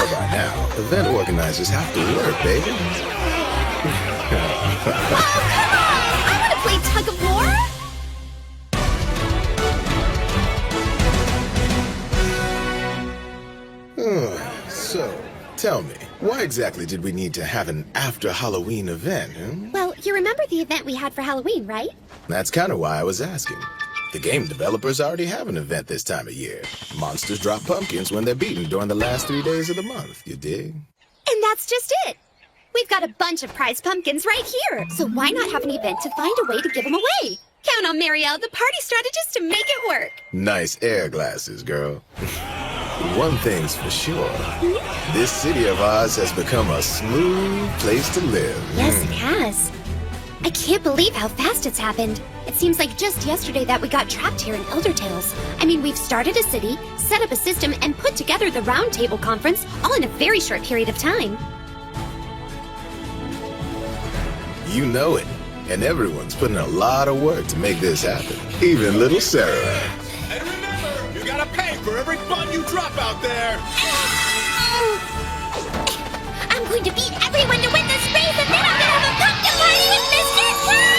know by now, event organizers have to work, baby. Oh, come on! I want to play tug of war! So, tell me, why exactly did we need to have an after-Halloween event, huh? Well, you remember the event we had for Halloween, right? That's kind of why I was asking. The game developers already have an event this time of year. Monsters drop pumpkins when they're beaten during the last 3 days of the month, you dig? And that's just it! We've got a bunch of prize pumpkins right here, so why not have an event to find a way to give them away? Count on Marielle, the party strategist, to make it work! Nice air glasses, girl. One thing's for sure. This city of ours has become a smooth place to live. Yes, it has. I can't believe how fast it's happened. It seems like just yesterday that we got trapped here in Elder Tales. I mean, we've started a city, set up a system, and put together the Roundtable Conference all in a very short period of time. You know it. And everyone's putting a lot of work to make this happen. Even little Sarah. And remember, you gotta pay for every bun you drop out there. I'm going to beat everyone to win this race, and then I'm gonna have a pumpkin party with Mr. Cat!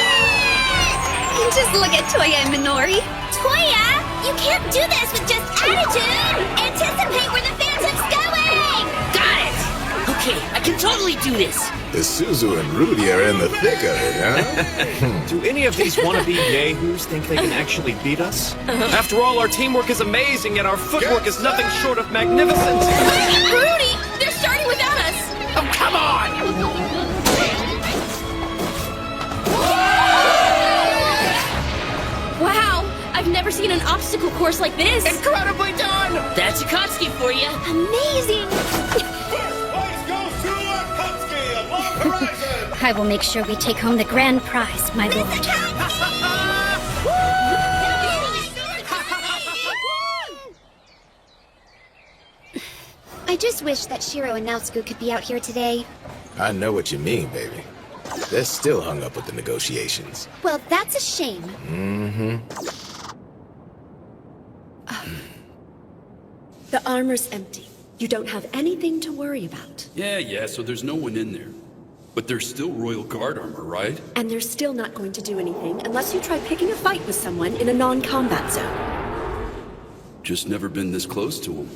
Just look at Toya and Minori. Toya, you can't do this with just attitude! Anticipate where the phantom's going! Got it! Okay, I can totally do this. Suzu and Rudy are in the thick of it, huh? Do any of these wannabe yahoos think they can actually beat us? After all, our teamwork is amazing, and our footwork is nothing short of magnificent. Rudy, they're starting without us! Oh, come on! Wow, I've never seen an obstacle course like this! Incredibly done! That's Akatsuki for you. Amazing! Place goes to Akatsuki at Long Horizon. I will make sure we take home the grand prize, my lord. I just wish that Shiro and Naotsuku could be out here today. I know what you mean, baby. They're still hung up with the negotiations. Well, that's a shame. The armor's empty. You don't have anything to worry about. Yeah, so there's no one in there. But there's still Royal Guard armor, right? And they're still not going to do anything unless you try picking a fight with someone in a non-combat zone. Just never been this close to them.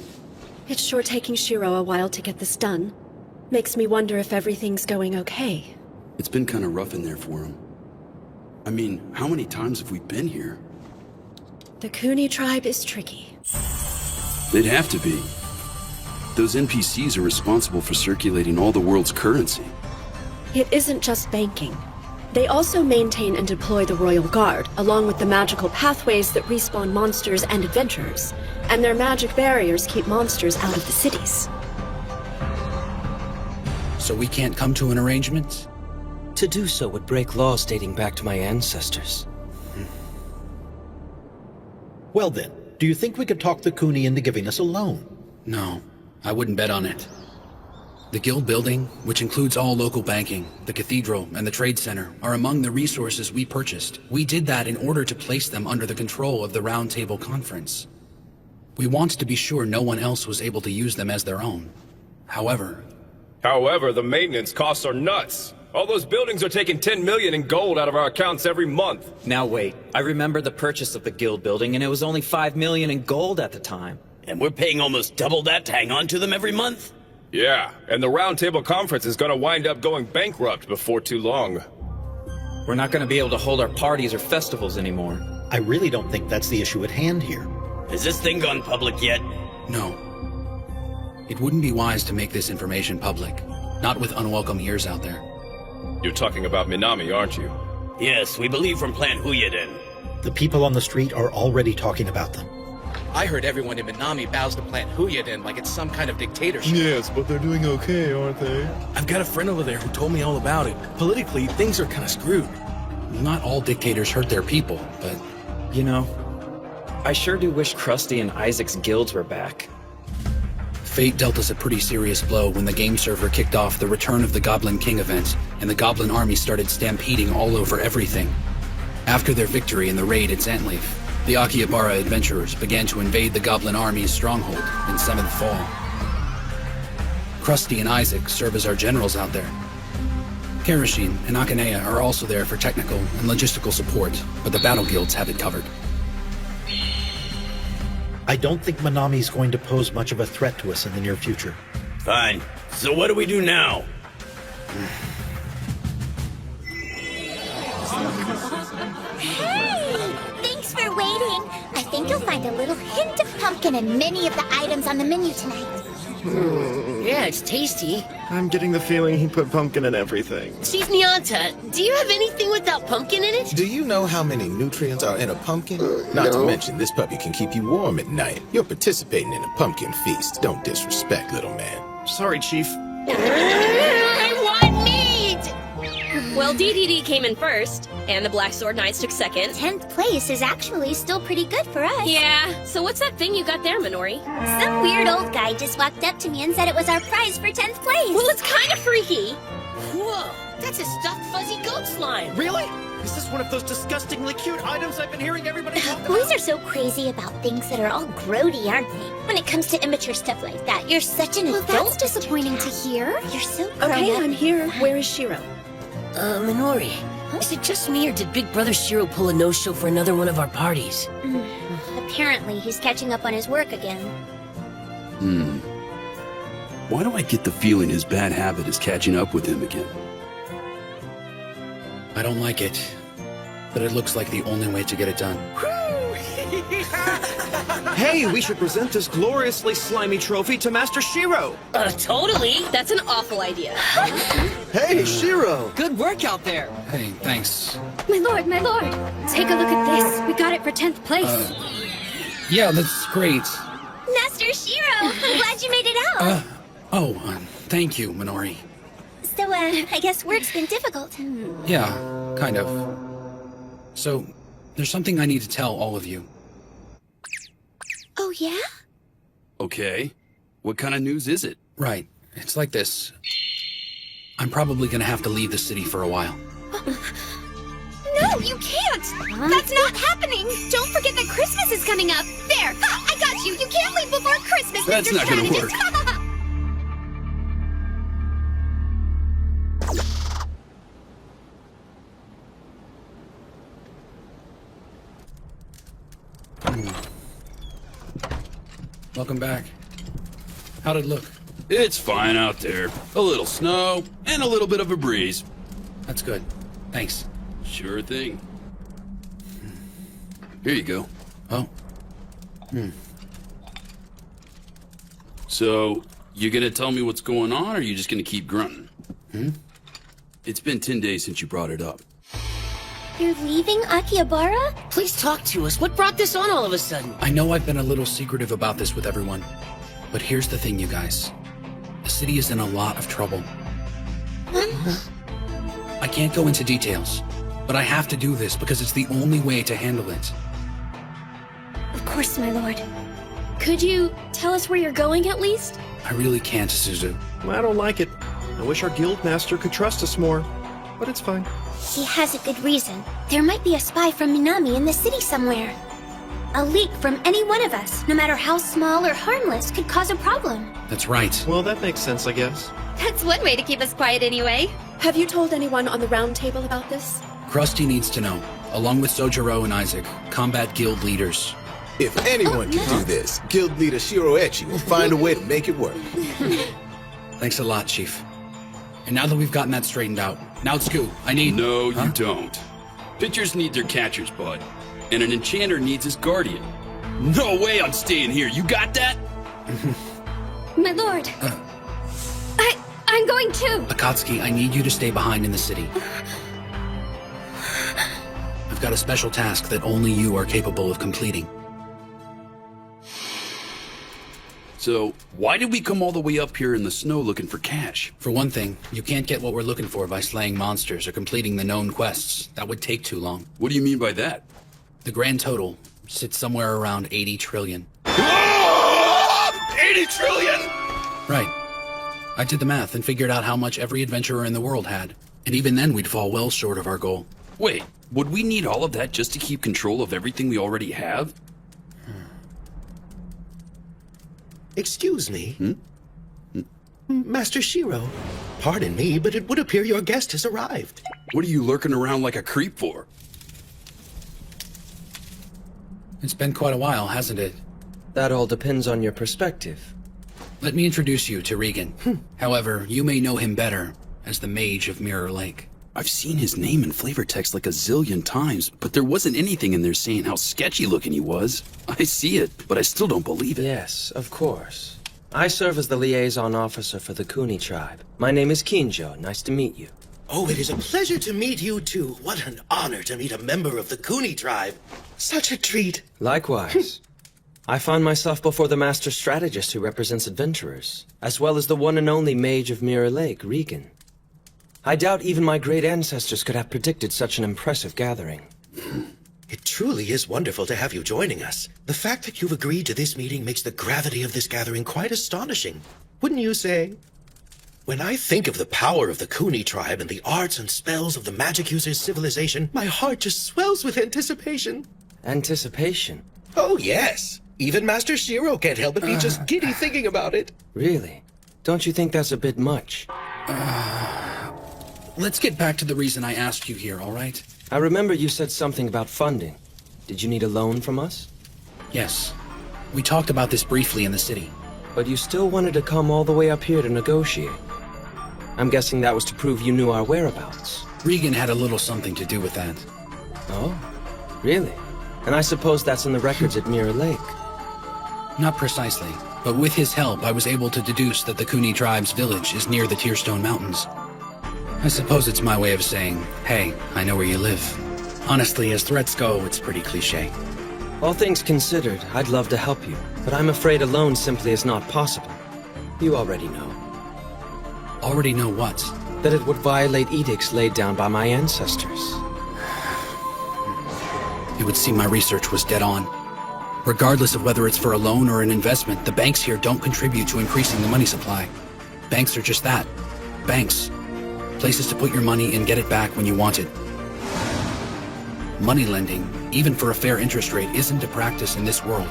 It's sure taking Shiro a while to get this done. Makes me wonder if everything's going okay. It's been kind of rough in there for him. I mean, how many times have we been here? The Kuni tribe is tricky. They'd have to be. Those NPCs are responsible for circulating all the world's currency. It isn't just banking. They also maintain and deploy the Royal Guard, along with the magical pathways that respawn monsters and adventurers. And their magic barriers keep monsters out of the cities. So we can't come to an arrangement? To do so would break laws dating back to my ancestors. Well then, do you think we could talk the Kuni into giving us a loan? No, I wouldn't bet on it. The guild building, which includes all local banking, the cathedral, and the trade center, are among the resources we purchased. We did that in order to place them under the control of the Roundtable Conference. We wanted to be sure no one else was able to use them as their own. However, The maintenance costs are nuts. All those buildings are taking 10 million in gold out of our accounts every month. Now wait, I remember the purchase of the guild building and it was only 5 million in gold at the time. And we're paying almost double that to hang on to them every month? Yeah, and the Roundtable Conference is gonna wind up going bankrupt before too long. We're not gonna be able to hold our parties or festivals anymore. I really don't think that's the issue at hand here. Has this thing gone public yet? no. It wouldn't be wise to make this information public, not with unwelcome ears out there. You're talking about Minami, aren't you? Yes, we believe from Plan Huyeden. The people on the street are already talking about them. I heard everyone in Minami bows to Plant Huyeden like it's some kind of dictatorship. Yes, but they're doing okay, aren't they? I've got a friend over there who told me all about it. Politically, things are kind of screwed. Not all dictators hurt their people, but... You know, I sure do wish Krusty and Isaac's guilds were back. Fate dealt us a pretty serious blow when the game server kicked off the Return of the Goblin King event, and the Goblin army started stampeding all over everything. After their victory in the raid at Zantleaf, the Akihabara adventurers began to invade the Goblin army's stronghold in 7th Fall. Krusty and Isaac serve as our generals out there. Karashin and Akanea are also there for technical and logistical support, but the battle guilds have it covered. I don't think Manami's going to pose much of a threat to us in the near future. Fine. So what do we do now? Hey! Thanks for waiting. I think you'll find a little hint of pumpkin in many of the items on the menu tonight. Yeah, it's tasty. I'm getting the feeling he put pumpkin in everything. Chief Nyanta, do you have anything without pumpkin in it? Do you know how many nutrients are in a pumpkin? Not to mention, this puppy can keep you warm at night. You're participating in a pumpkin feast. Don't disrespect, little man. Sorry, Chief. I want meat! Well, DDD came in first, and the Black Sword Knights took second. 10th place is actually still pretty good for us. Yeah, so what's that thing you got there, Minori? Some weird old guy just walked up to me and said it was our prize for 10th place. Well, it's kind of freaky. Whoa, that's a stuffed fuzzy goat slime. Really? Is this one of those disgustingly cute items I've been hearing everybody talk about? Boys are so crazy about things that are all grody, aren't they? When it comes to immature stuff like that, you're such an adult. That's disappointing to hear. You're so grown Okay, up. I'm here. Where is Shiro? Minori, is it just me or did Big Brother Shiro pull a no-show for another one of our parties? Apparently, he's catching up on his work again. Why do I get the feeling his bad habit is catching up with him again? I don't like it, but it looks like the only way to get it done. Hey, we should present this gloriously slimy trophy to Master Shiro. Totally. That's an awful idea. Hey, Shiro! Good work out there. Hey, thanks. My lord, take a look at this. We got it for 10th place. Yeah, that's great. Master Shiro, I'm glad you made it out. Thank you, Minori. So, I guess work's been difficult. Yeah, kind of. So, there's something I need to tell all of you. Oh, yeah? Okay. What kind of news is it? Right. It's like this. I'm probably gonna have to leave the city for a while. No, you can't! That's not happening! Don't forget that Christmas is coming up! There! I got you! You can't leave before Christmas, That's Mr. not gonna Strategist. Welcome back. How'd it look? It's fine out there. A little snow and a little bit of a breeze. That's good. Thanks. Sure thing. Here you go. Oh. So, you gonna tell me what's going on, or are you just gonna keep grunting? It's been 10 days since you brought it up. You're leaving Akihabara? Please talk to us. What brought this on all of a sudden? I know I've been a little secretive about this with everyone, but here's the thing, you guys. The city is in a lot of trouble. I can't go into details, but I have to do this because it's the only way to handle it. Of course, my lord. Could you tell us where you're going at least? I really can't, Suzu. I don't like it. I wish our guild master could trust us more, but it's fine. He has a good reason. There might be a spy from Minami in the city somewhere. A leak from any one of us, no matter how small or harmless, could cause a problem. That's right. Well, that makes sense, I guess. That's one way to keep us quiet anyway. Have you told anyone on the round table about this? Krusty needs to know, along with Sojiro and Isaac, combat guild leaders. If anyone can do this, Guild Leader Shiroechi will find a way to make it work. Thanks a lot, Chief. And now that we've gotten that straightened out, Naotsku, I need... No, you don't. Pitchers need their catchers, bud. And an enchanter needs his guardian. No way I'm staying here, you got that? My lord. I'm going too. Akatsuki, I need you to stay behind in the city. I've got a special task that only you are capable of completing. So, why did we come all the way up here in the snow looking for cash? For one thing, you can't get what we're looking for by slaying monsters or completing the known quests. That would take too long. What do you mean by that? The grand total sits somewhere around 80 trillion. 80 trillion?! Right. I did the math and figured out how much every adventurer in the world had. And even then, we'd fall well short of our goal. Wait, would we need all of that just to keep control of everything we already have? Excuse me. Master Shiro, pardon me, but it would appear your guest has arrived. What are you lurking around like a creep for? It's been quite a while, hasn't it? That all depends on your perspective. Let me introduce you to Regan. However, you may know him better as the Mage of Mirror Lake. I've seen his name in flavor text like a zillion times, but there wasn't anything in there saying how sketchy looking he was. I see it, but I still don't believe it. Yes, of course. I serve as the liaison officer for the Kuni tribe. My name is Kinjo. Nice to meet you. Oh, it is a pleasure to meet you too. What an honor to meet a member of the Kuni tribe. Such a treat. Likewise. I find myself before the master strategist who represents adventurers, as well as the one and only Mage of Mirror Lake, Regan. I doubt even my great ancestors could have predicted such an impressive gathering. It truly is wonderful to have you joining us. The fact that you've agreed to this meeting makes the gravity of this gathering quite astonishing. Wouldn't you say? When I think of the power of the Kuni tribe and the arts and spells of the magic user's civilization, my heart just swells with anticipation. Anticipation? Oh, yes. Even Master Shiro can't help but be just giddy thinking about it. Really? Don't you think that's a bit much? Let's get back to the reason I asked you here, all right? I remember you said something about funding. Did you need a loan from us? Yes. We talked about this briefly in the city. But you still wanted to come all the way up here to negotiate. I'm guessing that was to prove you knew our whereabouts. Regan had a little something to do with that. Oh? Really? And I suppose that's in the records at Mirror Lake. Not precisely, but with his help I was able to deduce that the Kuni tribe's village is near the Tearstone Mountains. I suppose it's my way of saying, hey, I know where you live. Honestly, as threats go, it's pretty cliché. All things considered, I'd love to help you, but I'm afraid alone simply is not possible. You already know. Already know what? That it would violate edicts laid down by my ancestors. It would seem my research was dead on. Regardless of whether it's for a loan or an investment, the banks here don't contribute to increasing the money supply. Banks are just that. Banks. Places to put your money and get it back when you want it. Money lending, even for a fair interest rate, isn't a practice in this world.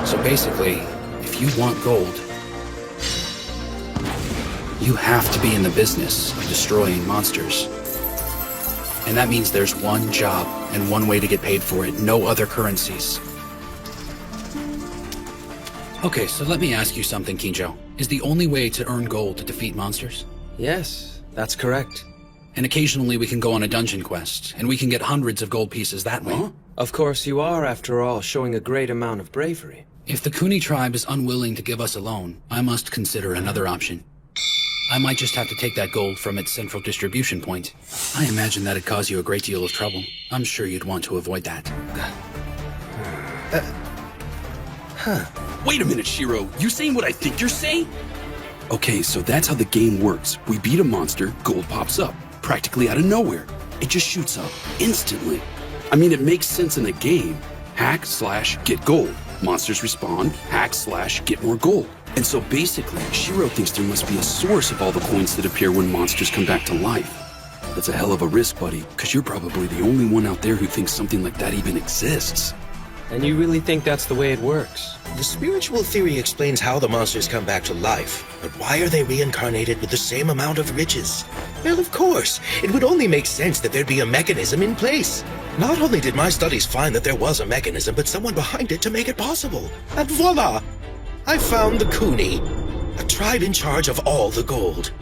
So basically, if you want gold, you have to be in the business of destroying monsters. And that means there's one job and one way to get paid for it, no other currencies. Okay, so let me ask you something, Kinjo. Is the only way to earn gold to defeat monsters? Yes, that's correct. And occasionally we can go on a dungeon quest, and we can get hundreds of gold pieces that way. Huh? Of course you are, after all, showing a great amount of bravery. If the Kuni tribe is unwilling to give us a loan, I must consider another option. I might just have to take that gold from its central distribution point. I imagine that'd cause you a great deal of trouble. I'm sure you'd want to avoid that. Wait a minute, Shiro. You saying what I think you're saying? Okay, so that's how the game works. We beat a monster, gold pops up. Practically out of nowhere. It just shoots up. Instantly. I mean, it makes sense in a game. Hack/get gold. Monsters respawn. Hack/get more gold. And so basically, Shiro thinks there must be a source of all the points that appear when monsters come back to life. That's a hell of a risk, buddy, because you're probably the only one out there who thinks something like that even exists. And you really think that's the way it works? The spiritual theory explains how the monsters come back to life, but why are they reincarnated with the same amount of riches? Well, of course, it would only make sense that there'd be a mechanism in place. Not only did my studies find that there was a mechanism, but someone behind it to make it possible. And voila! I found the Kuni, a tribe in charge of all the gold.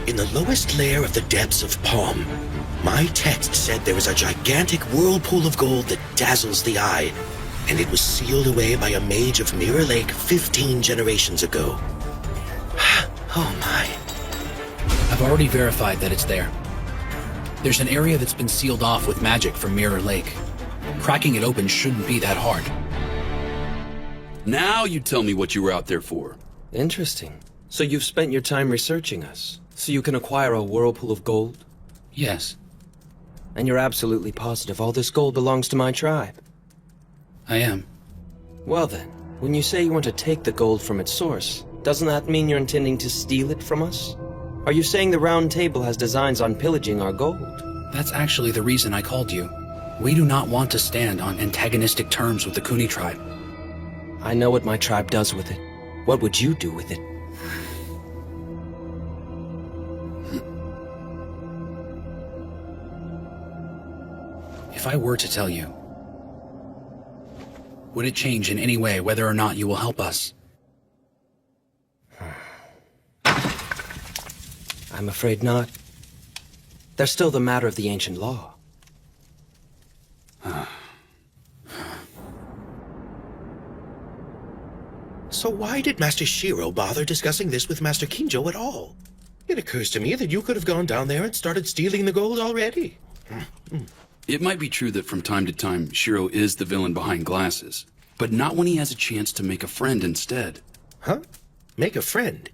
In the lowest layer of the depths of Palm, my text said there is a gigantic whirlpool of gold that dazzles the eye, and it was sealed away by a mage of Mirror Lake 15 generations ago. Oh my. I've already verified that it's there. There's an area that's been sealed off with magic from Mirror Lake. Cracking it open shouldn't be that hard. Now you tell me what you were out there for. Interesting. So you've spent your time researching us, so you can acquire a whirlpool of gold? Yes. And you're absolutely positive all this gold belongs to my tribe? I am. Well then, when you say you want to take the gold from its source, doesn't that mean you're intending to steal it from us? Are you saying the Round Table has designs on pillaging our gold? That's actually the reason I called you. We do not want to stand on antagonistic terms with the Kuni tribe. I know what my tribe does with it. What would you do with it? If I were to tell you, would it change in any way whether or not you will help us? I'm afraid not. There's still the matter of the ancient law. So why did Master Shiro bother discussing this with Master Kinjo at all? It occurs to me that you could have gone down there and started stealing the gold already. It might be true that from time to time, Shiro is the villain behind glasses, but not when he has a chance to make a friend instead. Huh? Make a friend?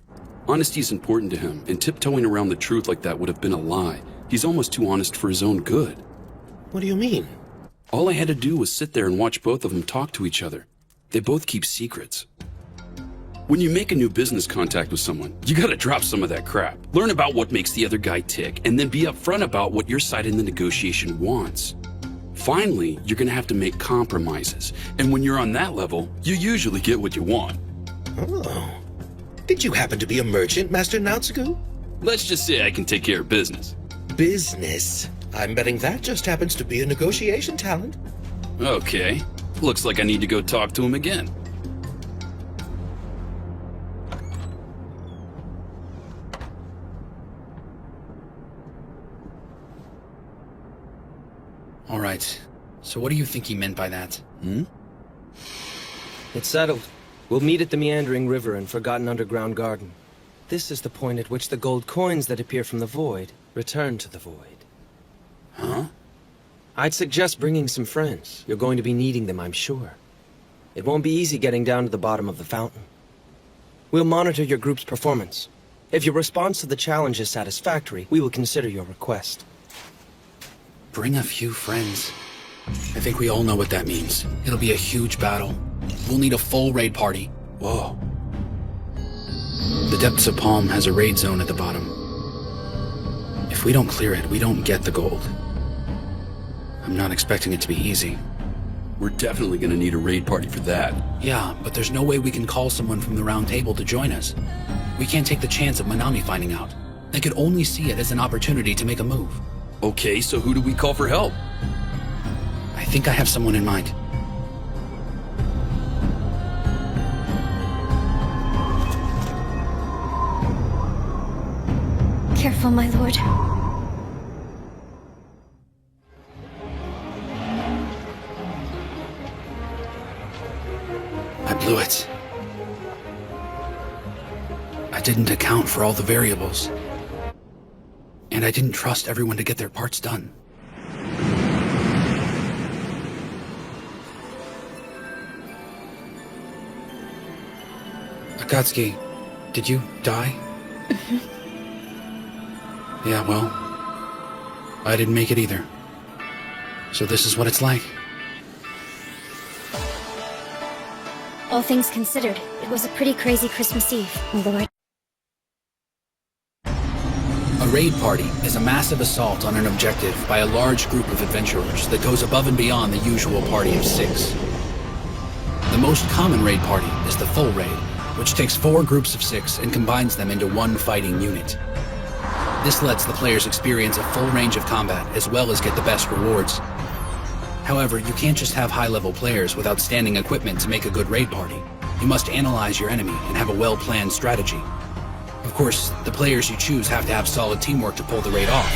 Honesty is important to him, and tiptoeing around the truth like that would have been a lie. He's almost too honest for his own good. What do you mean? All I had to do was sit there and watch both of them talk to each other. They both keep secrets. When you make a new business contact with someone, you gotta drop some of that crap. Learn about what makes the other guy tick, and then be upfront about what your side in the negotiation wants. Finally, you're gonna have to make compromises, and when you're on that level, you usually get what you want. Oh. Did you happen to be a merchant, Master Naotsuku? Let's just say I can take care of business. Business? I'm betting that just happens to be a negotiation talent. Okay. Looks like I need to go talk to him again. All right. So what do you think he meant by that? It's settled. We'll meet at the meandering river and forgotten underground garden. This is the point at which the gold coins that appear from the void return to the void. Huh? I'd suggest bringing some friends. You're going to be needing them, I'm sure. It won't be easy getting down to the bottom of the fountain. We'll monitor your group's performance. If your response to the challenge is satisfactory, we will consider your request. Bring a few friends. I think we all know what that means. It'll be a huge battle. We'll need a full raid party. Whoa. The depths of Palm has a raid zone at the bottom. If we don't clear it, we don't get the gold. I'm not expecting it to be easy. We're definitely gonna need a raid party for that. Yeah, but there's no way we can call someone from the round table to join us. We can't take the chance of Manami finding out. They could only see it as an opportunity to make a move. Okay, so who do we call for help? I think I have someone in mind. Careful, my lord. I blew it. I didn't account for all the variables. And I didn't trust everyone to get their parts done. Akatsuki, did you die? Yeah, well, I didn't make it either. So this is what it's like. All things considered, it was a pretty crazy Christmas Eve, although A raid party is a massive assault on an objective by a large group of adventurers that goes above and beyond the usual party of 6. The most common raid party is the full raid, which takes 4 groups of 6 and combines them into one fighting unit. This lets the players experience a full range of combat as well as get the best rewards. However, you can't just have high-level players with outstanding equipment to make a good raid party. You must analyze your enemy and have a well-planned strategy. Of course, the players you choose have to have solid teamwork to pull the raid off.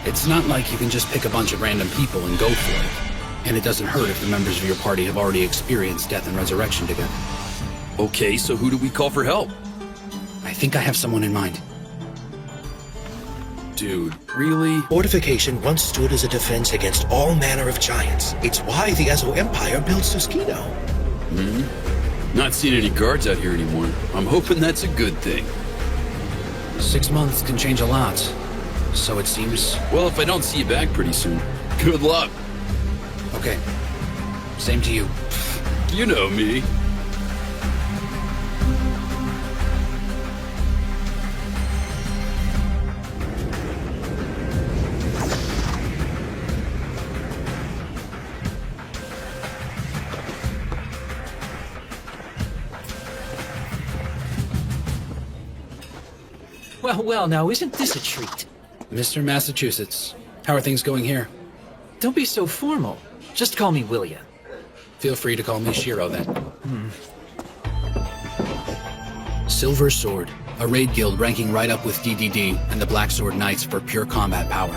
It's not like you can just pick a bunch of random people and go for it. And it doesn't hurt if the members of your party have already experienced death and resurrection together. Okay, so who do we call for help? I think I have someone in mind. Dude, really? Fortification once stood as a defense against all manner of giants. It's why the Ezo Empire built Susukino. Not seeing any guards out here anymore. I'm hoping that's a good thing. 6 months can change a lot, so it seems. Well, if I don't see you back pretty soon, good luck. Okay. Same to you. You know me. Well, well, now isn't this a treat? Mr. Massachusetts, how are things going here? Don't be so formal. Just call me William. Feel free to call me Shiro then. Silver Sword, a raid guild ranking right up with DDD and the Black Sword Knights for pure combat power.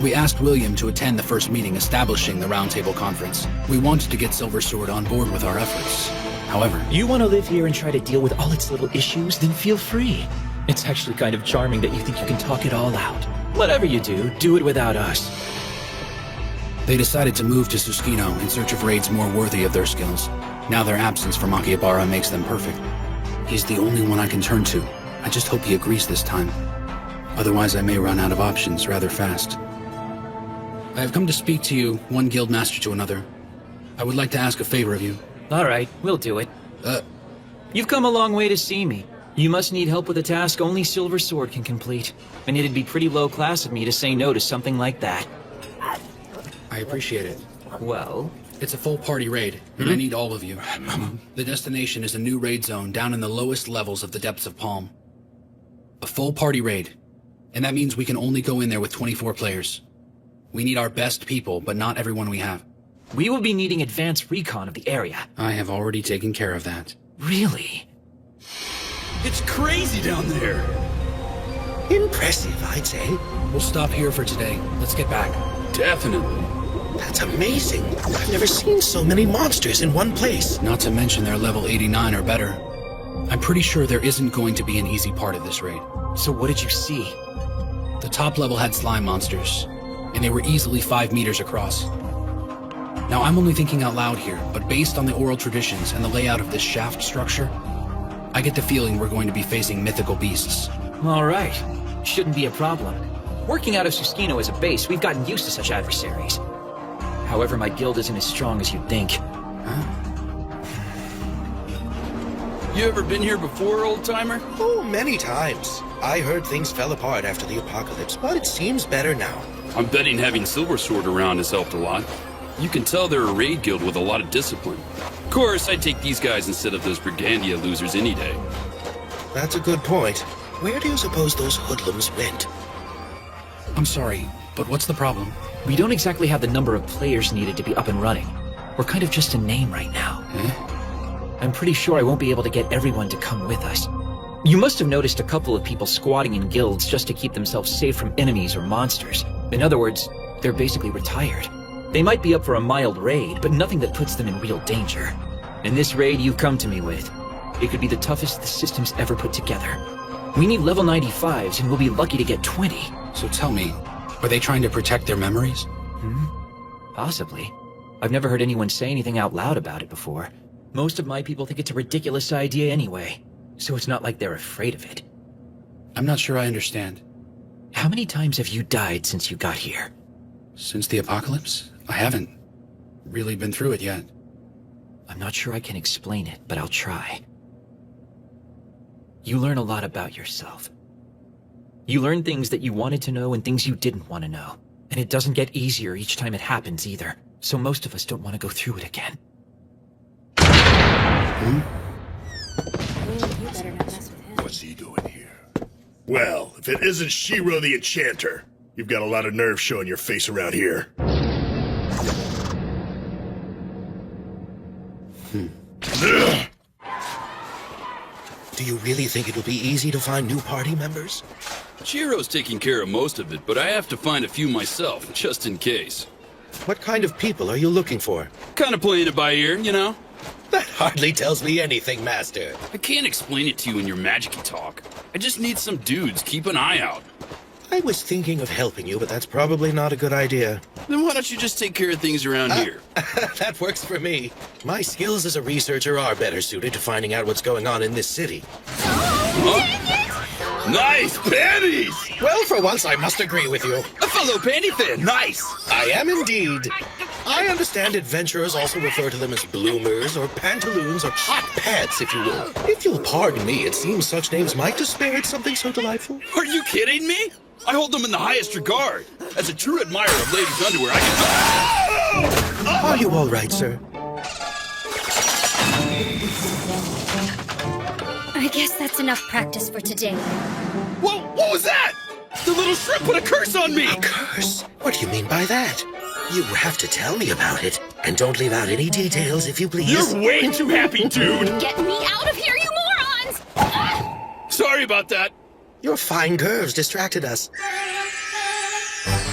We asked William to attend the first meeting establishing the Roundtable Conference. We wanted to get Silver Sword on board with our efforts. However, You want to live here and try to deal with all its little issues? Then feel free. It's actually kind of charming that you think you can talk it all out. Whatever you do it without us. they decided to move to Susukino in search of raids more worthy of their skills. Now their absence from Akihabara makes them perfect. He's the only one I can turn to. I just hope he agrees this time. Otherwise, I may run out of options rather fast. I have come to speak to you, one guild master to another. I would like to ask a favor of you. All right, we'll do it. You've come a long way to see me. You must need help with a task only Silver Sword can complete. And it'd be pretty low class of me to say no to something like that. I appreciate it. Well? It's a full party raid, and I need all of you. The destination is a new raid zone down in the lowest levels of the depths of Palm. A full party raid. And that means we can only go in there with 24 players. We need our best people, but not everyone we have. We will be needing advanced recon of the area. I have already taken care of that. Really? It's crazy down there. Impressive, I'd say. We'll stop here for today. Let's get back. Definitely. That's amazing. I've never seen so many monsters in one place. Not to mention they're level 89 or better. I'm pretty sure there isn't going to be an easy part of this raid. So what did you see? The top level had slime monsters, and they were easily 5 meters across. Now, I'm only thinking out loud here, but based on the oral traditions and the layout of this shaft structure, I get the feeling we're going to be facing mythical beasts. All right. Shouldn't be a problem. Working out of Susukino as a base, we've gotten used to such adversaries. However, my guild isn't as strong as you'd think. You ever been here before, old-timer? Oh, many times. I heard things fell apart after the apocalypse, but it seems better now. I'm betting having Silver Sword around has helped a lot. You can tell they're a raid guild with a lot of discipline. Of course, I'd take these guys instead of those Brigandia losers any day. That's a good point. Where do you suppose those hoodlums went? I'm sorry, but what's the problem? We don't exactly have the number of players needed to be up and running. We're kind of just a name right now. I'm pretty sure I won't be able to get everyone to come with us. You must have noticed a couple of people squatting in guilds just to keep themselves safe from enemies or monsters. In other words, they're basically retired. They might be up for a mild raid, but nothing that puts them in real danger. And this raid you've come to me with, it could be the toughest the system's ever put together. We need level 95s, and we'll be lucky to get 20. So tell me, are they trying to protect their memories? Possibly. I've never heard anyone say anything out loud about it before. Most of my people think it's a ridiculous idea anyway, so it's not like they're afraid of it. I'm not sure I understand. How many times have you died since you got here? Since the apocalypse? I haven't really been through it yet. I'm not sure I can explain it, but I'll try. You learn a lot about yourself. You learn things that you wanted to know and things you didn't want to know. And it doesn't get easier each time it happens either, so most of us don't want to go through it again. What's he doing here? Well, if it isn't Shiro the Enchanter, you've got a lot of nerve showing your face around here. Do you really think it'll be easy to find new party members? Shiro's taking care of most of it, but I have to find a few myself, just in case. What kind of people are you looking for? Kind of playing it by ear, you know? That hardly tells me anything, Master. I can't explain it to you in your magic-y talk. I just need some dudes. Keep an eye out. I was thinking of helping you, but that's probably not a good idea. Then why don't you just take care of things around here? That works for me. My skills as a researcher are better suited to finding out what's going on in this city. Nice panties! Well, for once, I must agree with you. A fellow panty fan. Nice! I am indeed. I understand adventurers also refer to them as bloomers or pantaloons or hot pants, if you will. If you'll pardon me, it seems such names might disparage something so delightful. Are you kidding me? I hold them in the highest regard. As a true admirer of ladies' underwear, I can... Are you all right, sir? I guess that's enough practice for today. Whoa, what was that? The little shrimp put a curse on me! A curse? What do you mean by that? You have to tell me about it. And don't leave out any details, if you please. You're way too happy, dude! Get me out of here, you morons! Sorry about that. Your fine curves distracted us.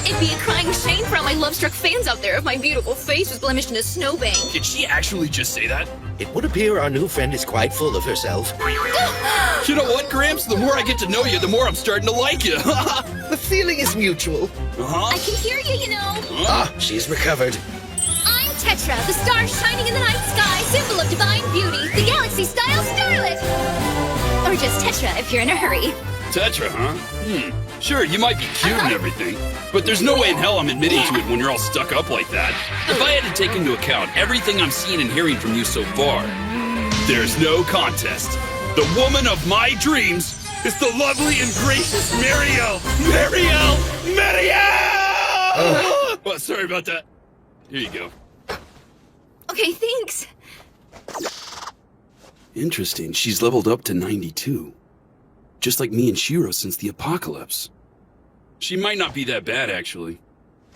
It'd be a crying shame for all my love-struck fans out there if my beautiful face was blemished in a snowbank. Did she actually just say that? It would appear our new friend is quite full of herself. You know what, Gramps? The more I get to know you, the more I'm starting to like you. The feeling is mutual. I can hear you, you know. Ah, she's recovered. I'm Tetra, the star shining in the night sky, symbol of divine beauty, the galaxy-style starlet! Or just Tetra if you're in a hurry. Tetra, huh? Sure, you might be cute and everything, but there's no way in hell I'm admitting to it when you're all stuck up like that. If I had to take into account everything I'm seeing and hearing from you so far, there's no contest. The woman of my dreams is the lovely and gracious Mariel! Well, sorry about that. Here you go. Okay, thanks. Interesting. She's leveled up to 92. Just like me and Shiro since the apocalypse. She might not be that bad, actually.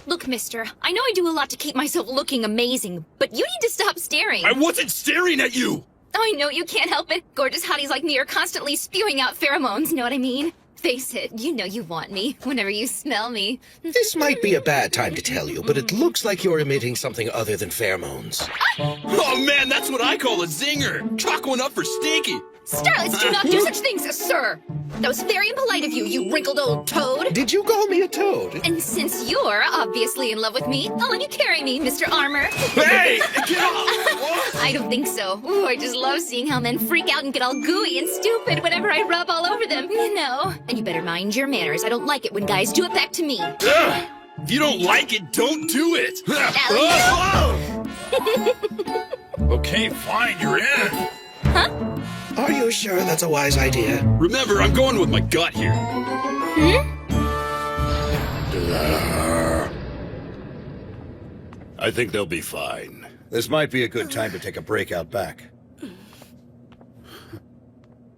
Look, mister, I know I do a lot to keep myself looking amazing, but you need to stop staring. I wasn't staring at you! I know you can't help it. Gorgeous hotties like me are constantly spewing out pheromones, know what I mean? Face it, you know you want me whenever you smell me. This might be a bad time to tell you, but it looks like you're emitting something other than pheromones. Oh man, that's what I call a zinger! Chalk one up for Stinky! Starlets do not do such things, sir! That was very impolite of you, you wrinkled old toad! Did you call me a toad? And since you're obviously in love with me, I'll let you carry me, Mr. Armor. Hey! Get off! I don't think so. Ooh, I just love seeing how men freak out and get all gooey and stupid whenever I rub all over them, you know. And you better mind your manners. I don't like it when guys do it back to me. Ugh. If you don't like it, don't do it! Okay, fine, you're in. Huh? Are you sure that's a wise idea? Remember, I'm going with my gut here. I think they'll be fine. This might be a good time to take a break out back.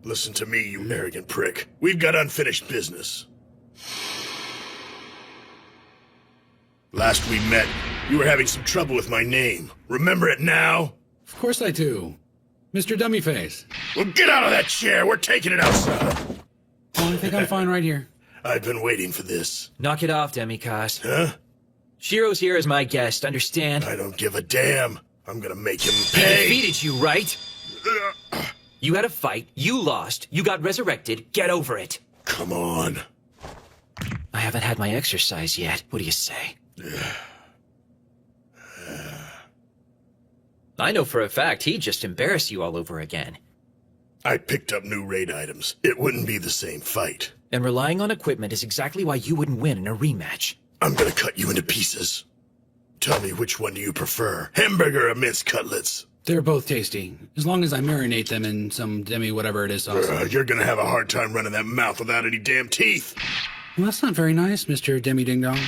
Listen to me, you arrogant prick. We've got unfinished business. Last we met, you were having some trouble with my name. Remember it now? Of course I do. Mr. Dummyface. Well, get out of that chair. We're taking it outside. Oh, I think I'm fine right here. I've been waiting for this. Knock it off, Demikos. Huh? Shiro's here as my guest, understand? I don't give a damn. I'm gonna make him He pay. defeated you, right? You had a fight, you lost, you got resurrected, get over it. Come on. I haven't had my exercise yet, what do you say? I know for a fact he'd just embarrass you all over again. I picked up new raid items. It wouldn't be the same fight. And relying on equipment is exactly why you wouldn't win in a rematch. I'm gonna cut you into pieces. Tell me, which one do you prefer? Hamburger or minced cutlets? They're both tasty, as long as I marinate them in some demi-whatever-it-is sauce. You're gonna have a hard time running that mouth without any damn teeth. Well, that's not very nice, Mr. Demi-Ding-Dong.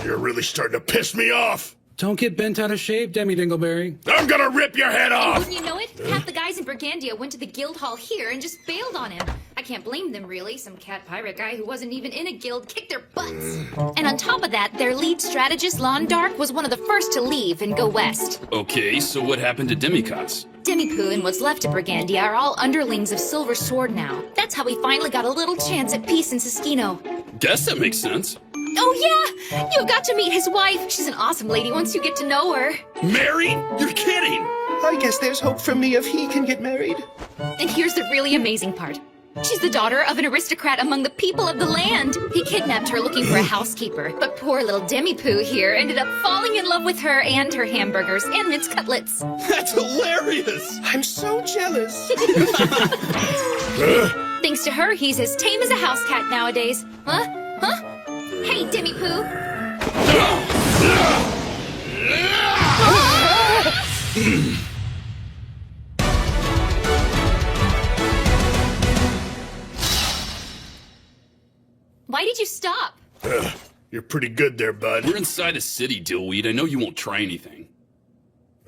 You're really starting to piss me off. Don't get bent out of shape, Demi-Dingleberry. I'm gonna rip your head off! Wouldn't you know it? Half the guys in Brigandia went to the guild hall here and just bailed on him. I can't blame them, really. Some cat pirate guy who wasn't even in a guild kicked their butts. And on top of that, their lead strategist, Londark, was one of the first to leave and go west. Okay, so what happened to Demikos? Demipoo and what's left of Brigandia are all underlings of Silver Sword now. That's how we finally got a little chance at peace in Siskino. Guess that makes sense. Oh yeah! You got to meet his wife. She's an awesome lady once you get to know her. Married? You're kidding! I guess there's hope for me if he can get married. And here's the really amazing part. She's the daughter of an aristocrat among the people of the land. He kidnapped her looking for a housekeeper, but poor little Demipoo here ended up falling in love with her and her hamburgers and minced cutlets. That's hilarious! I'm so jealous. Thanks to her, he's as tame as a house cat nowadays. Huh? Huh? Hey, Demipoo. Why did you stop? You're pretty good there, bud. We're inside a city, Dillweed. I know you won't try anything.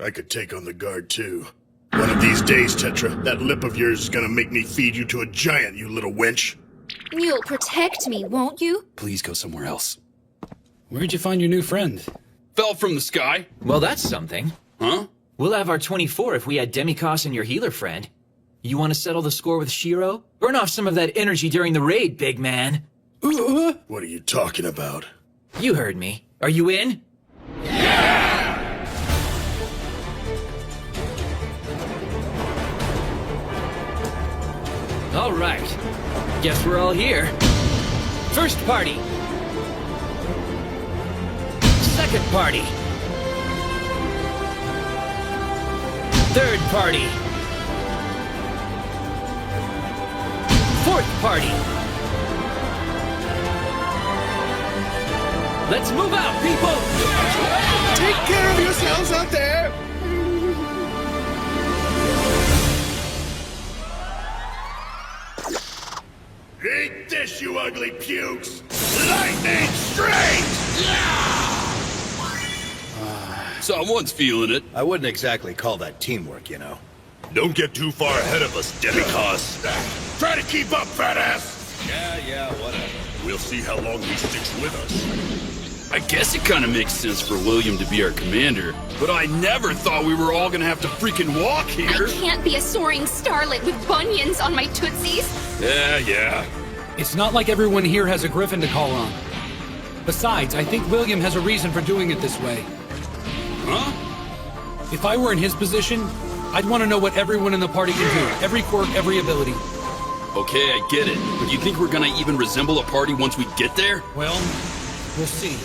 I could take on the guard, too. One of these days, Tetra, that lip of yours is gonna make me feed you to a giant, you little wench. You'll protect me, won't you? Please go somewhere else. Where'd you find your new friend? Fell from the sky. Well, that's something. Huh? We'll have our 24 if we had Demikos and your healer friend. You want to settle the score with Shiro? Burn off some of that energy during the raid, big man. What are you talking about? You heard me. Are you in? All right. Guess we're all here. First party. Second party. Third party. Fourth party. Let's move out, people! Take care of yourselves out there! Eat this, you ugly pukes! Lightning straight! Someone's feeling it. I wouldn't exactly call that teamwork, you know. Don't get too far ahead of us, Demikos. Try to keep up, fat ass! Yeah, whatever. We'll see how long he sticks with us. I guess it kind of makes sense for William to be our commander, but I never thought we were all gonna have to freaking walk here. I can't be a soaring starlet with bunions on my tootsies. Yeah. It's not like everyone here has a griffin to call on. Besides, I think William has a reason for doing it this way. Huh? If I were in his position, I'd want to know what everyone in the party can do. Every quirk, every ability. Okay, I get it. But you think we're gonna even resemble a party once we get there? Well, we'll see.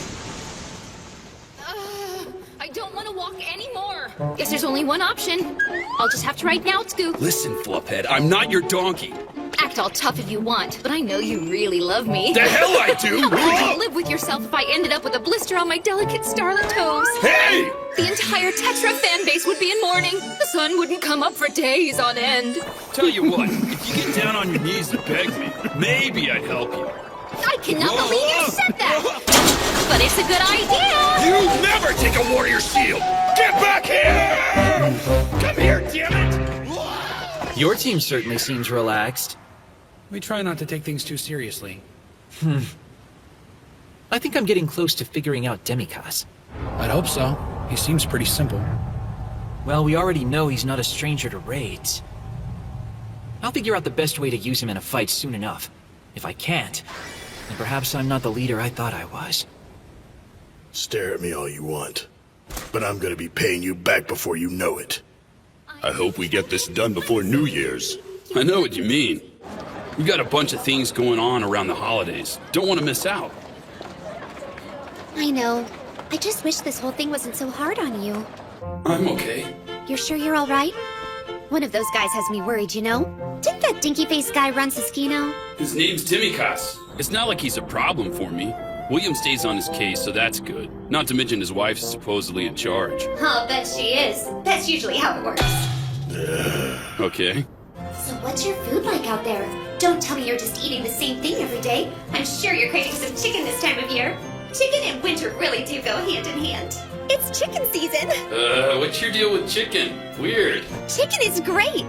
I don't want to walk anymore. Guess there's only one option. I'll just have to ride now, Scoop. Listen, Fluphead, I'm not your donkey. Act all tough if you want, but I know you really love me. The hell I do! How could you live with yourself if I ended up with a blister on my delicate starlet toes? Hey! The entire Tetra fan base would be in mourning. The sun wouldn't come up for days on end. Tell you what, if you get down on your knees and beg me, maybe I'd help you. I cannot believe you said that. But it's a good idea. You never take a warrior shield! Get back here! Come here, damn it! Your team certainly seems relaxed. We try not to take things too seriously. I think I'm getting close to figuring out Demikos. I'd hope so. He seems pretty simple. Well, we already know he's not a stranger to raids. I'll figure out the best way to use him in a fight soon enough. If I can't, then perhaps I'm not the leader I thought I was. Stare at me all you want, but I'm gonna be paying you back before you know it. I hope we get this done before New Year's. I know what you mean. We got a bunch of things going on around the holidays. Don't want to miss out. I know. I just wish this whole thing wasn't so hard on you. I'm okay. You're sure you're all right? One of those guys has me worried, you know? Didn't that dinky-faced guy run Siskino? His name's Demikos. It's not like he's a problem for me. William stays on his case, so that's good. Not to mention his wife's supposedly in charge. I'll bet she is. That's usually how it works. Okay. So what's your food like out there? Don't tell me you're just eating the same thing every day. I'm sure you're craving some chicken this time of year. Chicken and winter really do go hand in hand. It's chicken season. What's your deal with chicken? Weird. Chicken is great.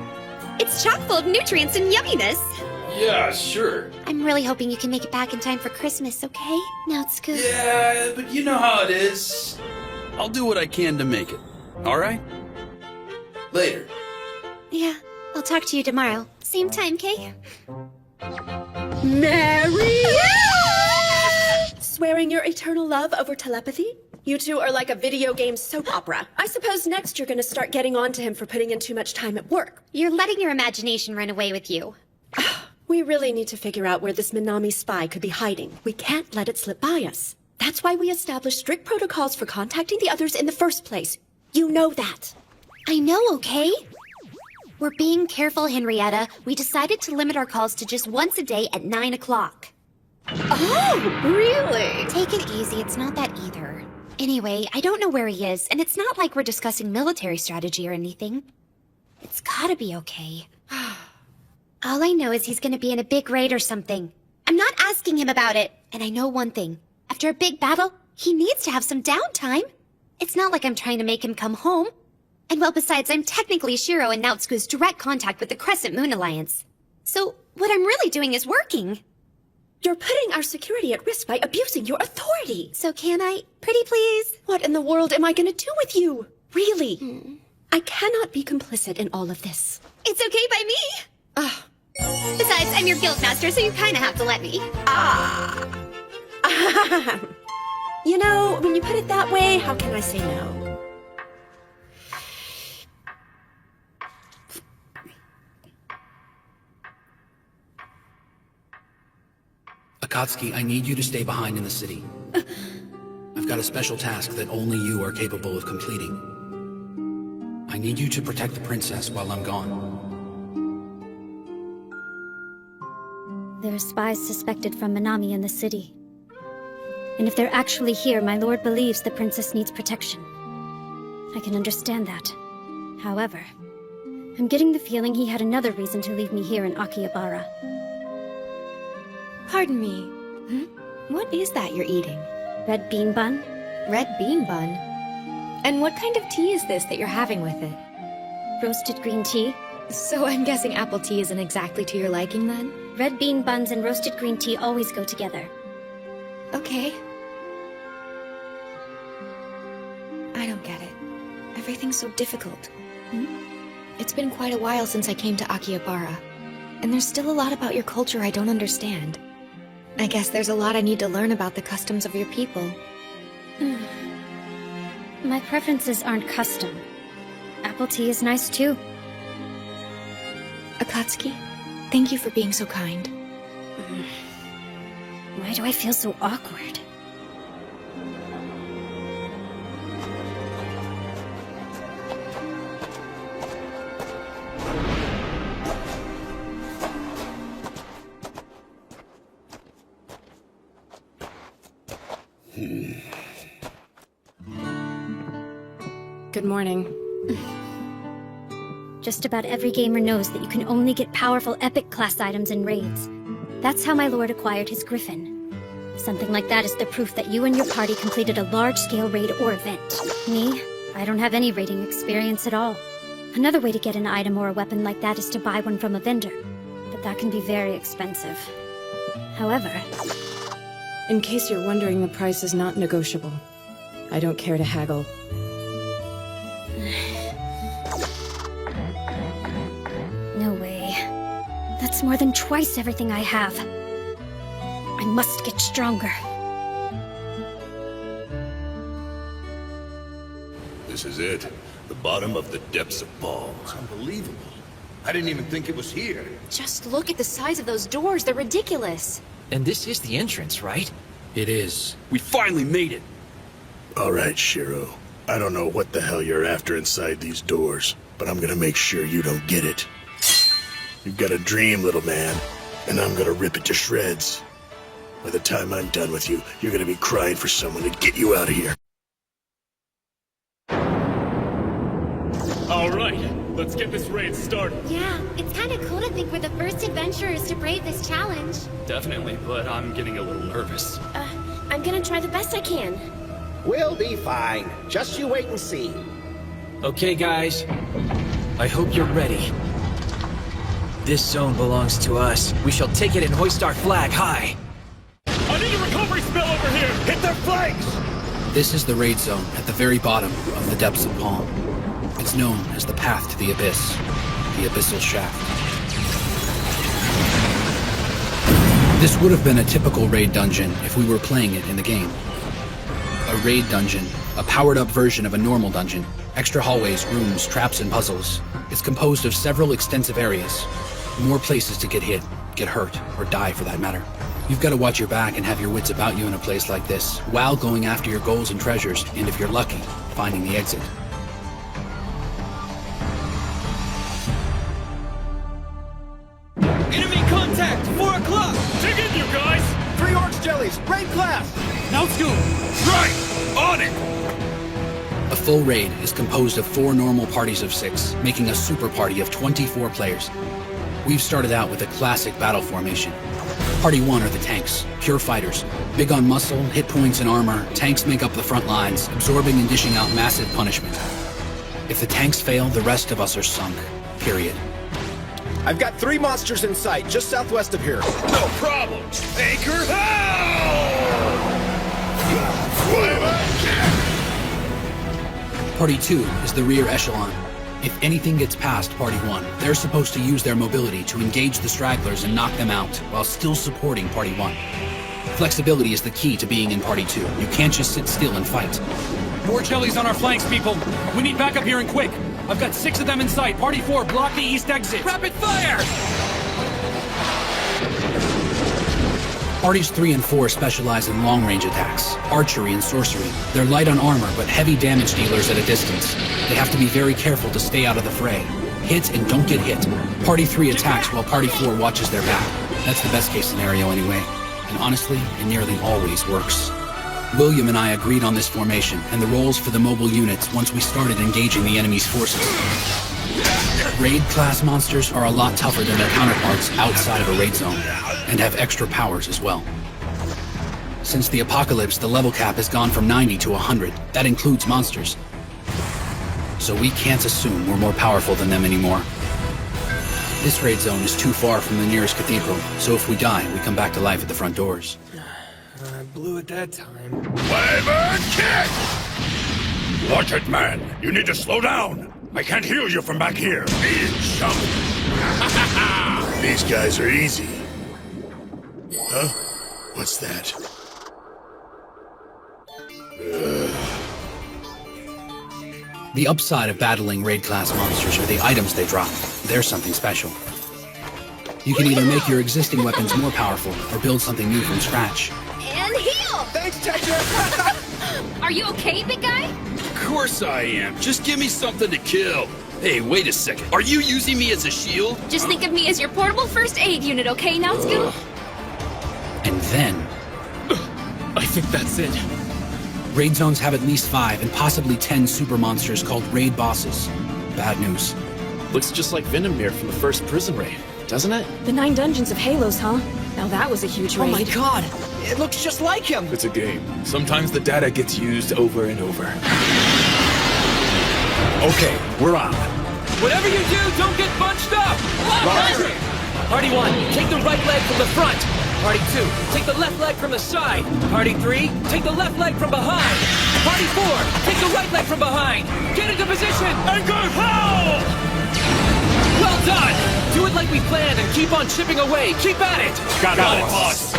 It's chock full of nutrients and yumminess. Yeah, sure. I'm really hoping you can make it back in time for Christmas, okay? Now it's good. Yeah, but you know how it is. I'll do what I can to make it. All right? Later. Yeah, I'll talk to you tomorrow. Same time, Kay? Mary! Swearing your eternal love over telepathy? You two are like a video game soap opera. I suppose next you're gonna start getting on to him for putting in too much time at work. You're letting your imagination run away with you. We really need to figure out where this Minami spy could be hiding. We can't let it slip by us. That's why we established strict protocols for contacting the others in the first place. You know that. I know, okay? We're being careful, Henrietta. We decided to limit our calls to just once a day at 9 o'clock. Oh, really? Take it easy, it's not that either. Anyway, I don't know where he is, and it's not like we're discussing military strategy or anything. It's gotta be okay. All I know is he's gonna be in a big raid or something. I'm not asking him about it, and I know one thing. After a big battle, he needs to have some downtime. It's not like I'm trying to make him come home. And well, besides, I'm technically Shiro and Naotsuku's direct contact with the Crescent Moon Alliance. So, what I'm really doing is working. You're putting our security at risk by abusing your authority. So can I, pretty please? What in the world am I gonna do with you? Really? I cannot be complicit in all of this. It's okay by me. Besides, I'm your guild master, so you kinda have to let me. You know, when you put it that way, how can I say no? Akatsuki, I need you to stay behind in the city. I've got a special task that only you are capable of completing. I need you to protect the princess while I'm gone. There are spies suspected from Minami in the city. And if they're actually here, my lord believes the princess needs protection. I can understand that. However, I'm getting the feeling he had another reason to leave me here in Akihabara. Pardon me. What is that you're eating? Red bean bun? Red bean bun? And what kind of tea is this that you're having with it? Roasted green tea. So I'm guessing apple tea isn't exactly to your liking then? Red bean buns and roasted green tea always go together. Okay. I don't get it. Everything's so difficult. It's been quite a while since I came to Akihabara, and there's still a lot about your culture I don't understand. I guess there's a lot I need to learn about the customs of your people. My preferences aren't custom. Apple tea is nice too. Akatsuki, thank you for being so kind. Why do I feel so awkward? Good morning. Just about every gamer knows that you can only get powerful epic class items in raids. That's how my lord acquired his griffin. Something like that is the proof that you and your party completed a large-scale raid or event. Me? I don't have any raiding experience at all. Another way to get an item or a weapon like that is to buy one from a vendor. But that can be very expensive. However... In case you're wondering, the price is not negotiable. I don't care to haggle. No way. That's more than twice everything I have. I must get stronger. This is it. The bottom of the depths of balls. Unbelievable. I didn't even think it was here. Just look at the size of those doors. They're ridiculous. And this is the entrance, right? It is. We finally made it! Alright, Shiro. I don't know what the hell you're after inside these doors, but I'm gonna make sure you don't get it. You've got a dream, little man, and I'm gonna rip it to shreds. By the time I'm done with you, you're gonna be crying for someone to get you out of here. Alright, let's get this raid started. Yeah, it's kinda cool to think we're the first adventurers to brave this challenge. Definitely, but I'm getting a little nervous. I'm gonna try the best I can. We'll be fine. Just you wait and see. Okay, guys. I hope you're ready. This zone belongs to us. We shall take it and hoist our flag high. I need a recovery spell over here! Hit their flanks! This is the raid zone at the very bottom of the depths of Palm. It's known as the path to the abyss, the abyssal shaft. This would have been a typical raid dungeon if we were playing it in the game. A raid dungeon, a powered-up version of a normal dungeon. Extra hallways, rooms, traps, and puzzles. It's composed of several extensive areas. More places to get hit, get hurt, or die for that matter. You've got to watch your back and have your wits about you in a place like this, while going after your goals and treasures, and if you're lucky, finding the exit. Enemy contact! 4 o'clock! Dig in, you guys! 3 orange jellies, raid class! Now scoop! Right! On it! A full raid is composed of 4 normal parties of 6, making a super party of 24 players. We've started out with a classic battle formation. Party 1 are the tanks, pure fighters. Big on muscle, hit points, and armor, tanks make up the front lines, absorbing and dishing out massive punishment. If the tanks fail, the rest of us are sunk. Period. I've got 3 monsters in sight, just southwest of here. No problems. Anchor hell! Party 2 is the rear echelon. If anything gets past Party 1, they're supposed to use their mobility to engage the stragglers and knock them out, while still supporting Party 1. Flexibility is the key to being in Party 2. You can't just sit still and fight. More jellies on our flanks, people. We need backup here and quick. I've got 6 of them in sight. Party 4, block the east exit. Rapid fire! Parties 3 and 4 specialize in long-range attacks, archery and sorcery. They're light on armor, but heavy damage dealers at a distance. They have to be very careful to stay out of the fray. Hit and don't get hit. Party 3 attacks while Party 4 watches their back. That's the best case scenario anyway. And honestly, it nearly always works. William and I agreed on this formation and the roles for the mobile units once we started engaging the enemy's forces. Raid-class monsters are a lot tougher than their counterparts outside of a raid zone, and have extra powers as well. Since the apocalypse, the level cap has gone from 90 to 100. That includes monsters. So we can't assume we're more powerful than them anymore. This raid zone is too far from the nearest cathedral, so if we die, we come back to life at the front doors. I blew it that time. Flavor kick! Watch it, man. You need to slow down. I can't heal you from back here. Big chump. These guys are easy. Huh? What's that? The upside of battling raid-class monsters are the items they drop. They're something special. You can either make your existing weapons more powerful, or build something new from scratch. And heal! Thanks, Tetra! Are you okay, big guy? Of course I am. Just give me something to kill. Hey, wait a second. Are you using me as a shield? Just think of me as your portable first aid unit, okay, now, Scoot? And then... I think that's it. Raid zones have at least 5 and possibly 10 super monsters called raid bosses. Bad news. Looks just like Venomir from the first prison raid, doesn't it? The 9 dungeons of Halos, huh? Now that was a huge raid. Oh my god! It looks just like him! It's a game. Sometimes the data gets used over and over. Okay, we're on. Whatever you do, don't get bunched up! Roger! Party 1, take the right leg from the front. Party 2, take the left leg from the side. Party 3, take the left leg from behind. Party 4, take the right leg from behind. Get into position! Anchor hell! Well done! Do it like we planned and keep on chipping away. Keep at it! Got it, boss.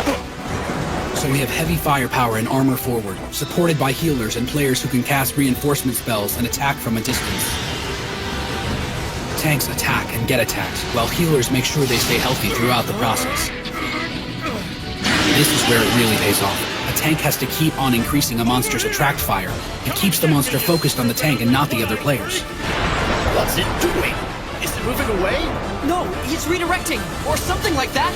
So we have heavy firepower and armor forward, supported by healers and players who can cast reinforcement spells and attack from a distance. Tanks attack and get attacked, while healers make sure they stay healthy throughout the process. This is where it really pays off. A tank has to keep on increasing a monster's attract fire. It keeps the monster focused on the tank and not the other players. What's it doing? Is it moving away? No, he's redirecting, or something like that.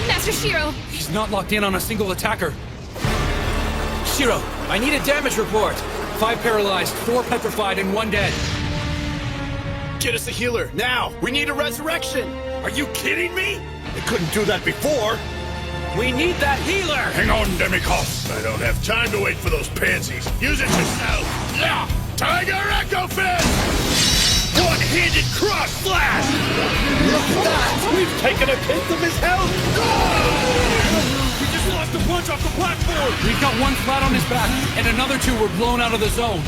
Master Shiro! He's not locked in on a single attacker. Shiro, I need a damage report. 5 paralyzed, 4 petrified, and 1 dead. Get us a healer, now! We need a resurrection! Are you kidding me? They couldn't do that before. We need that healer! Hang on, Demikos. I don't have time to wait for those pansies. Use it yourself! Yeah! Tiger Echo Fist! One-handed cross slash! Look at that! We've taken a tenth of his health! We just lost a bunch off the platform! We've got 1 flat on his back, and another 2 were blown out of the zone.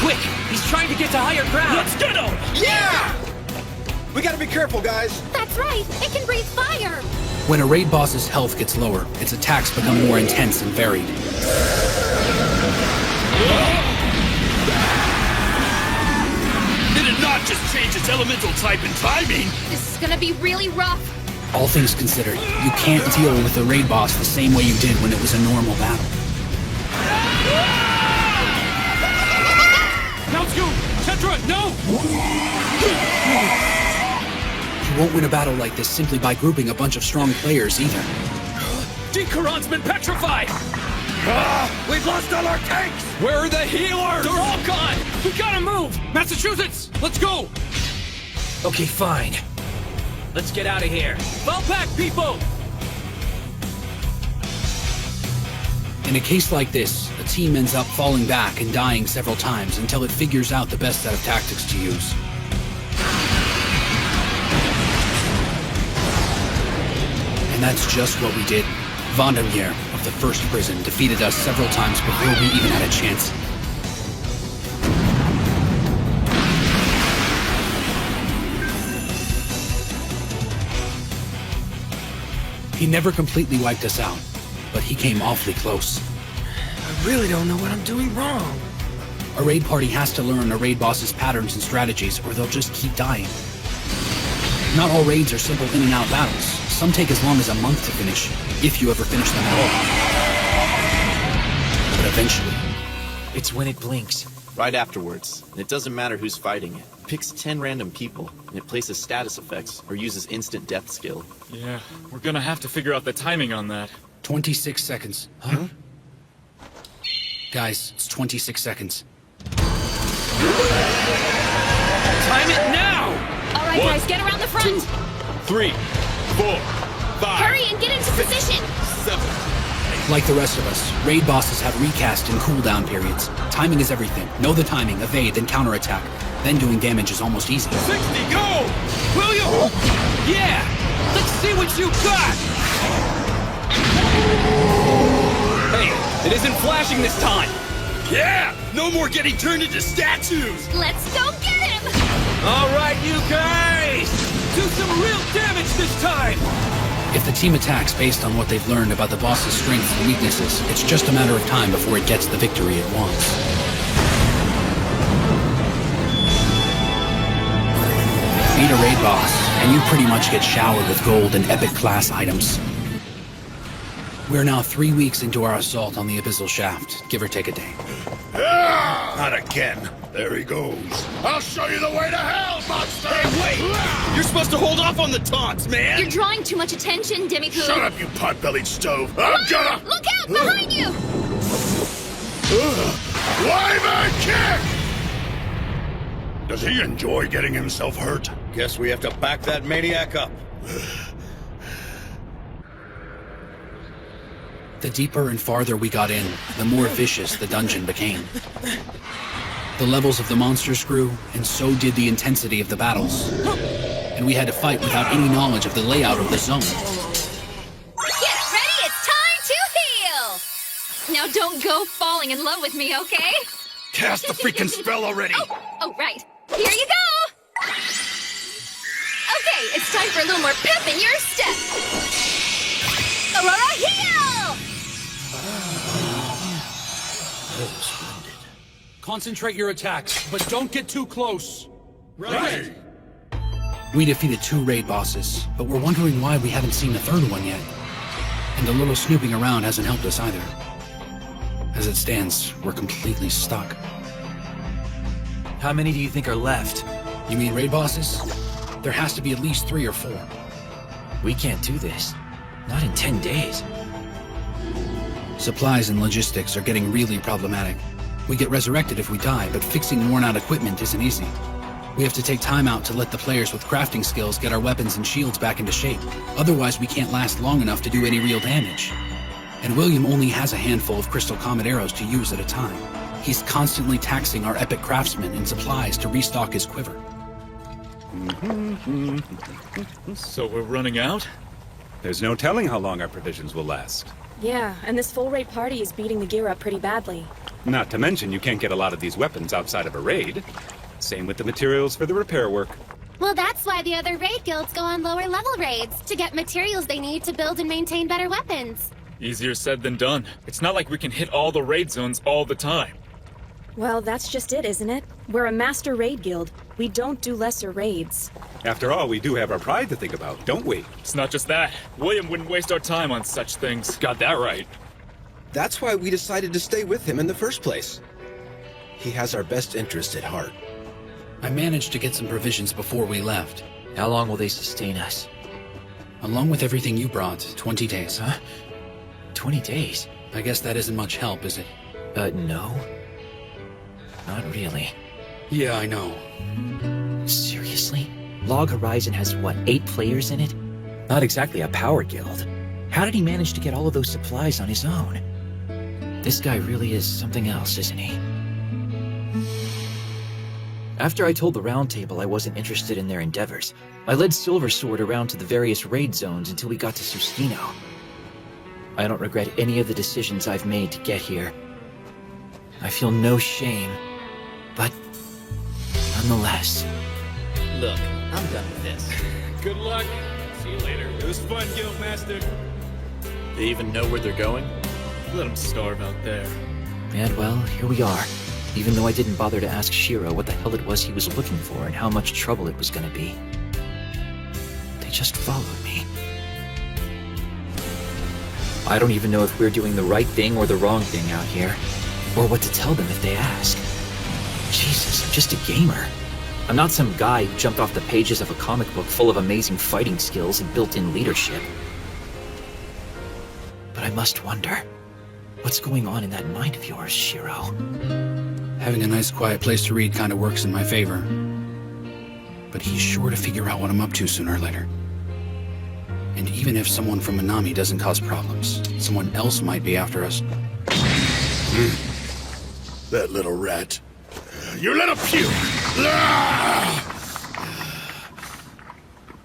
Quick! He's trying to get to higher ground! Let's get him! Yeah! We gotta be careful, guys. That's right! It can breathe fire! When a raid boss's health gets lower, its attacks become more intense and varied. Did it not just change its elemental type and timing? This is gonna be really rough. All things considered, you can't deal with the raid boss the same way you did when it was a normal battle. Now, Scoot! Tetra, no! You won't win a battle like this simply by grouping a bunch of strong players either. Dikaron's been petrified! We've lost all our tanks! Where are the healers? They're all gone! We gotta move! Massachusetts, let's go! Okay, fine. Let's get out of here. Fall back, people! In In a case like this, a team ends up falling back and dying several times until it figures out the best set of tactics to use. And that's just what we did. Vandermeer of the first prison defeated us several times before we even had a chance. He never completely wiped us out, but he came awfully close. I really don't know what I'm doing wrong. A raid party has to learn a raid boss's patterns and strategies, or they'll just keep dying. Not all raids are simple in-and-out battles. Some take as long as a month to finish, if you ever finish them at all. But eventually... It's when it blinks. Right afterwards. And it doesn't matter who's fighting it. It picks 10 random people, and it places status effects, or uses instant death skill. Yeah, we're gonna have to figure out the timing on that. 26 seconds. Huh? Guys, it's 26 seconds. Time it now! All right, guys, get around the front. 3, 4, 5. Hurry and get into position. 7. Like the rest of us, raid bosses have recast and cooldown periods. Timing is everything. Know the timing, evade, then counterattack. Then doing damage is almost easy. 60, go! Will you? Yeah! Let's see what you got! Hey, it isn't flashing this time! Yeah! No more getting turned into statues! Let's go get him! All right, you guys! Do some real damage this time! If the team attacks based on what they've learned about the boss's strengths and weaknesses, it's just a matter of time before it gets the victory it wants. Beat a raid boss, and you pretty much get showered with gold and epic class items. We're now 3 weeks into our assault on the Abyssal Shaft, give or take a day. Not again. There he goes. I'll show you the way to hell, monster! Hey, wait! You're supposed to hold off on the taunts, man! You're drawing too much attention, Demi-Poo. Shut up, you pot-bellied stove! I'm gonna... Look out! Behind you! Wyvern kick! Does he enjoy getting himself hurt? Guess we have to back that maniac up. The deeper and farther we got in, the more vicious the dungeon became. The levels of the monsters grew, and so did the intensity of the battles. And we had to fight without any knowledge of the layout of the zone. Get ready, it's time to heal! Now don't go falling in love with me, okay? Cast the freaking spell already! Oh, right. Here you go! Okay, it's time for a little more pep in your step! Aurora, heal! Concentrate your attacks, but don't get too close. Right! We defeated 2 raid bosses, but we're wondering why we haven't seen a third one yet. And a little snooping around hasn't helped us either. As it stands, we're completely stuck. How many do you think are left? You mean raid bosses? There has to be at least 3 or 4. We can't do this. Not in 10 days. Supplies and logistics are getting really problematic. We get resurrected if we die, but fixing worn-out equipment isn't easy. We have to take time out to let the players with crafting skills get our weapons and shields back into shape. Otherwise, we can't last long enough to do any real damage. And William only has a handful of Crystal Comet arrows to use at a time. He's constantly taxing our epic craftsmen and supplies to restock his quiver. So we're running out? There's no telling how long our provisions will last. Yeah, and this full raid party is beating the gear up pretty badly. Not to mention you can't get a lot of these weapons outside of a raid. Same with the materials for the repair work. Well, that's why the other raid guilds go on lower level raids, to get materials they need to build and maintain better weapons. Easier said than done. It's not like we can hit all the raid zones all the time. Well, that's just it, isn't it? We're a master raid guild. We don't do lesser raids. After all, we do have our pride to think about, don't we? It's not just that. William wouldn't waste our time on such things. Got that right. That's why we decided to stay with him in the first place. He has our best interest at heart. I managed to get some provisions before we left. How long will they sustain us? Along with everything you brought, 20 days. Huh? 20 days? I guess that isn't much help, is it? No. Not really. Yeah, I know. Seriously? Log Horizon has, what, 8 players in it? Not exactly a power guild. How did he manage to get all of those supplies on his own? This guy really is something else, isn't he? After I told the Round Table I wasn't interested in their endeavors, I led Silver Sword around to the various raid zones until we got to Susquino. I don't regret any of the decisions I've made to get here. I feel no shame, but nonetheless. Look, I'm done with this. Good luck. See you later. It was fun, Guildmaster. They even know where they're going? Let them starve out there. And well, here we are. Even though I didn't bother to ask Shiro what the hell it was he was looking for and how much trouble it was gonna be. They just followed me. I don't even know if we're doing the right thing or the wrong thing out here, or what to tell them if they ask. Jesus, I'm just a gamer. I'm not some guy who jumped off the pages of a comic book full of amazing fighting skills and built-in leadership. But I must wonder, what's going on in that mind of yours, Shiro? Having a nice quiet place to read kind of works in my favor. But he's sure to figure out what I'm up to sooner or later. And even if someone from Minami doesn't cause problems, someone else might be after us. That little rat. You let him puke!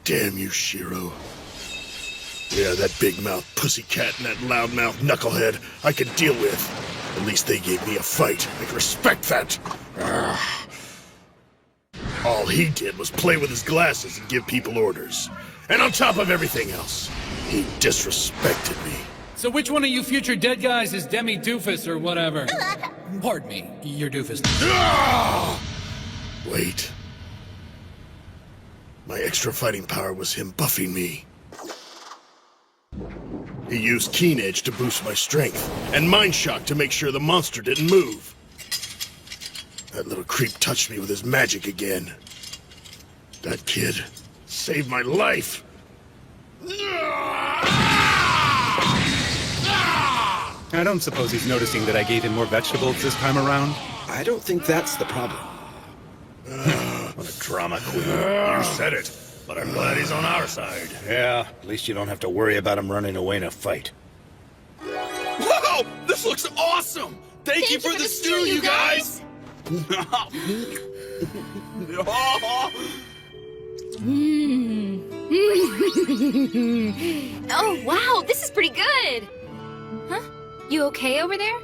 Damn you, Shiro. Yeah, that big-mouth pussycat and that loudmouth knucklehead I could deal with. At least they gave me a fight. I can respect that. All he did was play with his glasses and give people orders. And on top of everything else, he disrespected me. So which one of you future dead guys is Demi Doofus or whatever? Pardon me, you're Doofus. Wait. My extra fighting power was him buffing me. He used Keen Edge to boost my strength, and Mind Shock to make sure the monster didn't move. That little creep touched me with his magic again. That kid saved my life. I don't suppose he's noticing that I gave him more vegetables this time around? I don't think that's the problem. What a drama queen. You said it, but I'm glad he's on our side. Yeah, at least you don't have to worry about him running away in a fight. Whoa! This looks awesome! Thank you for the stew, you guys! Oh, wow, this is pretty good. Huh? You okay over there?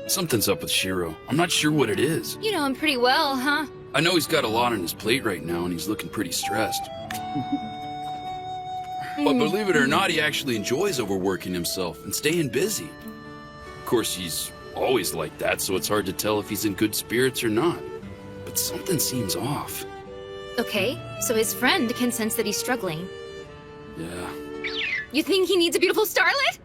Something's up with Shiro. I'm not sure what it is. You know him pretty well, huh? I know he's got a lot on his plate right now, and he's looking pretty stressed. But believe it or not, he actually enjoys overworking himself and staying busy. Of course, he's always like that, so it's hard to tell if he's in good spirits or not. But something seems off. Okay, so his friend can sense that he's struggling. Yeah. You think he needs a beautiful starlet?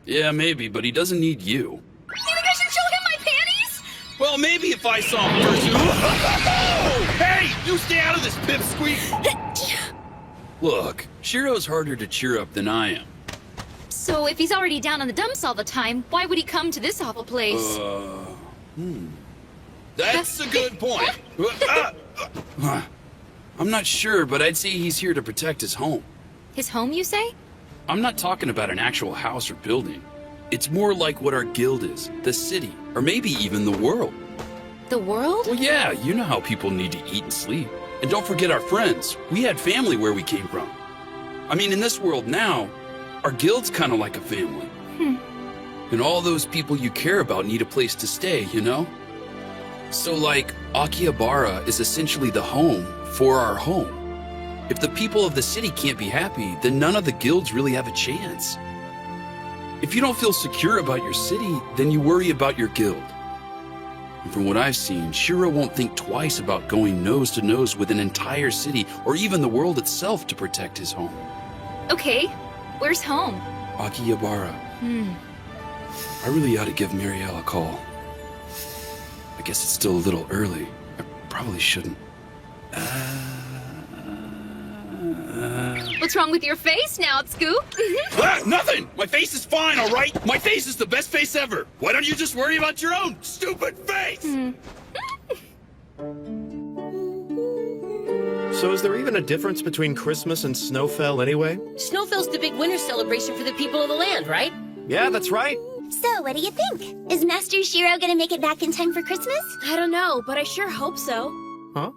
Yeah, maybe, but he doesn't need you. You think I should show him my panties? Well, maybe if I saw him first. Hey, you stay out of this, pipsqueak! Look, Shiro's harder to cheer up than I am. So if he's already down on the dumps all the time, why would he come to this awful place? That's a good point. I'm not sure, but I'd say he's here to protect his home. His home, you say? I'm not talking about an actual house or building. It's more like what our guild is, the city, or maybe even the world. The world? Well, yeah, you know how people need to eat and sleep. And don't forget our friends. We had family where we came from. I mean, in this world now, our guild's kind of like a family. And all those people you care about need a place to stay, you know? So, like, Akihabara is essentially the home for our home. If the people of the city can't be happy, then none of the guilds really have a chance. If you don't feel secure about your city, then you worry about your guild. And from what I've seen, Shiro won't think twice about going nose to nose with an entire city or even the world itself to protect his home. Okay, where's home? Akihabara. I really ought to give Muriel a call. I guess it's still a little early. I probably shouldn't. What's wrong with your face now, Scoop? Nothing! My face is fine, all right? My face is the best face ever. Why don't you just worry about your own stupid face? So is there even a difference between Christmas and Snowfell anyway? Snowfell's the big winter celebration for the people of the land, right? Yeah, that's right. So, what do you think? Is Master Shiro gonna make it back in time for Christmas? I don't know, but I sure hope so. Huh?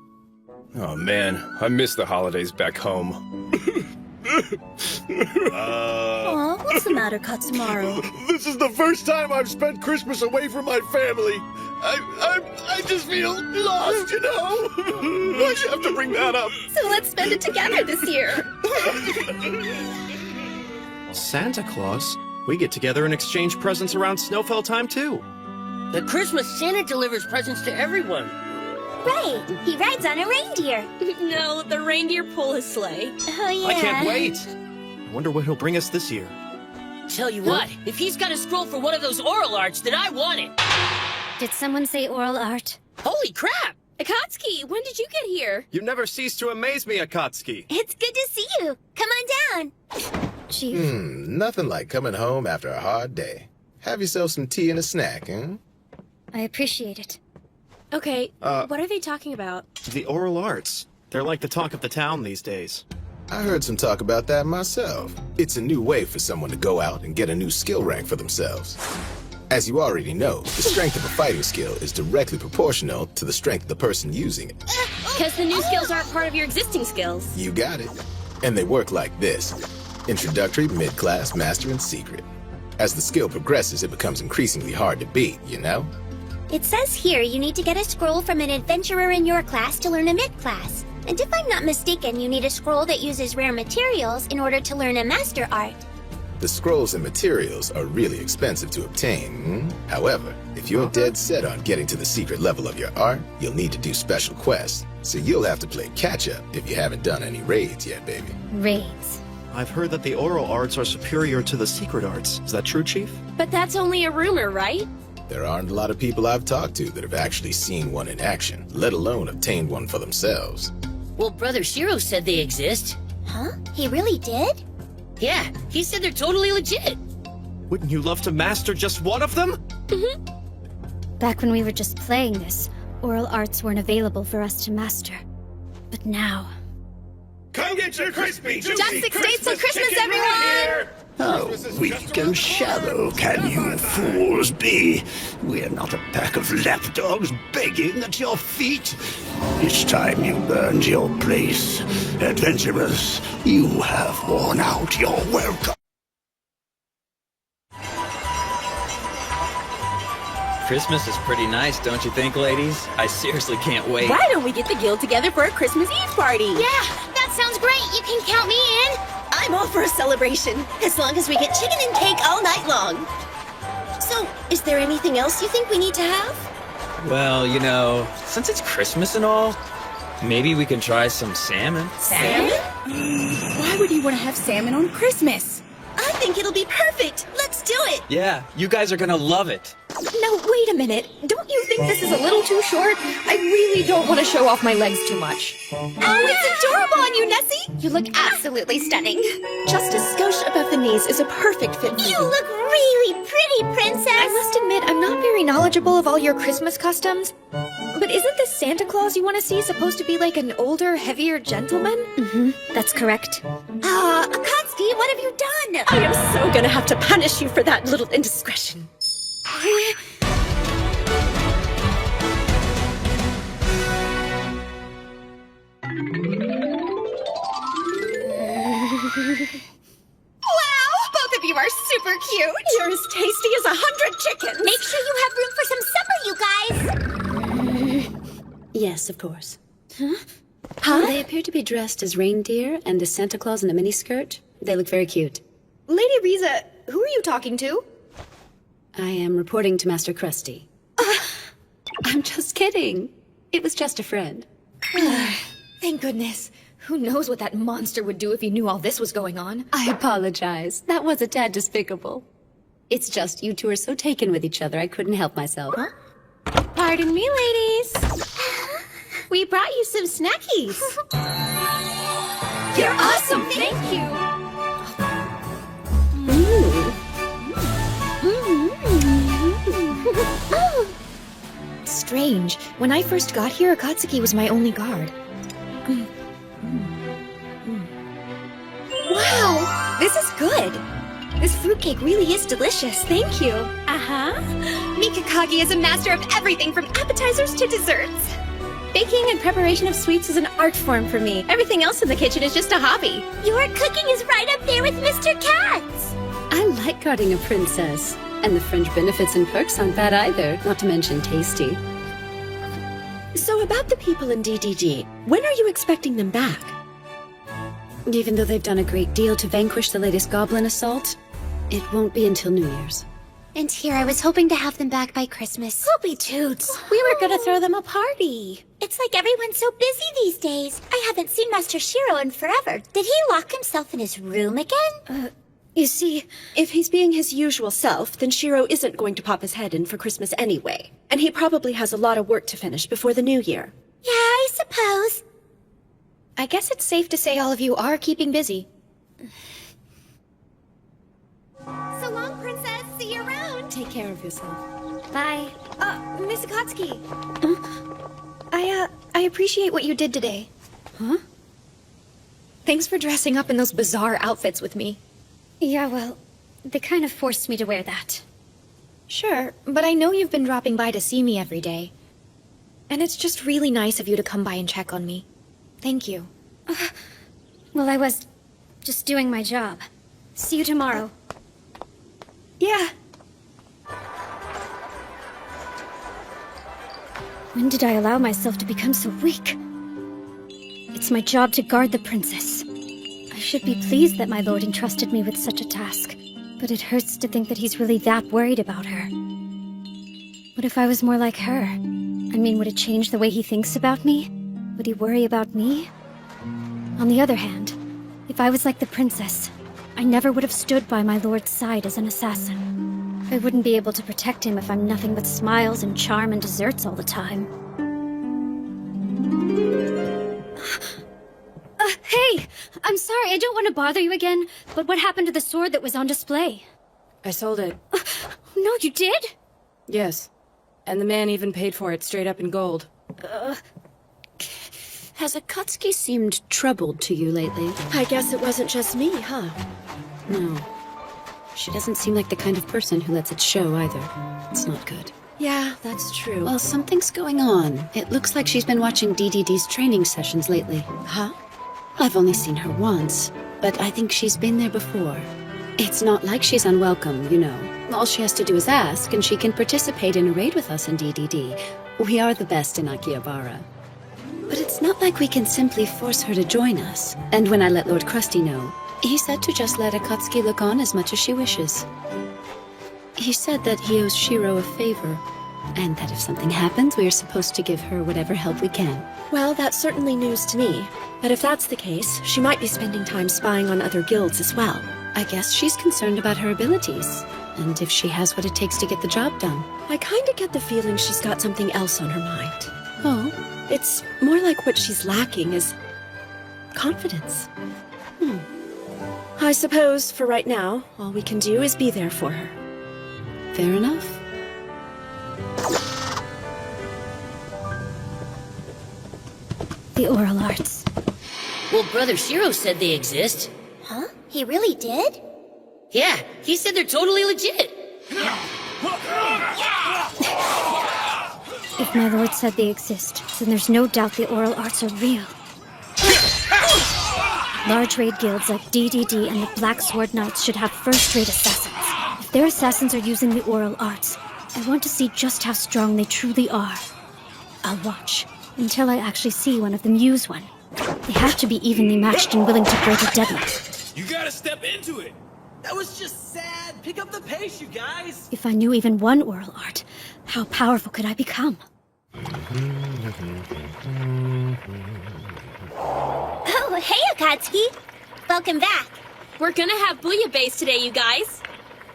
Oh man, I miss the holidays back home. Aw, what's the matter, Katsumaru? This is the first time I've spent Christmas away from my family. I just feel lost, you know? Why'd you have to bring that up? So let's spend it together this year. Santa Claus? We get together and exchange presents around Snowfell time, too. The Christmas Santa delivers presents to everyone. Right, he rides on a reindeer. No, the reindeer pull his sleigh. Oh, yeah. I can't wait. I wonder what he'll bring us this year. Tell you what, if he's got a scroll for one of those oral arts, then I want it. Did someone say oral art? Holy crap! Akatsuki, when did you get here? You never cease to amaze me, Akatsuki. It's good to see you. Come on down. Chief. Nothing like coming home after a hard day. Have yourself some tea and a snack, huh? I appreciate it. Okay, what are they talking about? The oral arts. They're like the talk of the town these days. I heard some talk about that myself. It's a new way for someone to go out and get a new skill rank for themselves. As you already know, the strength of a fighting skill is directly proportional to the strength of the person using it. Because the new skills aren't part of your existing skills. You got it. And they work like this. Introductory, mid-class, master, and secret. As the skill progresses, it becomes increasingly hard to beat, you know? It says here you need to get a scroll from an adventurer in your class to learn a mid-class. And if I'm not mistaken, you need a scroll that uses rare materials in order to learn a master art. The scrolls and materials are really expensive to obtain. However, if you're dead set on getting to the secret level of your art, you'll need to do special quests. So you'll have to play catch-up if you haven't done any raids yet, baby. Raids. I've heard that the oral arts are superior to the secret arts. Is that true, Chief? But that's only a rumor, right? There aren't a lot of people I've talked to that have actually seen one in action, let alone obtained one for themselves. Well, Brother Shiro said they exist. Huh? He really did? Yeah, he said they're totally legit. Wouldn't you love to master just one of them? Back when we were just playing this, oral arts weren't available for us to master. But now... Come get your crispy, juicy Just 6 days till Christmas, everyone! How weak and shallow can you fools be? We're not a pack of lapdogs begging at your feet. It's time you learned your place. Adventurers, you have worn out your welcome. Christmas is pretty nice, don't you think, ladies? I seriously can't wait. Why don't we get the guild together for a Christmas Eve party? Yeah, that sounds great. You can count me in. I'm all for a celebration, as long as we get chicken and cake all night long. So, is there anything else you think we need to have? Well, you know, since it's Christmas and all, maybe we can try some salmon. Salmon? Why would you want to have salmon on Christmas? I think it'll be perfect. Let's do it. Yeah, you guys are gonna love it. No, wait a minute. Don't you think this is a little too short? I really don't want to show off my legs too much. Oh, it's adorable on you, Nessie. You look absolutely stunning. Just a skosh above the knees is a perfect fit for you. You look really pretty, Princess. I must admit, I'm not very knowledgeable of all your Christmas customs. But isn't the Santa Claus you want to see supposed to be like an older, heavier gentleman? Mm-hmm, that's correct. Akatsuki, what have you done? I am so gonna have to punish you for that little indiscretion. Wow! Both of you are super cute! You're as tasty as 100 chickens! Make sure you have room for some supper, you guys! Yes, of course. Huh? They appear to be dressed as reindeer and as Santa Claus in a miniskirt. They look very cute. Lady Riza, who are you talking to? I am reporting to Master Krusty. I'm just kidding. It was just a friend. Thank goodness. Who knows what that monster would do if he knew all this was going on? I apologize. That was a tad despicable. It's just you two are so taken with each other, I couldn't help myself. Huh? Pardon me, ladies. We brought you some snackies. You're awesome! Thank you! Strange. When I first got here, Akatsuki was my only guard. Wow! This is good! This fruitcake really is delicious. Thank you. Uh-huh. Mikakagi is a master of everything from appetizers to desserts. Baking and preparation of sweets is an art form for me. Everything else in the kitchen is just a hobby. Your cooking is right up there with Mr. Kat's. I like guarding a princess. And the fringe benefits and perks aren't bad either, not to mention tasty. So about the people in DDD, when are you expecting them back? Even though they've done a great deal to vanquish the latest goblin assault, it won't be until New Year's. And here I was hoping to have them back by Christmas. Poopy toots. We were gonna throw them a party. It's like everyone's so busy these days. I haven't seen Master Shiro in forever. Did he lock himself in his room again? You see, if he's being his usual self, then Shiro isn't going to pop his head in for Christmas anyway. And he probably has a lot of work to finish before the New Year. Yeah, I suppose. I guess it's safe to say all of you are keeping busy. So long, Princess. See you around. Take care of yourself. Bye. Miss Akatsuki. I appreciate what you did today. Huh? Thanks for dressing up in those bizarre outfits with me. Yeah, well, they kind of forced me to wear that. Sure, but I know you've been dropping by to see me every day. And it's just really nice of you to come by and check on me. Thank you. Well, I was just doing my job. See you tomorrow. Yeah. When did I allow myself to become so weak? It's my job to guard the princess. I should be pleased that my lord entrusted me with such a task, but it hurts to think that he's really that worried about her. What if I was more like her? I mean, would it change the way he thinks about me? Would he worry about me? On the other hand, if I was like the princess, I never would have stood by my lord's side as an assassin. I wouldn't be able to protect him if I'm nothing but smiles and charm and desserts all the time. Hey! I'm sorry, I don't want to bother you again, but what happened to the sword that was on display? I sold it. No, you did? Yes. And the man even paid for it straight up in gold. Has Akatsuki seemed troubled to you lately? I guess it wasn't just me, huh? No. She doesn't seem like the kind of person who lets it show either. It's not good. Yeah, that's true. Well, something's going on. It looks like she's been watching DDD's training sessions lately. Huh? I've only seen her once, but I think she's been there before. It's not like she's unwelcome, you know. All she has to do is ask, and she can participate in a raid with us in DDD. We are the best in Akihabara. But it's not like we can simply force her to join us. And when I let Lord Krusty know, he said to just let Akatsuki look on as much as she wishes. He said that he owes Shiro a favor, and that if something happens, we are supposed to give her whatever help we can. Well, that's certainly news to me. But if that's the case, she might be spending time spying on other guilds as well. I guess she's concerned about her abilities, and if she has what it takes to get the job done. I kinda get the feeling she's got something else on her mind. Oh? It's more like what she's lacking is confidence. I suppose, for right now, all we can do is be there for her. Fair enough. The oral arts. Well, Brother Shiro said they exist. Huh? He really did? Yeah, he said they're totally legit. If my lord said they exist, then there's no doubt the oral arts are real. Large raid guilds like DDD and the Black Sword Knights should have first-rate assassins. If their assassins are using the oral arts, I want to see just how strong they truly are. I'll watch until I actually see one of them use one. They have to be evenly matched and willing to break a deadlock. You gotta step into it. That was just sad. Pick up the pace, you guys. If I knew even one oral art, how powerful could I become? Oh, hey, Akatsuki! Welcome back. We're gonna have bouillabaisse today, you guys.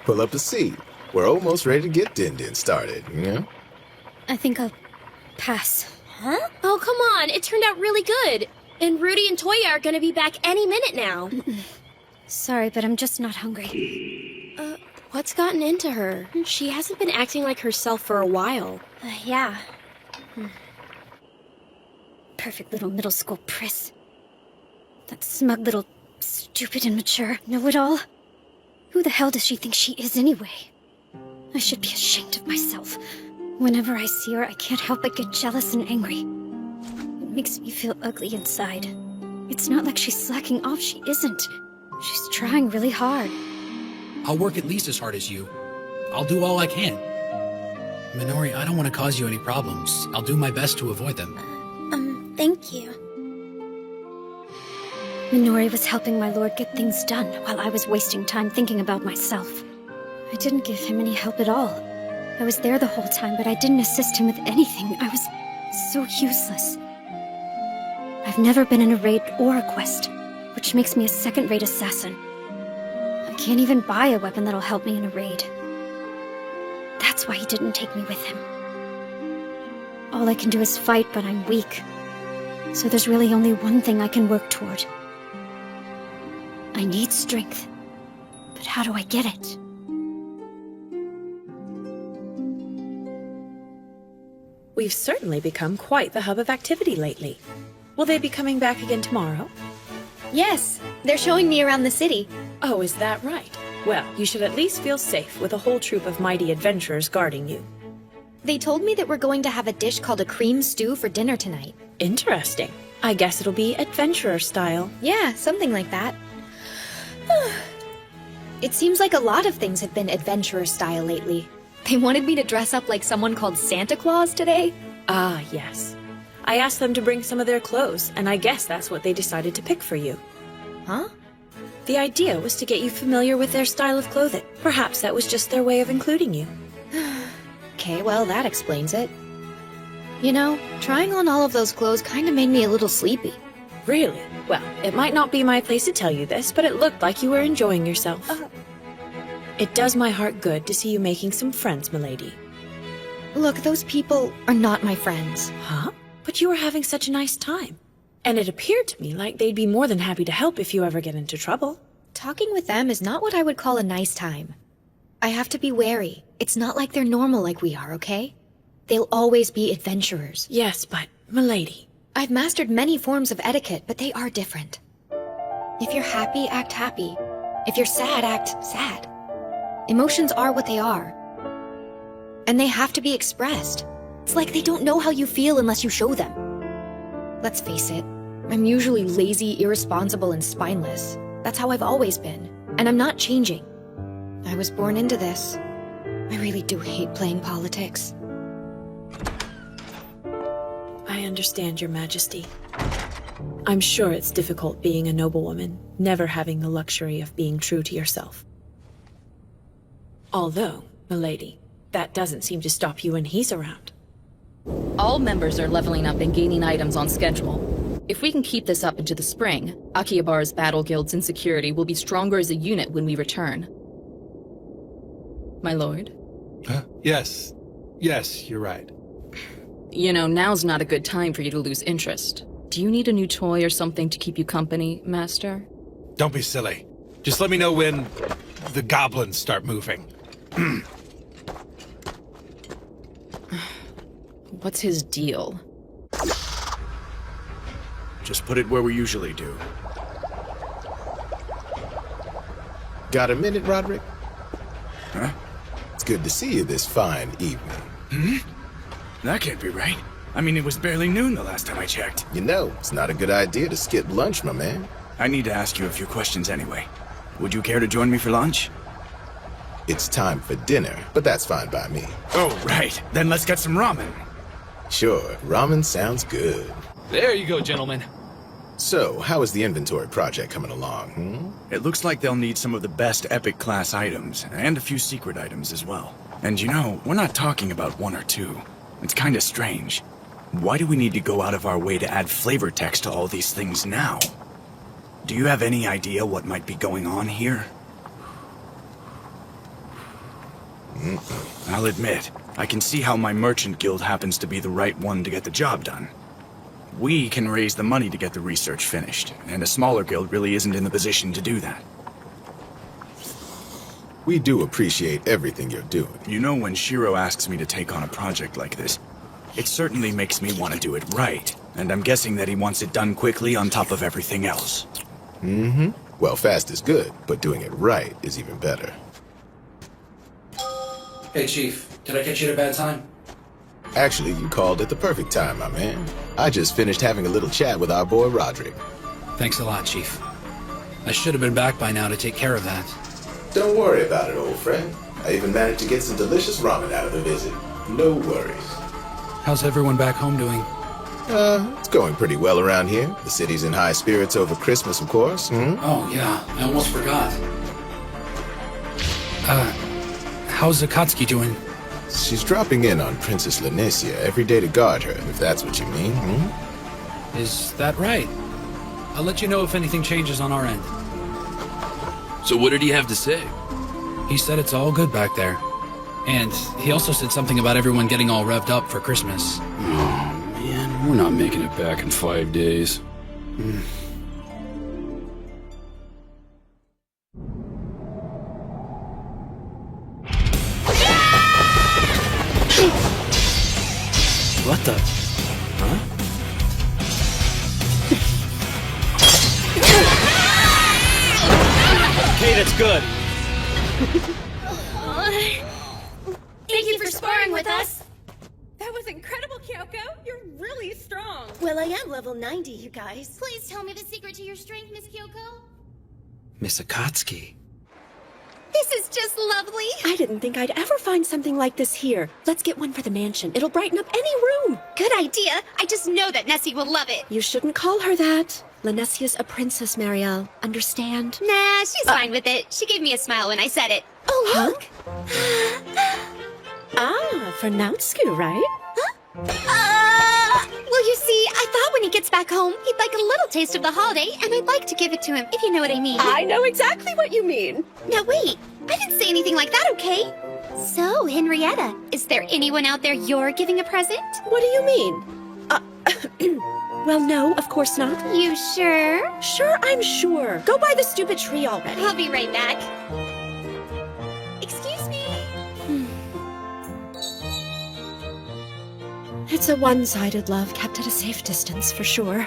Pull up a seat. We're almost ready to get Din started, you know? I think I'll pass. Huh? Oh, come on. It turned out really good. And Rudy and Toya are gonna be back any minute now. Sorry, but I'm just not hungry. What's gotten into her? She hasn't been acting like herself for a while. Yeah. Perfect little middle school priss. That smug little stupid and mature know-it-all. Who the hell does she think she is anyway? I should be ashamed of myself. Whenever I see her, I can't help but get jealous and angry. It makes me feel ugly inside. It's not like she's slacking off, she isn't. She's trying really hard. I'll work at least as hard as you. I'll do all I can. Minori, I don't want to cause you any problems. I'll do my best to avoid them. Thank you. Minori was helping my lord get things done while I was wasting time thinking about myself. I didn't give him any help at all. I was there the whole time, but I didn't assist him with anything. I was so useless. I've never been in a raid or a quest, which makes me a second-rate assassin. I can't even buy a weapon that'll help me in a raid. That's why he didn't take me with him. All I can do is fight, but I'm weak. So there's really only one thing I can work toward. I need strength. But how do I get it? We've certainly become quite the hub of activity lately. Will they be coming back again tomorrow? Yes, they're showing me around the city. Oh, is that right? Well, you should at least feel safe with a whole troop of mighty adventurers guarding you. They told me that we're going to have a dish called a cream stew for dinner tonight. Interesting. I guess it'll be adventurer style. Yeah, something like that. It seems like a lot of things have been adventurer style lately. They wanted me to dress up like someone called Santa Claus today. Ah, yes. I asked them to bring some of their clothes, and I guess that's what they decided to pick for you. Huh? The idea was to get you familiar with their style of clothing. Perhaps that was just their way of including you. Okay, well, that explains it. You know, trying on all of those clothes kinda made me a little sleepy. Really? Well, it might not be my place to tell you this, but it looked like you were enjoying yourself. It does my heart good to see you making some friends, milady. Look, those people are not my friends. Huh? But you were having such a nice time. And it appeared to me like they'd be more than happy to help if you ever get into trouble. Talking with them is not what I would call a nice time. I have to be wary. It's not like they're normal like we are, okay? They'll always be adventurers. Yes, but, milady... I've mastered many forms of etiquette, but they are different. If you're happy, act happy. If you're sad, act sad. Emotions are what they are. And they have to be expressed. It's like they don't know how you feel unless you show them. Let's face it, I'm usually lazy, irresponsible, and spineless. That's how I've always been. And I'm not changing. I was born into this. I really do hate playing politics. I understand, Your Majesty. I'm sure it's difficult being a noblewoman, never having the luxury of being true to yourself. Although, milady, that doesn't seem to stop you when he's around. All members are leveling up and gaining items on schedule. If we can keep this up into the spring, Akihabara's battle guilds and security will be stronger as a unit when we return. My lord? Yes. Yes, you're right. You know, now's not a good time for you to lose interest. Do you need a new toy or something to keep you company, Master? Don't be silly. Just let me know when the goblins start moving. What's his deal? Just put it where we usually do. Got a minute, Roderick? Huh? It's good to see you this fine evening. Hmm? That can't be right. I mean, it was barely noon the last time I checked. You know, it's not a good idea to skip lunch, my man. I need to ask you a few questions anyway. Would you care to join me for lunch? It's time for dinner, but that's fine by me. Oh, right. Then let's get some ramen. Sure, ramen sounds good. There you go, gentlemen. So, how is the inventory project coming along, It looks like they'll need some of the best epic class items, and a few secret items as well. And you know, we're not talking about one or two. It's kinda strange. Why do we need to go out of our way to add flavor text to all these things now? Do you have any idea what might be going on here? I'll admit, I can see how my merchant guild happens to be the right one to get the job done. We can raise the money to get the research finished, and a smaller guild really isn't in the position to do that. We do appreciate everything you're doing. You know, when Shiro asks me to take on a project like this, it certainly makes me want to do it right, and I'm guessing that he wants it done quickly on top of everything else. Mm-hmm. Well, fast is good, but doing it right is even better. Hey, Chief. Did I catch you at a bad time? Actually, you called at the perfect time, my man. I just finished having a little chat with our boy Roderick. Thanks a lot, Chief. I should have been back by now to take care of that. Don't worry about it, old friend. I even managed to get some delicious ramen out of the visit. No worries. How's everyone back home doing? It's going pretty well around here. The city's in high spirits over Christmas, of course. Oh, yeah. I almost forgot. How's Akatsuki doing? She's dropping in on Princess Lanesia every day to guard her, if that's what you mean. Is that right? I'll let you know if anything changes on our end. So what did he have to say? He said it's all good back there. And he also said something about everyone getting all revved up for Christmas. Oh, man, we're not making it back in 5 days. What the? Huh? Okay, that's good. Thank you for sparring with us. That was incredible, Kyoko. You're really strong. Well, I am level 90, you guys. Please tell me the secret to your strength, Miss Kyoko. Miss Akatsuki. This is just lovely. I didn't think I'd ever find something like this here. Let's get one for the mansion. It'll brighten up any room. Good idea. I just know that Nessie will love it. You shouldn't call her that. Lanesia's a princess, Marielle. Understand? Nah, she's fine with it. She gave me a smile when I said it. Oh, look. For Nautsu, right? Well, you see, I thought when he gets back home, he'd like a little taste of the holiday, and I'd like to give it to him, if you know what I mean. I know exactly what you mean. Now wait, I didn't say anything like that, okay? So, Henrietta, is there anyone out there you're giving a present? What do you mean? Well, no, of course not. You sure? Sure, I'm sure. Go buy the stupid tree already. I'll be right back. Excuse me. It's a one-sided love kept at a safe distance, for sure.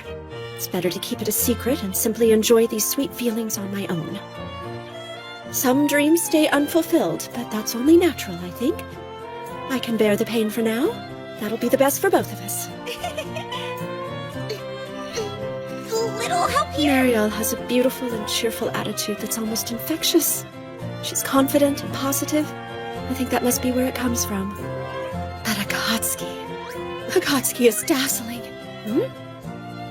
It's better to keep it a secret and simply enjoy these sweet feelings on my own. Some dreams stay unfulfilled, but that's only natural, I think. I can bear the pain for now. That'll be the best for both of us. Little help here. Marielle has a beautiful and cheerful attitude that's almost infectious. She's confident and positive. I think that must be where it comes from. But Akatsuki is dazzling.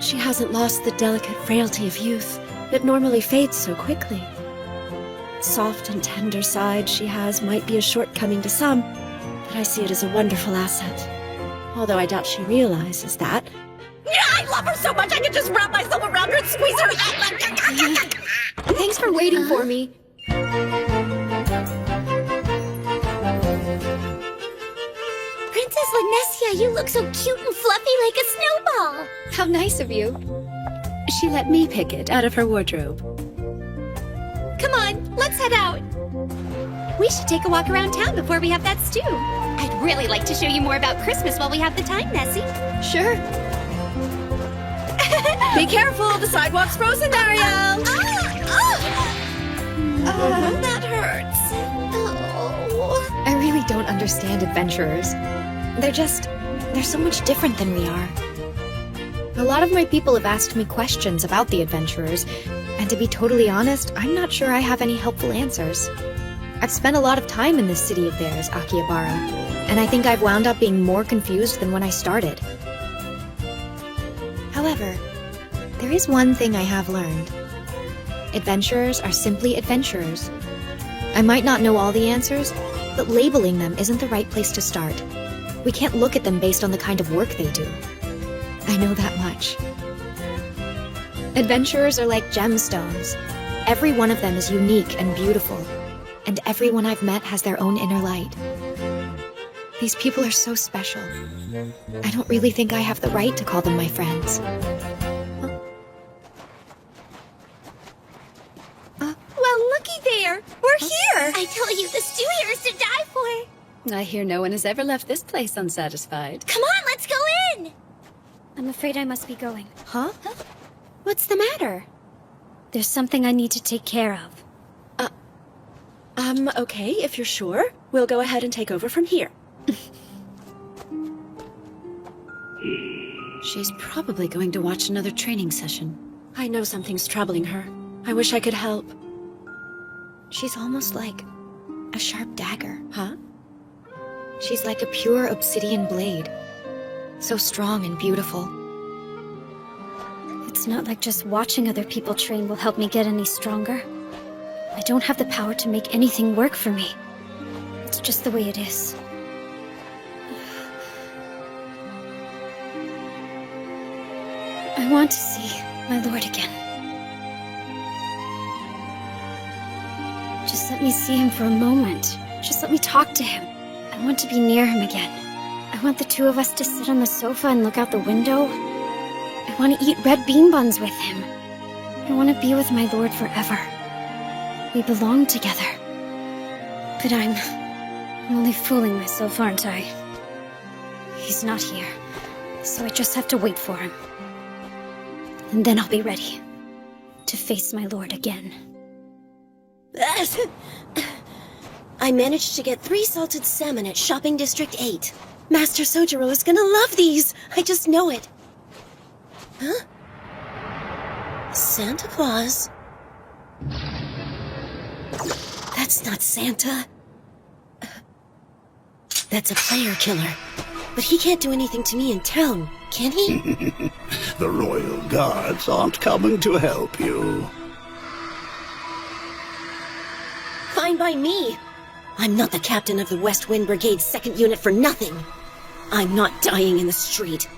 She hasn't lost the delicate frailty of youth. It normally fades so quickly. Soft and tender side she has might be a shortcoming to some, but I see it as a wonderful asset. Although I doubt she realizes that. I love her so much I could just wrap myself around her and squeeze her. Thanks for waiting for me. Princess Lanesia, you look so cute and fluffy like a snowball. How nice of you. She let me pick it out of her wardrobe. Come on, let's head out. We should take a walk around town before we have that stew. I'd really like to show you more about Christmas while we have the time, Nessie. Sure. Be careful, the sidewalk's frozen, Marielle! That hurts. Oh. I really don't understand adventurers. They're so much different than we are. A lot of my people have asked me questions about the adventurers, and to be totally honest, I'm not sure I have any helpful answers. I've spent a lot of time in this city of theirs, Akihabara, and I think I've wound up being more confused than when I started. However, there is one thing I have learned. Adventurers are simply adventurers. I might not know all the answers, but labeling them isn't the right place to start. We can't look at them based on the kind of work they do. I know that much. Adventurers are like gemstones. Every one of them is unique and beautiful, and everyone I've met has their own inner light. These people are so special. I don't really think I have the right to call them my friends. Well, looky there. We're here. I told you the stew here is to die for. I hear no one has ever left this place unsatisfied. Come on, let's go in. I'm afraid I must be going. Huh? What's the matter? There's something I need to take care of. Okay, if you're sure. We'll go ahead and take over from here. She's probably going to watch another training session. I know something's troubling her. I wish I could help. She's almost like a sharp dagger. Huh? She's like a pure obsidian blade. So strong and beautiful. It's not like just watching other people train will help me get any stronger. I don't have the power to make anything work for me. It's just the way it is. I want to see my lord again. Just let me see him for a moment. Just let me talk to him. I want to be near him again. I want the two of us to sit on the sofa and look out the window. I want to eat red bean buns with him. I want to be with my lord forever. We belong together. But I'm only fooling myself, aren't I? He's not here, so I just have to wait for him. And then I'll be ready to face my lord again. I managed to get 3 salted salmon at Shopping District 8. Master Sojiro is gonna love these! I just know it. Huh? Santa Claus? That's not Santa. That's a player killer. But he can't do anything to me in town, can he? The Royal Guards aren't coming to help you. Fine by me. I'm not the captain of the West Wind Brigade's 2nd Unit for nothing. I'm not dying in the street.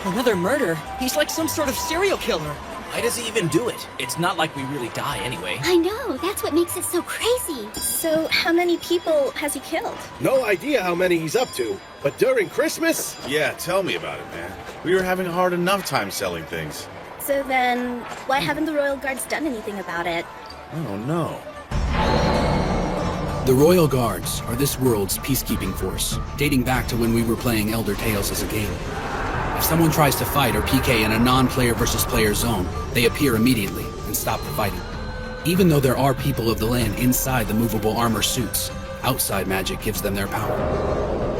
Another murder? He's like some sort of serial killer. Why does he even do it? It's not like we really die anyway. I know, that's what makes it so crazy. So, how many people has he killed? No idea how many he's up to, but during Christmas? Yeah, tell me about it, man. We were having a hard enough time selling things. So then, why haven't the Royal Guards done anything about it? Oh, no. The Royal Guards are this world's peacekeeping force, dating back to when we were playing Elder Tales as a game. If someone tries to fight or PK in a non-player versus player zone, they appear immediately and stop the fighting. Even though there are people of the land inside the movable armor suits, outside magic gives them their power.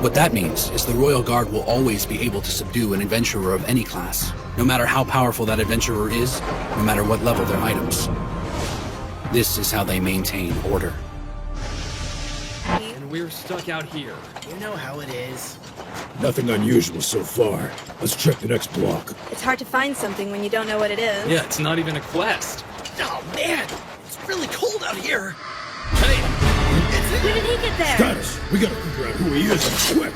What that means is the Royal Guard will always be able to subdue an adventurer of any class, no matter how powerful that adventurer is, no matter what level their items. This is how they maintain order. And we're stuck out here. You know how it is. Nothing unusual so far. Let's check the next block. It's hard to find something when you don't know what it is. Yeah, it's not even a quest. Oh man, it's really cold out here. Hey! When did he get there? Status! We gotta figure out who he is quick.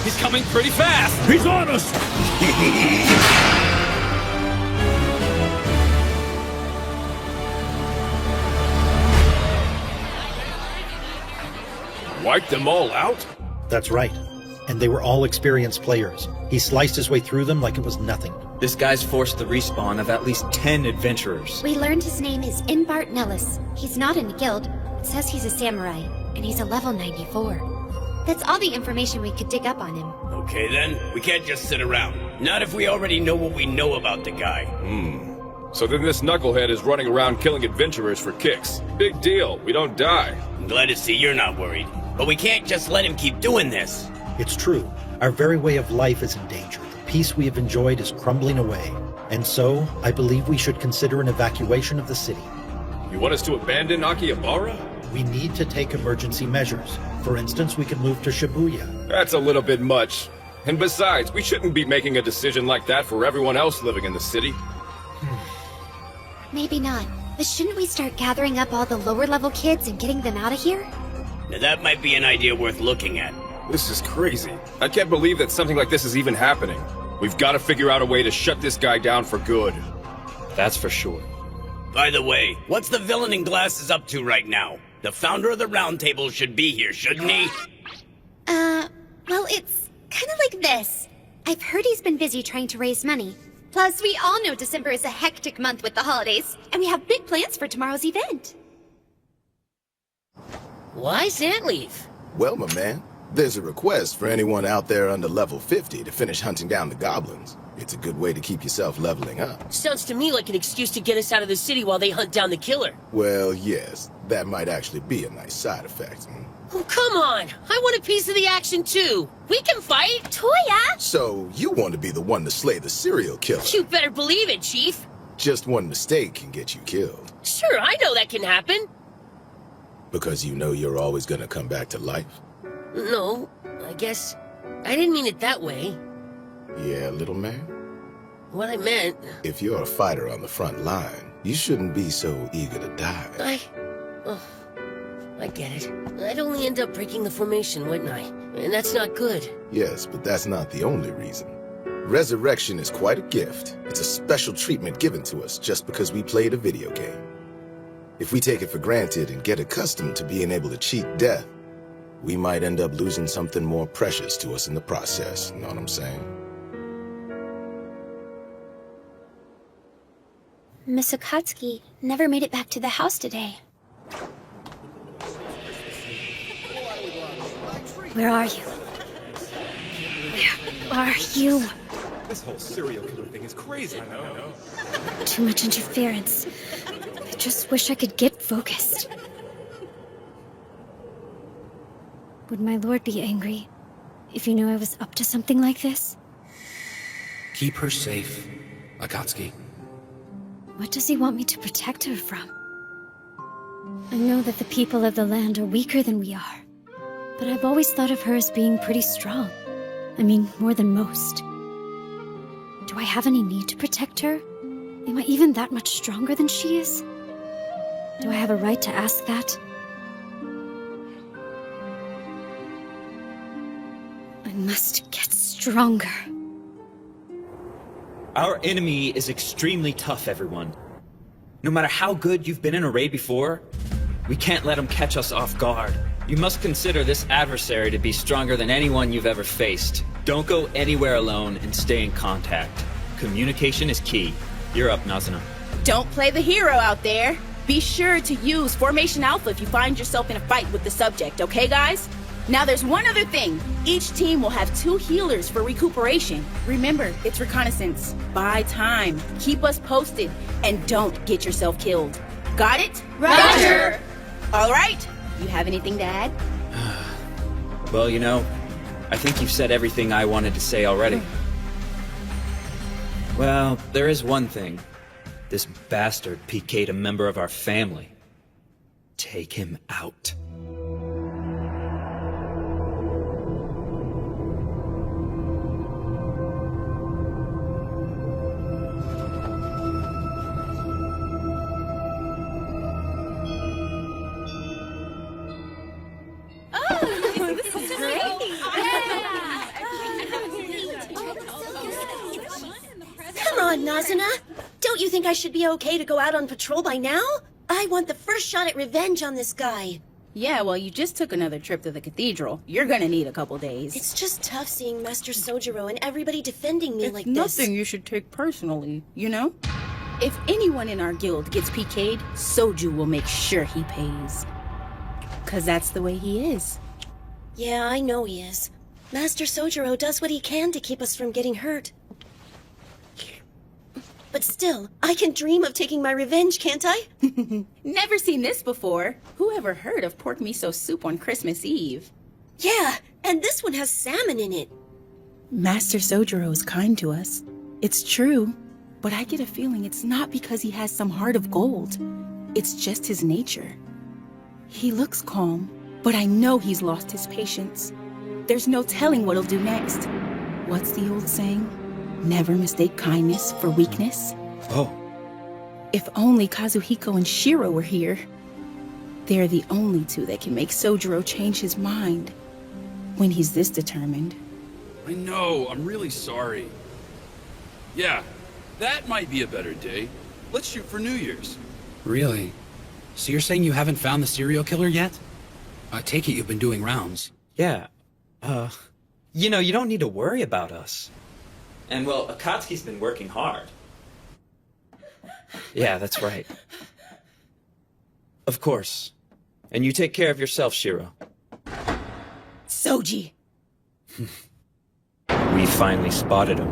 He's coming pretty fast! He's on us! Wiped them all out? That's right. And they were all experienced players. He sliced his way through them like it was nothing. This guy's forced the respawn of at least 10 adventurers. We learned his name is Inbart Nellis. He's not in the guild. It says he's a samurai, and he's a level 94. That's all the information we could dig up on him. Okay then, we can't just sit around. Not if we already know what we know about the guy. So then this knucklehead is running around killing adventurers for kicks. Big deal, we don't die. I'm glad to see you're not worried. But we can't just let him keep doing this. It's true. Our very way of life is in danger. The peace we have enjoyed is crumbling away. And so, I believe we should consider an evacuation of the city. You want us to abandon Akihabara? We need to take emergency measures. For instance, we can move to Shibuya. That's a little bit much. And besides, we shouldn't be making a decision like that for everyone else living in the city. Maybe not. But shouldn't we start gathering up all the lower-level kids and getting them out of here? Now that might be an idea worth looking at. This is crazy. I can't believe that something like this is even happening. We've got to figure out a way to shut this guy down for good. That's for sure. By the way, what's the villain in glasses up to right now? The founder of the Round Table should be here, shouldn't he? Well, it's kind of like this. I've heard he's been busy trying to raise money. Plus, we all know December is a hectic month with the holidays, and we have big plans for tomorrow's event. Why's that leave? Well, my man, there's a request for anyone out there under level 50 to finish hunting down the goblins. It's a good way to keep yourself leveling up. Sounds to me like an excuse to get us out of the city while they hunt down the killer. Well, yes, that might actually be a nice side effect. Oh, come on! I want a piece of the action, too! We can fight! Toya! So, you want to be the one to slay the serial killer? You better believe it, Chief! Just one mistake can get you killed. Sure, I know that can happen. Because you know you're always gonna come back to life? No, I guess... I didn't mean it that way. Yeah, little man? What I meant... If you're a fighter on the front line, you shouldn't be so eager to die. I get it. I'd only end up breaking the formation, wouldn't I? And that's not good. Yes, but that's not the only reason. Resurrection is quite a gift. It's a special treatment given to us just because we played a video game. If we take it for granted and get accustomed to being able to cheat death, we might end up losing something more precious to us in the process, you know what I'm saying? Miss Akatsuki never made it back to the house today. Where are you? Where are you? This whole serial killer thing is crazy. I know. Too much interference. I just wish I could get focused. Would my lord be angry if you knew I was up to something like this? Keep her safe, Akatsuki. What does he want me to protect her from? I know that the people of the land are weaker than we are, but I've always thought of her as being pretty strong. I mean, more than most. Do I have any need to protect her? Am I even that much stronger than she is? Do I have a right to ask that? I must get stronger. Our enemy is extremely tough, everyone. No matter how good you've been in a raid before, we can't let them catch us off guard. You must consider this adversary to be stronger than anyone you've ever faced. Don't go anywhere alone and stay in contact. Communication is key. You're up, Nazuna. Don't play the hero out there. Be sure to use Formation Alpha if you find yourself in a fight with the subject, okay guys? Now there's one other thing. Each team will have 2 healers for recuperation. Remember, it's reconnaissance. Buy time. Keep us posted. And don't get yourself killed. Got it? Roger! All right. You have anything to add? Well, you know, I think you've said everything I wanted to say already. Well, there is one thing. This bastard PK'd a member of our family. Take him out. Come on, Nazuna. Don't you think I should be okay to go out on patrol by now? I want the first shot at revenge on this guy. Yeah, well, you just took another trip to the cathedral. You're gonna need a couple days. It's just tough seeing Master Sojiro and everybody defending me like this. Nothing you should take personally, you know? If anyone in our guild gets PK'd, Soju will make sure he pays. 'Cause that's the way he is. Yeah, I know he is. Master Sojiro does what he can to keep us from getting hurt. But still, I can dream of taking my revenge, can't I? Never seen this before. Who ever heard of pork miso soup on Christmas Eve? Yeah, and this one has salmon in it. Master Sojiro is kind to us. It's true, but I get a feeling it's not because he has some heart of gold. It's just his nature. He looks calm, but I know he's lost his patience. There's no telling what he'll do next. What's the old saying? Never mistake kindness for weakness. Oh, If only Kazuhiko and Shiro were here. They're the only two that can make Sojiro change his mind when he's this determined. I know, I'm really sorry. Yeah, that might be a better day. Let's shoot for New Year's. Really? So you're saying you haven't found the serial killer yet? I take it you've been doing rounds. Yeah. You know, you don't need to worry about us. And well, Akatsuki's been working hard. Yeah, that's right. Of course. And you take care of yourself, Shiro. Soji! We finally spotted him.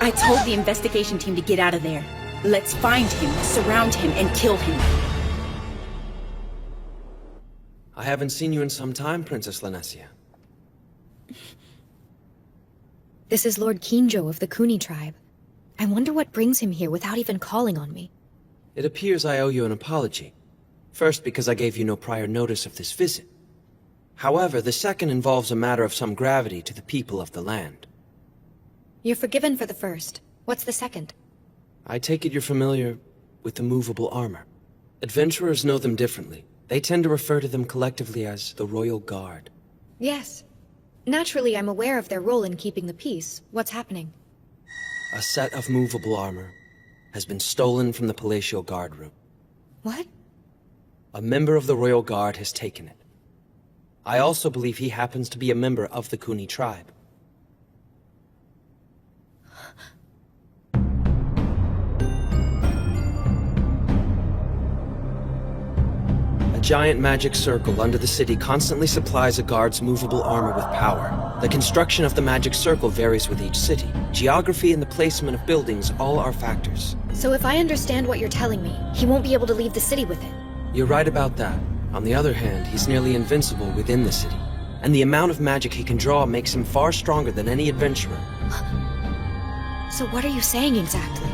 I told the investigation team to get out of there. Let's find him, surround him, and kill him. I haven't seen you in some time, Princess Lanessia. This is Lord Kinjo of the Kuni tribe. I wonder what brings him here without even calling on me. It appears I owe you an apology. First, because I gave you no prior notice of this visit. However, the second involves a matter of some gravity to the people of the land. You're forgiven for the first. What's the second? I take it you're familiar with the movable armor. Adventurers know them differently. They tend to refer to them collectively as the Royal Guard. Yes. Naturally, I'm aware of their role in keeping the peace. What's happening? A set of movable armor has been stolen from the Palatial Guard room. What? A member of the Royal Guard has taken it. I also believe he happens to be a member of the Kuni tribe. A giant magic circle under the city constantly supplies a guard's movable armor with power. The construction of the magic circle varies with each city. Geography and the placement of buildings all are factors. So if I understand what you're telling me, he won't be able to leave the city with it. You're right about that. On the other hand, he's nearly invincible within the city. And the amount of magic he can draw makes him far stronger than any adventurer. So what are you saying exactly?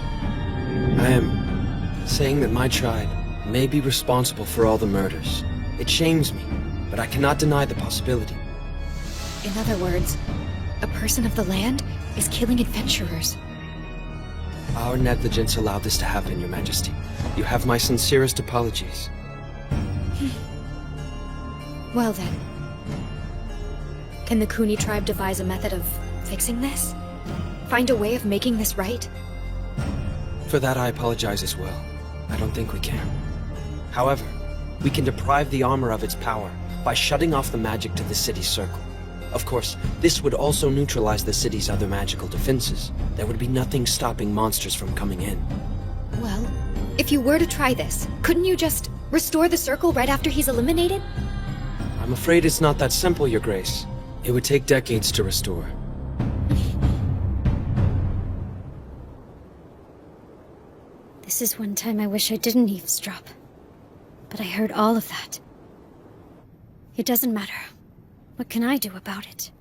I am saying that my tribe may be responsible for all the murders. It shames me, but I cannot deny the possibility. In other words, a person of the land is killing adventurers. Our negligence allowed this to happen, Your Majesty. You have my sincerest apologies. Well then. Can the Kuni tribe devise a method of fixing this? Find a way of making this right? For that I apologize as well. I don't think we can. However, we can deprive the armor of its power by shutting off the magic to the city's circle. Of course, this would also neutralize the city's other magical defenses. There would be nothing stopping monsters from coming in. Well, if you were to try this, couldn't you just restore the circle right after he's eliminated? I'm afraid it's not that simple, Your Grace. It would take decades to restore. This is one time I wish I didn't eavesdrop. But I heard all of that. It doesn't matter. What can I do about it?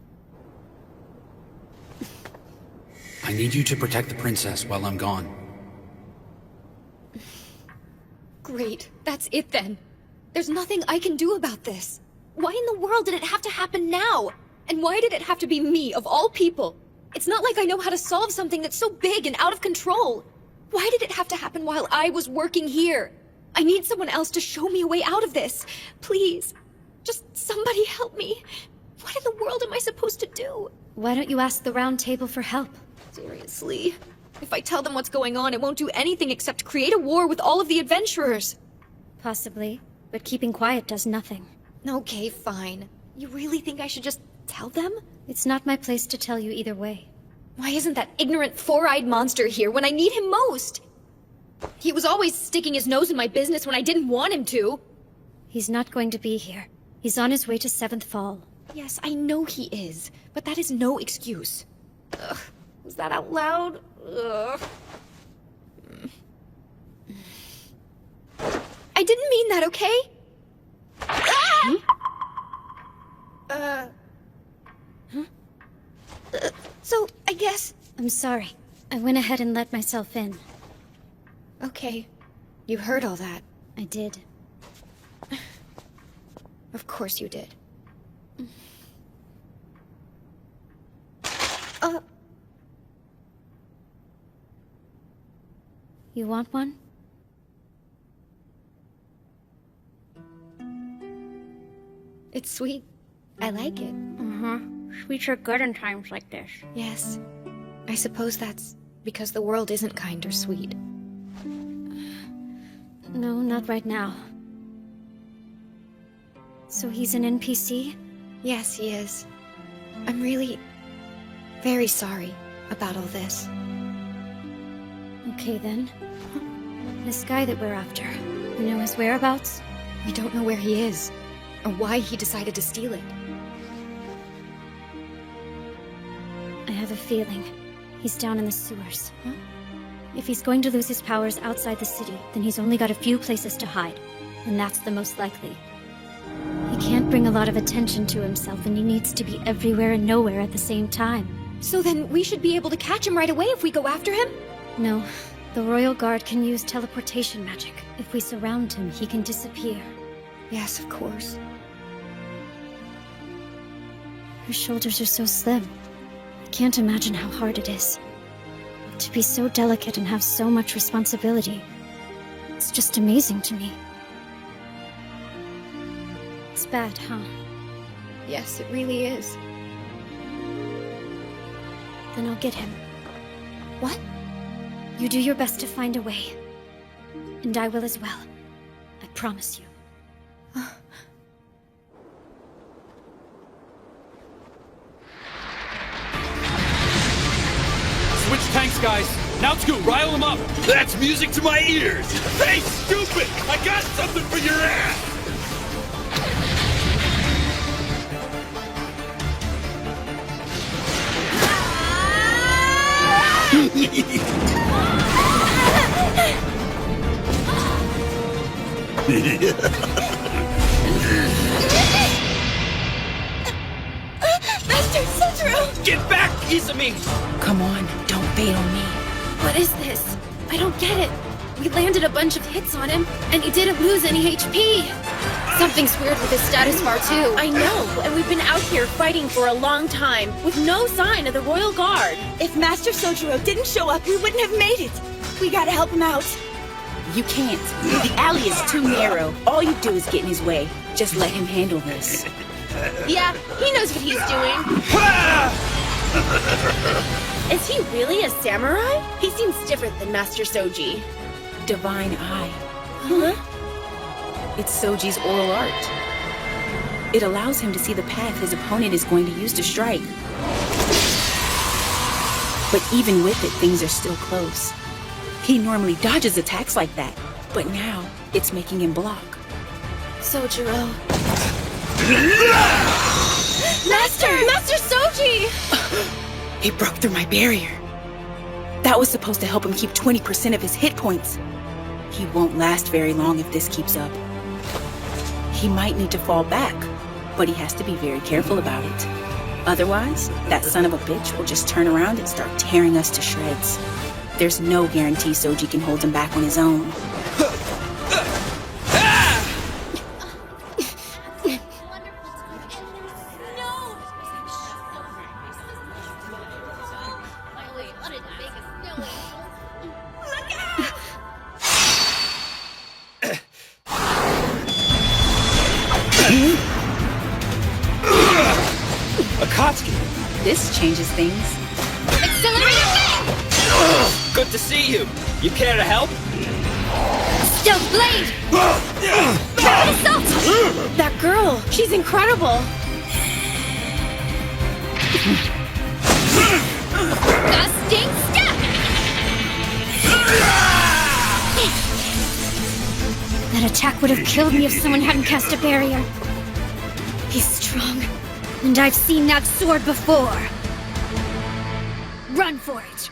I need you to protect the princess while I'm gone. Great, that's it then. There's nothing I can do about this. Why in the world did it have to happen now? And why did it have to be me, of all people? It's not like I know how to solve something that's so big and out of control. Why did it have to happen while I was working here? I need someone else to show me a way out of this. Please. Just somebody help me. What in the world am I supposed to do? Why don't you ask the round table for help? Seriously. If I tell them what's going on, it won't do anything except create a war with all of the adventurers. Possibly, but keeping quiet does nothing. Okay, fine. You really think I should just tell them? It's not my place to tell you either way. Why isn't that ignorant four-eyed monster here when I need him most? He was always sticking his nose in my business when I didn't want him to. He's not going to be here. He's on his way to 7th Fall. Yes, I know he is, but that is no excuse. Ugh, was that out loud? Ugh. I didn't mean that, okay? Ah! So, I guess... I'm sorry. I went ahead and let myself in. Okay. You heard all that. I did. Of course you did. You want one? It's sweet. I like it. Sweets are good in times like this. Yes. I suppose that's because the world isn't kind or sweet. No, not right now. So he's an NPC? Yes, he is. I'm really very sorry about all this. Okay then. This guy that we're after, you know his whereabouts? We don't know where he is, or why he decided to steal it. I have a feeling he's down in the sewers. If he's going to lose his powers outside the city, then he's only got a few places to hide, and that's the most likely. He can't bring a lot of attention to himself, and he needs to be everywhere and nowhere at the same time. So then we should be able to catch him right away if we go after him? No. The Royal Guard can use teleportation magic. If we surround him, he can disappear. Yes, of course. Her shoulders are so slim. I can't imagine how hard it is. To be so delicate and have so much responsibility. It's just amazing to me. It's bad, huh? Yes, it really is. Then I'll get him. What? You do your best to find a way. And I will as well. I promise you. Switch tanks, guys. Now Scoot, rile them up. That's music to my ears. Hey, stupid! I got something for your ass! Master Sojiro! Get back, Izumi! Come on, don't fail me. What is this? I don't get it. We landed a bunch of hits on him, and he didn't lose any HP. Something's weird with his status bar, too. I know, and we've been out here fighting for a long time with no sign of the Royal Guard. If Master Sojiro didn't show up, we wouldn't have made it. We gotta help him out. You can't. The alley is too narrow. All you do is get in his way. Just let him handle this. Yeah, he knows what he's doing. Is he really a samurai? He seems different than Master Soji. Divine Eye. Huh? It's Soji's oral art. It allows him to see the path his opponent is going to use to strike. But even with it, things are still close. He normally dodges attacks like that, but now it's making him block. Sojiro. Master Soji! He broke through my barrier. That was supposed to help him keep 20% of his hit points. He won't last very long if this keeps up. He might need to fall back, but he has to be very careful about it. Otherwise, that son of a bitch will just turn around and start tearing us to shreds. There's no guarantee Soji can hold him back on his own. This changes things. Accelerator wing! Good to see you. You care to help? Stealth blade! Assault! That girl, she's incredible. Gusting step! That attack would have killed me if someone hadn't cast a barrier. He's strong, and I've seen that sword before. Run for it.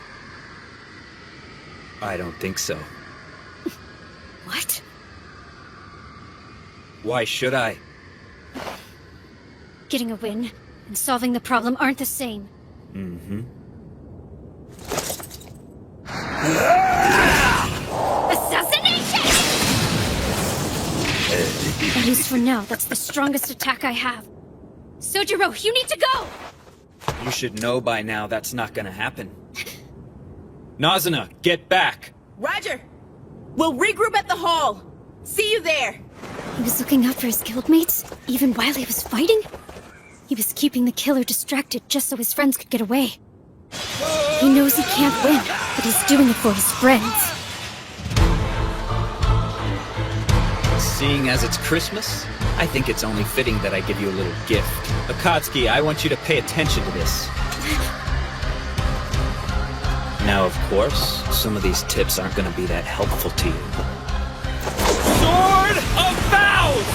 I don't think so. What? Why should I? Getting a win and solving the problem aren't the same. Mm-hmm. Assassination! At least for now, that's the strongest attack I have. Sojiro, you need to go! You should know by now that's not gonna happen. Nazuna, get back! Roger, We'll regroup at the hall. See you there. He was looking out for his guildmates, even while he was fighting? He was keeping the killer distracted just so his friends could get away. He knows he can't win, but he's doing it for his friends. Seeing as it's Christmas, I think it's only fitting that I give you a little gift. Akatsuki, I want you to pay attention to this. Now, of course, some of these tips aren't going to be that helpful to you. Sword of Vows!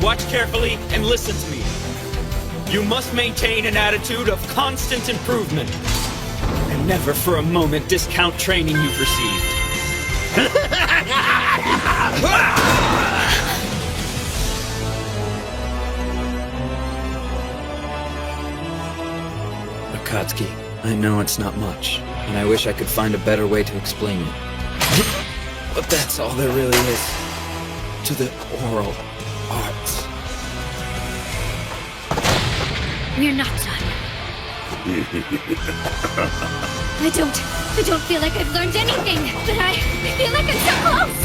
Watch carefully and listen to me. You must maintain an attitude of constant improvement. And never for a moment discount training you've received. Akatsuki, I know it's not much, and I wish I could find a better way to explain it. But that's all there really is to the oral arts. We're not done. I don't feel like I've learned anything, but I feel like I'm so close!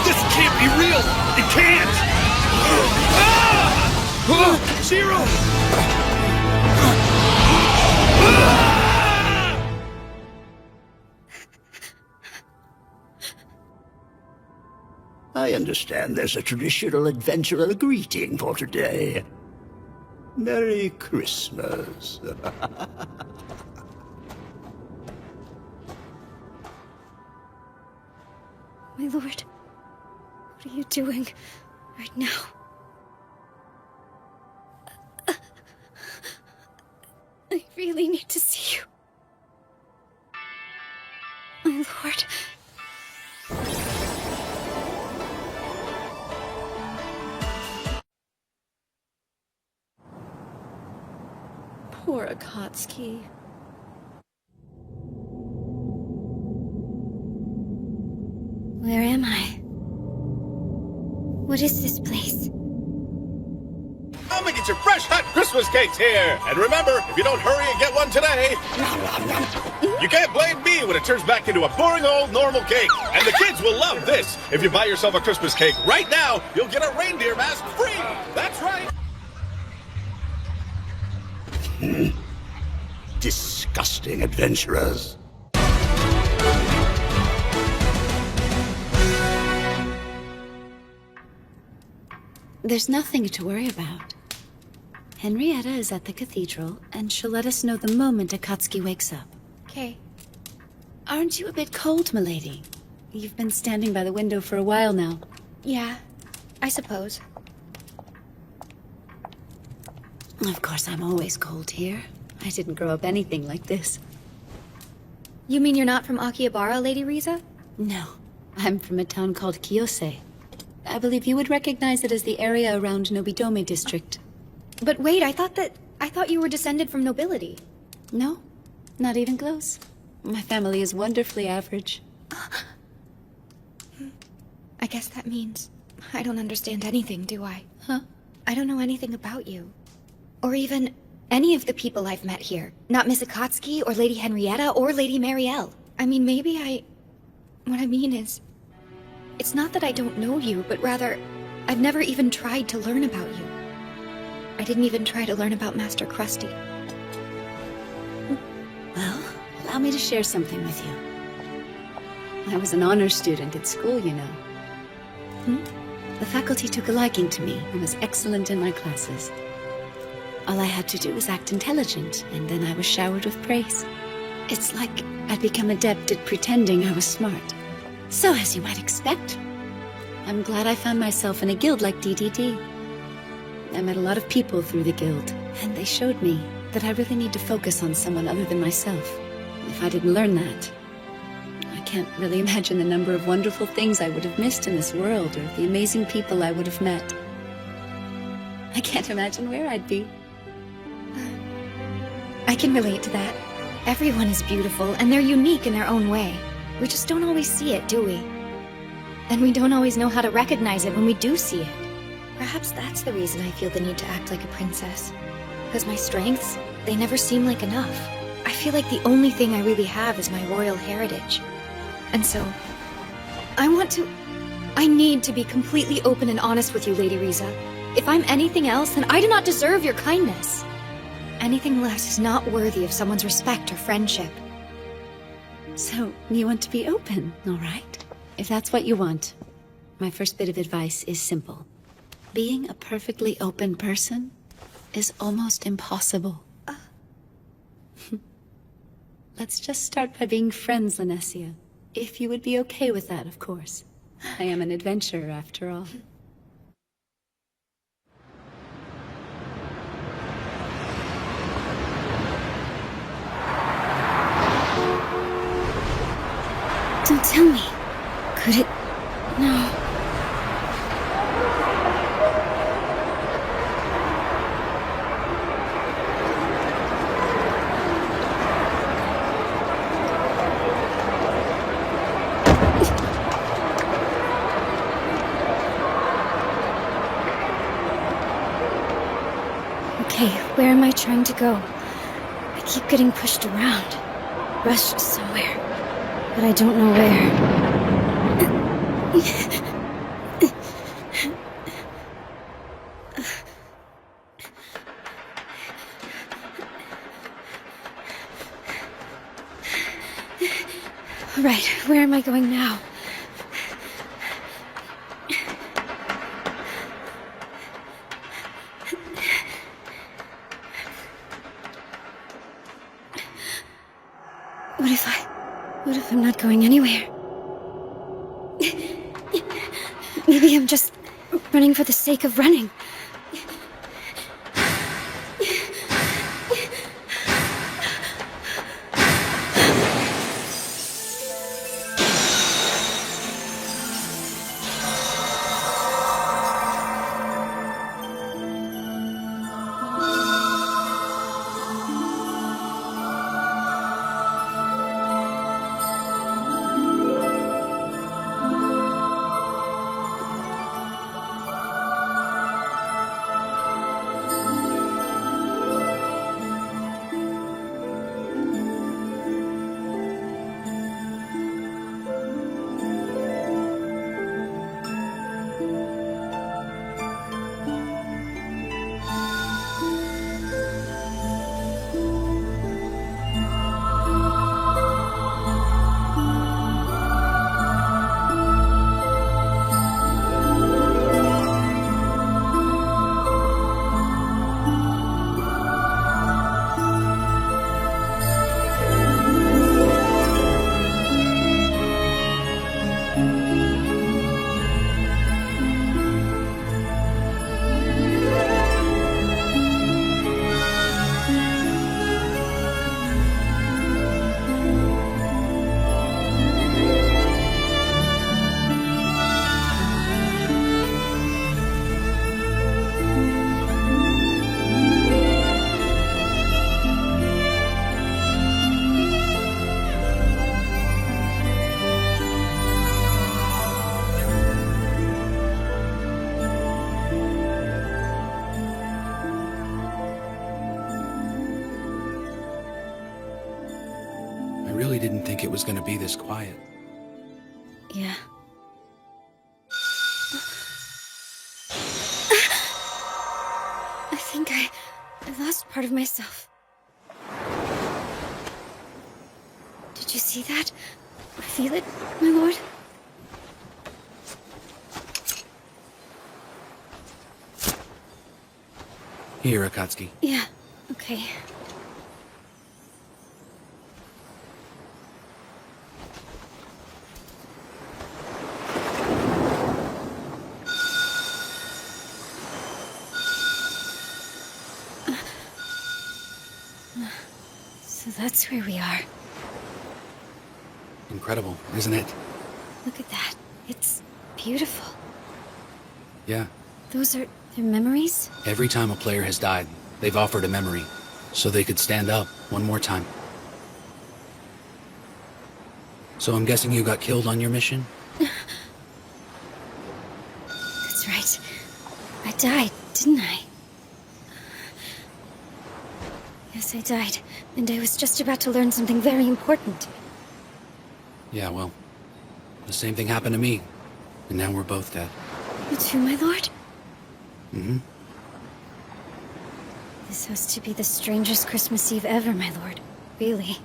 This can't be real! It can't! Zero! I understand there's a traditional adventurer greeting for today. Merry Christmas. My lord, what are you doing right now? I really need to see you. My lord. Poor Akatsuki. Where am I? What is this place? Come and get your fresh, hot Christmas cakes here! And remember, if you don't hurry and get one today, you can't blame me when it turns back into a boring old normal cake. And the kids will love this. If you buy yourself a Christmas cake right now, you'll get a reindeer mask free! That's right! Disgusting adventurers. There's nothing to worry about. Henrietta is at the cathedral, and she'll let us know the moment Akatsuki wakes up. Okay. Aren't you a bit cold, milady? You've been standing by the window for a while now. Yeah, I suppose. Of course, I'm always cold here. I didn't grow up anything like this. You mean you're not from Akihabara, Lady Riza? No, I'm from a town called Kiyose. I believe you would recognize it as the area around Nobidome district. But wait, I thought you were descended from nobility. No, not even close. My family is wonderfully average. I guess that means I don't understand anything, do I? Huh? I don't know anything about you. Or even any of the people I've met here. Not Miss Akatsuki, or Lady Henrietta, or Lady Marielle. I mean, what I mean is, it's not that I don't know you, but rather, I've never even tried to learn about you. I didn't even try to learn about Master Krusty. Well, allow me to share something with you. I was an honor student at school, you know. The faculty took a liking to me and was excellent in my classes. All I had to do was act intelligent, and then I was showered with praise. It's like I'd become adept at pretending I was smart. So, as you might expect, I'm glad I found myself in a guild like DDD. I met a lot of people through the guild, and they showed me that I really need to focus on someone other than myself. If I didn't learn that, I can't really imagine the number of wonderful things I would have missed in this world, or the amazing people I would have met. I can't imagine where I'd be. I can relate to that. Everyone is beautiful, and they're unique in their own way. We just don't always see it, do we? And we don't always know how to recognize it when we do see it. Perhaps that's the reason I feel the need to act like a princess. Because my strengths, they never seem like enough. I feel like the only thing I really have is my royal heritage. And so, I need to be completely open and honest with you, Lady Riza. If I'm anything else, then I do not deserve your kindness. Anything less is not worthy of someone's respect or friendship. So, you want to be open, all right? If that's what you want, my first bit of advice is simple. Being a perfectly open person is almost impossible. Let's just start by being friends, Linesia. If you would be okay with that, of course. I am an adventurer, after all. Don't tell me. Could it... No. Okay, where am I trying to go? I keep getting pushed around. Rushed somewhere. But I don't know where. Right, where am I going now? What if I'm not going anywhere? Maybe I'm just running for the sake of running. I really didn't think it was going to be this quiet. Yeah. I think I lost part of myself. Did you see that? Feel it, my lord? Here, Akatsuki. Yeah, okay. So that's where we are. Incredible, isn't it? Look at that. It's beautiful. Yeah. Those are their memories? Every time a player has died, they've offered a memory, so they could stand up one more time. So I'm guessing you got killed on your mission? That's right. I died, didn't I? Yes, I died. And I was just about to learn something very important. Yeah, well, the same thing happened to me. And now we're both dead. You too, my lord? Mm-hmm. This has to be the strangest Christmas Eve ever, my lord. Really.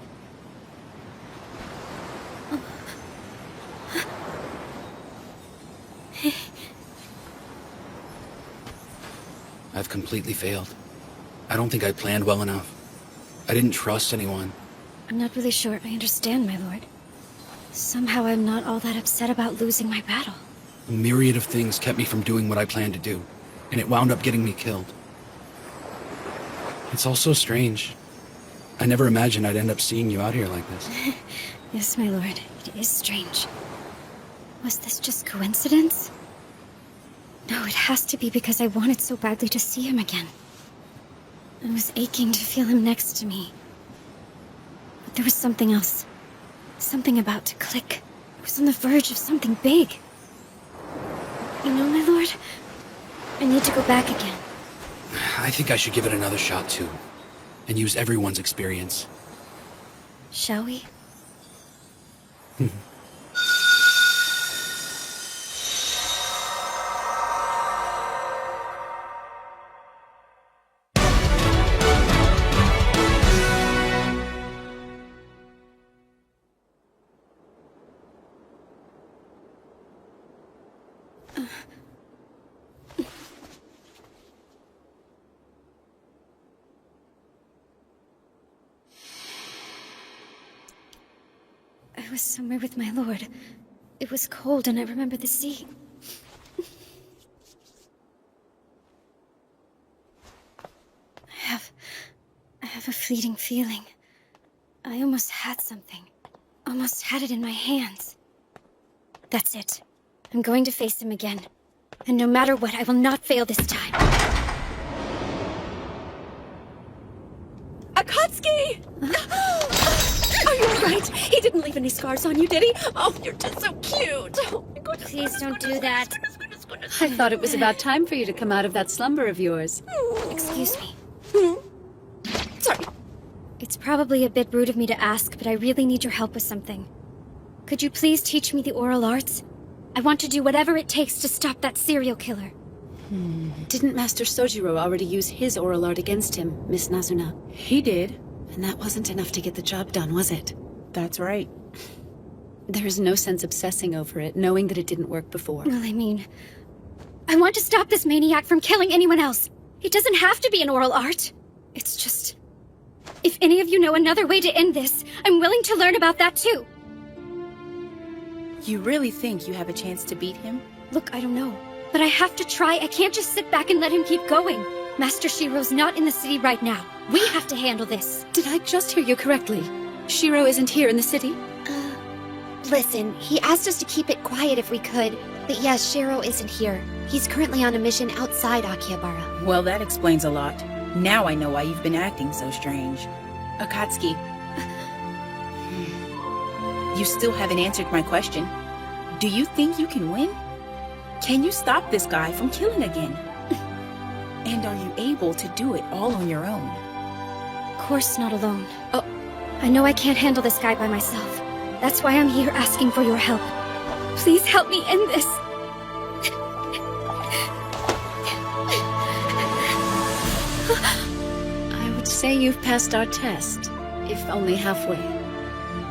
I've completely failed. I don't think I planned well enough. I didn't trust anyone. I'm not really sure I understand, my lord. Somehow I'm not all that upset about losing my battle. A myriad of things kept me from doing what I planned to do, and it wound up getting me killed. It's all so strange. I never imagined I'd end up seeing you out here like this. Yes, my lord. It is strange. Was this just coincidence? No, it has to be because I wanted so badly to see him again. I was aching to feel him next to me. But there was something else. Something about to click. I was on the verge of something big. You know, my lord, I need to go back again. I think I should give it another shot, too. And use everyone's experience. Shall we? I was somewhere with my lord. It was cold and I remember the sea. I have a fleeting feeling. I almost had something. Almost had it in my hands. That's it. I'm going to face him again. And no matter what, I will not fail this time. Akatsuki! Are you alright? He didn't leave any scars on you, did he? Oh, you're just so cute. Oh my goodness. Please don't do that. I thought it was about time for you to come out of that slumber of yours. Excuse me. Sorry. It's probably a bit rude of me to ask, but I really need your help with something. Could you please teach me the oral arts? I want to do whatever it takes to stop that serial killer. Didn't Master Sojiro already use his oral art against him, Miss Nazuna? He did. And that wasn't enough to get the job done, was it? That's right. There is no sense obsessing over it, knowing that it didn't work before. Well, I mean, I want to stop this maniac from killing anyone else. It doesn't have to be an oral art. It's just... If any of you know another way to end this, I'm willing to learn about that too. You really think you have a chance to beat him? Look, I don't know. But I have to try. I can't just sit back and let him keep going. Master Shiro's not in the city right now. We have to handle this. Did I just hear you correctly? Shiro isn't here in the city? Listen, he asked us to keep it quiet if we could. But yes, Shiro isn't here. He's currently on a mission outside Akihabara. Well, that explains a lot. Now I know why you've been acting so strange. Akatsuki. You still haven't answered my question. Do you think you can win? Can you stop this guy from killing again? And are you able to do it all on your own? Of course not alone. Oh, I know I can't handle this guy by myself. That's why I'm here asking for your help. Please help me end this. I would say you've passed our test, if only halfway.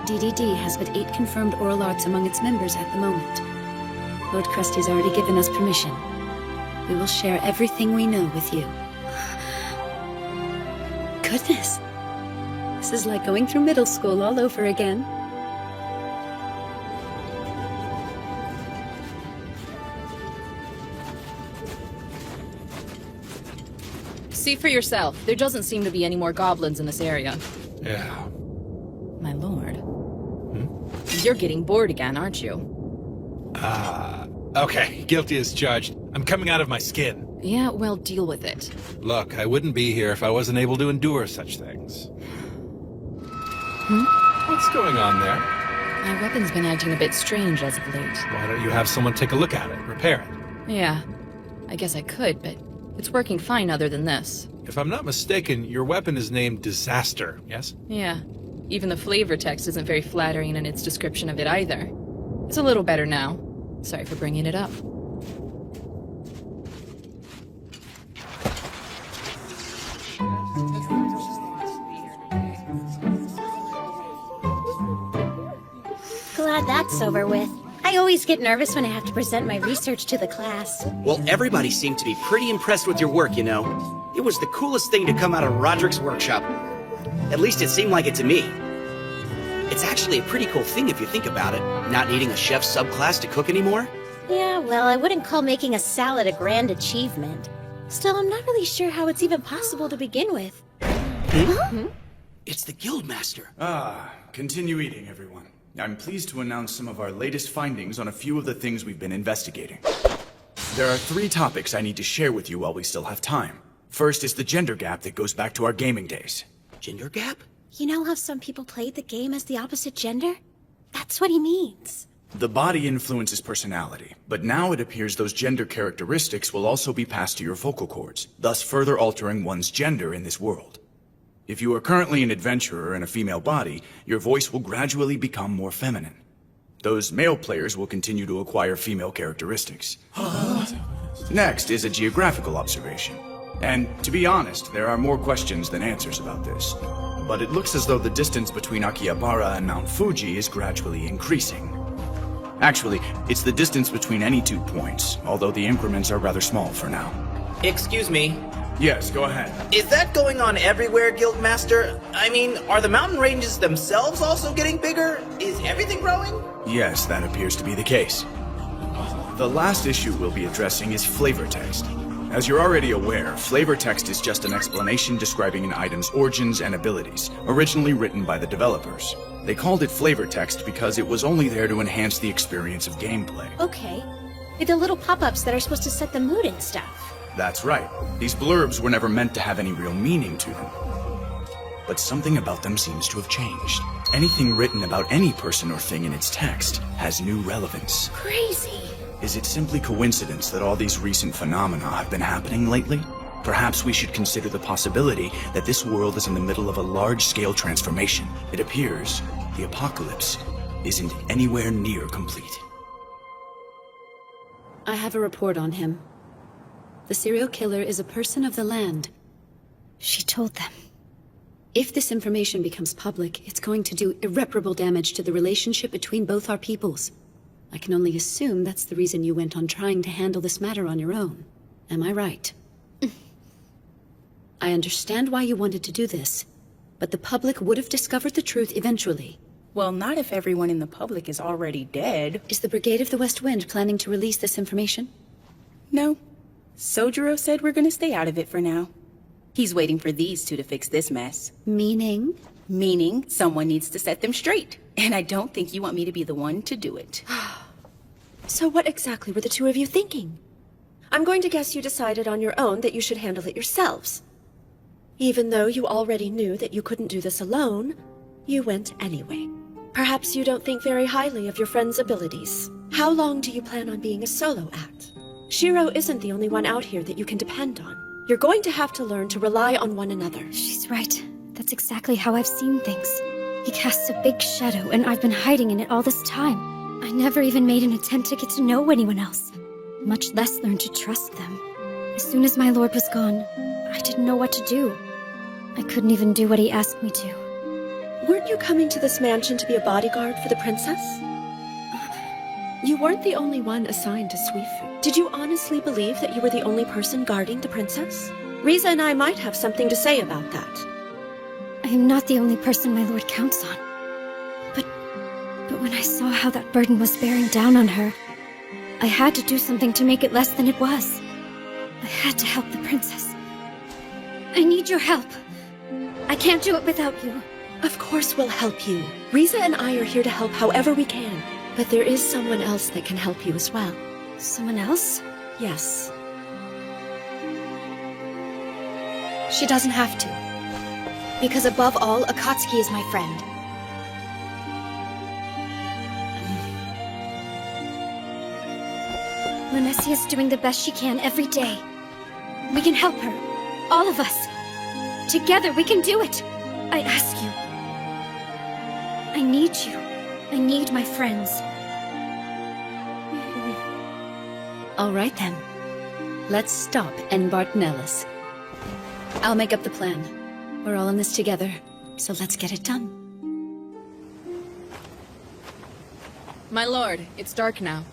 DDD has but 8 confirmed oral arts among its members at the moment. Lord Krusty's already given us permission. We will share everything we know with you. Goodness. This is like going through middle school all over again. See for yourself. There doesn't seem to be any more goblins in this area. Yeah. My lord. You're getting bored again, aren't you? Okay, guilty as charged. I'm coming out of my skin. Yeah, well, deal with it. Look, I wouldn't be here if I wasn't able to endure such things. What's going on there? My weapon's been acting a bit strange as of late. Why don't you have someone take a look at it, repair it? Yeah, I guess I could, but it's working fine other than this. If I'm not mistaken, your weapon is named Disaster, yes? Yeah, even the flavor text isn't very flattering in its description of it either. It's a little better now. Sorry for bringing it up. Glad that's over with. I always get nervous when I have to present my research to the class. Well, everybody seemed to be pretty impressed with your work, you know. It was the coolest thing to come out of Roderick's workshop. At least it seemed like it to me. It's actually a pretty cool thing if you think about it, not needing a chef subclass to cook anymore. Yeah, well, I wouldn't call making a salad a grand achievement. Still, I'm not really sure how it's even possible to begin with. Huh? It's the Guildmaster. Continue eating, everyone. I'm pleased to announce some of our latest findings on a few of the things we've been investigating. There are 3 topics I need to share with you while we still have time. First is the gender gap that goes back to our gaming days. Gender gap? You know how some people played the game as the opposite gender? That's what he means. The body influences personality, but now it appears those gender characteristics will also be passed to your vocal cords, thus further altering one's gender in this world. If you are currently an adventurer in a female body, your voice will gradually become more feminine. Those male players will continue to acquire female characteristics. Next is a geographical observation. And to be honest, there are more questions than answers about this. But it looks as though the distance between Akihabara and Mount Fuji is gradually increasing. Actually, it's the distance between any 2 points, although the increments are rather small for now. Excuse me. Yes, go ahead. Is that going on everywhere, Guildmaster? I mean, are the mountain ranges themselves also getting bigger? Is everything growing? Yes, that appears to be the case. The last issue we'll be addressing is flavor text. As you're already aware, flavor text is just an explanation describing an item's origins and abilities, originally written by the developers. They called it flavor text because it was only there to enhance the experience of gameplay. Okay. Like the little pop-ups that are supposed to set the mood and stuff. That's right. These blurbs were never meant to have any real meaning to them. But something about them seems to have changed. Anything written about any person or thing in its text has new relevance. Crazy. Is it simply coincidence that all these recent phenomena have been happening lately? Perhaps we should consider the possibility that this world is in the middle of a large-scale transformation. It appears the apocalypse isn't anywhere near complete. I have a report on him. The serial killer is a person of the land. She told them. If this information becomes public, it's going to do irreparable damage to the relationship between both our peoples. I can only assume that's the reason you went on trying to handle this matter on your own. Am I right? I understand why you wanted to do this, but the public would have discovered the truth eventually. Well, not if everyone in the public is already dead. Is the Brigade of the West Wind planning to release this information? No. Sojiro said we're gonna stay out of it for now. He's waiting for these 2 to fix this mess. Meaning? Meaning someone needs to set them straight. And I don't think you want me to be the one to do it. So what exactly were the 2 of you thinking? I'm going to guess you decided on your own that you should handle it yourselves. Even though you already knew that you couldn't do this alone, you went anyway. Perhaps you don't think very highly of your friend's abilities. How long do you plan on being a solo act? Shiro isn't the only one out here that you can depend on. You're going to have to learn to rely on one another. She's right. That's exactly how I've seen things. He casts a big shadow, and I've been hiding in it all this time. I never even made an attempt to get to know anyone else, much less learn to trust them. As soon as my lord was gone, I didn't know what to do. I couldn't even do what he asked me to. Weren't you coming to this mansion to be a bodyguard for the princess? You weren't the only one assigned to Suifu. Did you honestly believe that you were the only person guarding the princess? Riza and I might have something to say about that. I am not the only person my lord counts on. But when I saw how that burden was bearing down on her, I had to do something to make it less than it was. I had to help the princess. I need your help. I can't do it without you. Of course we'll help you. Riza and I are here to help however we can. But there is someone else that can help you as well. Someone else? Yes. She doesn't have to. Because above all, Akatsuki is my friend. Lanessia's doing the best she can every day. We can help her. All of us. Together, we can do it. I ask you. I need you. I need my friends. All right then. Let's stop and Bartonellis. I'll make up the plan. We're all in this together, so let's get it done. My lord, it's dark now.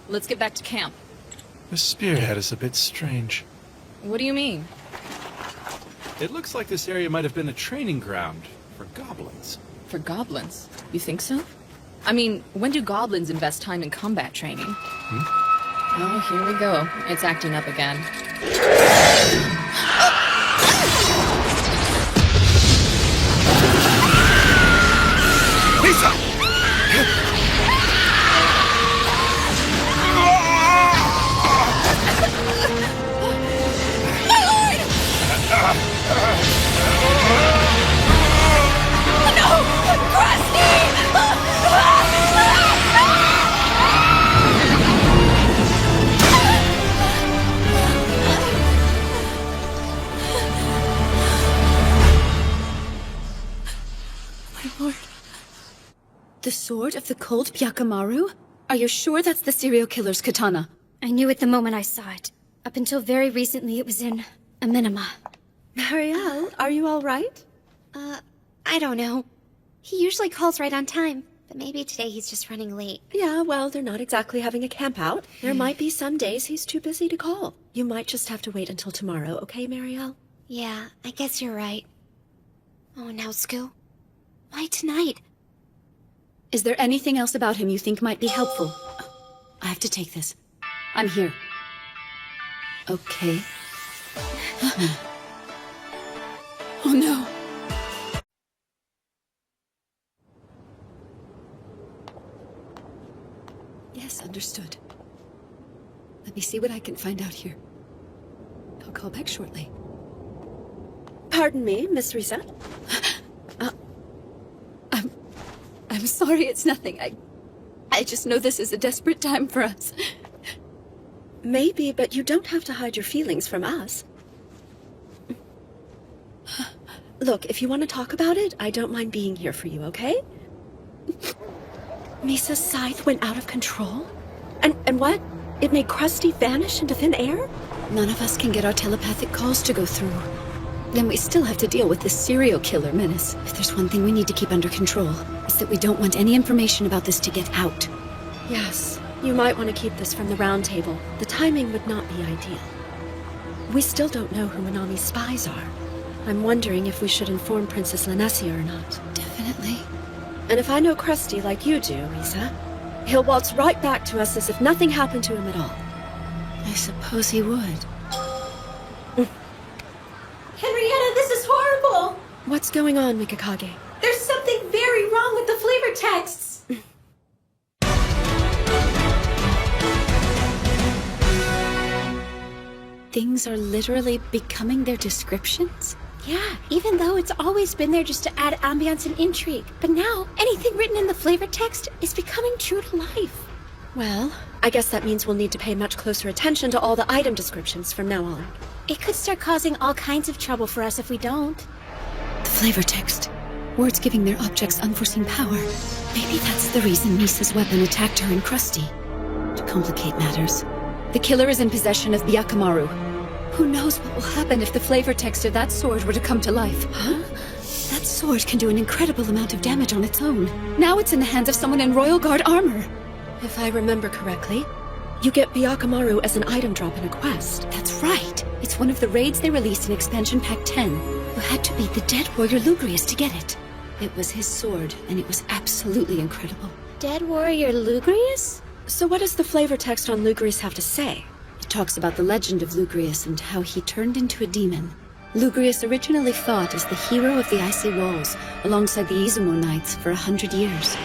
Let's get back to camp. The spearhead is a bit strange. What do you mean? It looks like this area might have been a training ground for goblins. For goblins? You think so? I mean, when do goblins invest time in combat training? Oh, here we go. It's acting up again. Lisa! The sword of the cold Byakamaru? Are you sure that's the serial killer's katana? I knew it the moment I saw it. Up until very recently, it was in a minima. Marielle, are you all right? I don't know. He usually calls right on time, but maybe today he's just running late. Yeah, well, they're not exactly having a camp out. There might be some days he's too busy to call. You might just have to wait until tomorrow, okay, Marielle? Yeah, I guess you're right. Oh, now, Skoo. Why tonight? Is there anything else about him you think might be helpful? I have to take this. I'm here. Okay. Oh no! Yes, understood. Let me see what I can find out here. I'll call back shortly. Pardon me, Miss Risa. I'm sorry, it's nothing. I just know this is a desperate time for us. Maybe, but you don't have to hide your feelings from us. Look, if you want to talk about it, I don't mind being here for you, okay? Misa's scythe went out of control? And what? It made Krusty vanish into thin air? None of us can get our telepathic calls to go through. Then we still have to deal with this serial killer menace. If there's one thing we need to keep under control, it's that we don't want any information about this to get out. Yes, you might want to keep this from the round table. The timing would not be ideal. We still don't know who Minami's spies are. I'm wondering if we should inform Princess Lanessia or not. Definitely. And if I know Krusty like you do, Risa, he'll waltz right back to us as if nothing happened to him at all. I suppose he would. Henrietta, this is horrible! What's going on, Mikakage? There's something very wrong with the flavor texts! Things are literally becoming their descriptions? Yeah, even though it's always been there just to add ambiance and intrigue. But now, anything written in the flavor text is becoming true to life. Well, I guess that means we'll need to pay much closer attention to all the item descriptions from now on. It could start causing all kinds of trouble for us if we don't. The flavor text. Words giving their objects unforeseen power. Maybe that's the reason Misa's weapon attacked her and Krusty. To complicate matters, the killer is in possession of Byakamaru. Who knows what will happen if the flavor text of that sword were to come to life? Huh? That sword can do an incredible amount of damage on its own. Now it's in the hands of someone in Royal Guard armor. If I remember correctly, you get Byakamaru as an item drop in a quest. That's right. It's one of the raids they released in Expansion Pack 10. You had to beat the dead warrior Lugrius to get it. It was his sword, and it was absolutely incredible. Dead warrior Lugrius? So what does the flavor text on Lugrius have to say? It talks about the legend of Lugrius and how he turned into a demon. Lugrius originally fought as the hero of the Icy Walls, alongside the Izumo Knights for 100 years.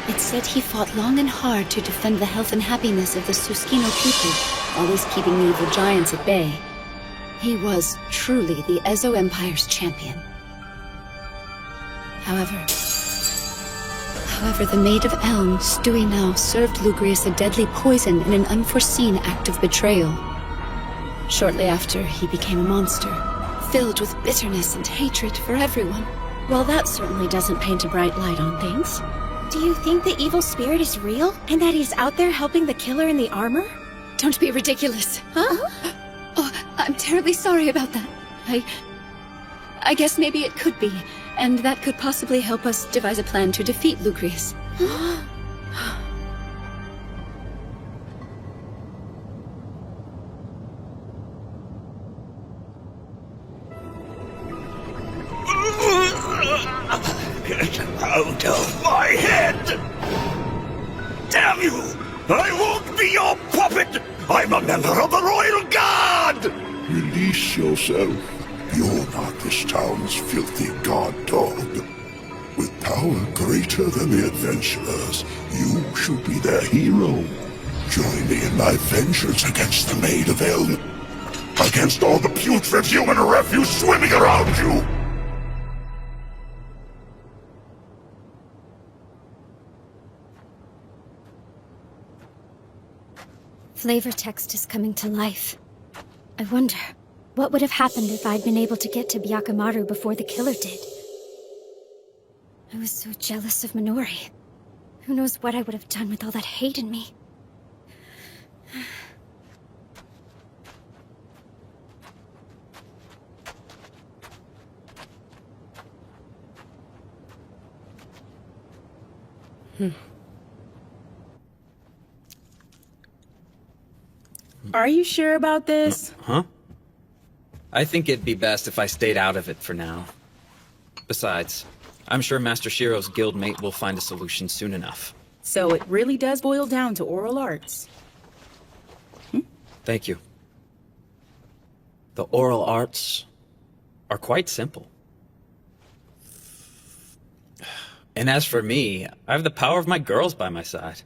It said he fought long and hard to defend the health and happiness of the Suskino people, always keeping the evil giants at bay. He was truly the Ezo Empire's champion. However, However, the Maid of Elm, Stewie now, served Lugrius a deadly poison in an unforeseen act of betrayal. Shortly after, he became a monster, filled with bitterness and hatred for everyone. Well, that certainly doesn't paint a bright light on things. Do you think the evil spirit is real? And that he's out there helping the killer in the armor? Don't be ridiculous. Huh? Oh, I'm terribly sorry about that. I guess maybe it could be, and that could possibly help us devise a plan to defeat Lugrius. Get out of my head! Damn you! I won't be your puppet! I'm a member of the Royal Guard! Release yourself. You're not this town's filthy guard dog. With power greater than the adventurers, you should be their hero. Join me in my vengeance against the Maid of Elm. Against all the putrid human refuse swimming around you! Flavor text is coming to life. I wonder, what would have happened if I'd been able to get to Byakumaru before the killer did? I was so jealous of Minori. Who knows what I would have done with all that hate in me? Are you sure about this? Huh? I think it'd be best if I stayed out of it for now. Besides, I'm sure Master Shiro's guildmate will find a solution soon enough. So it really does boil down to oral arts. Thank you. The oral arts are quite simple. And as for me, I have the power of my girls by my side.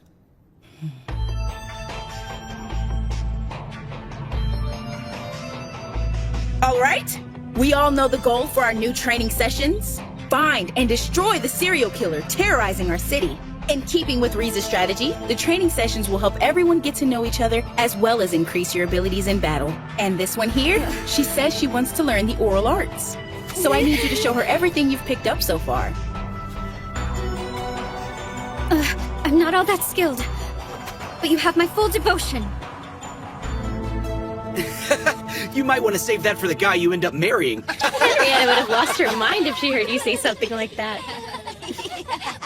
All right, we all know the goal for our new training sessions. Find and destroy the serial killer terrorizing our city. In keeping with Riza's strategy, the training sessions will help everyone get to know each other as well as increase your abilities in battle. And this one here, she says she wants to learn the oral arts. So I need you to show her everything you've picked up so far. I'm not all that skilled, but you have my full devotion. You might want to save that for the guy you end up marrying. Henrietta would have lost her mind if she heard you say something like that.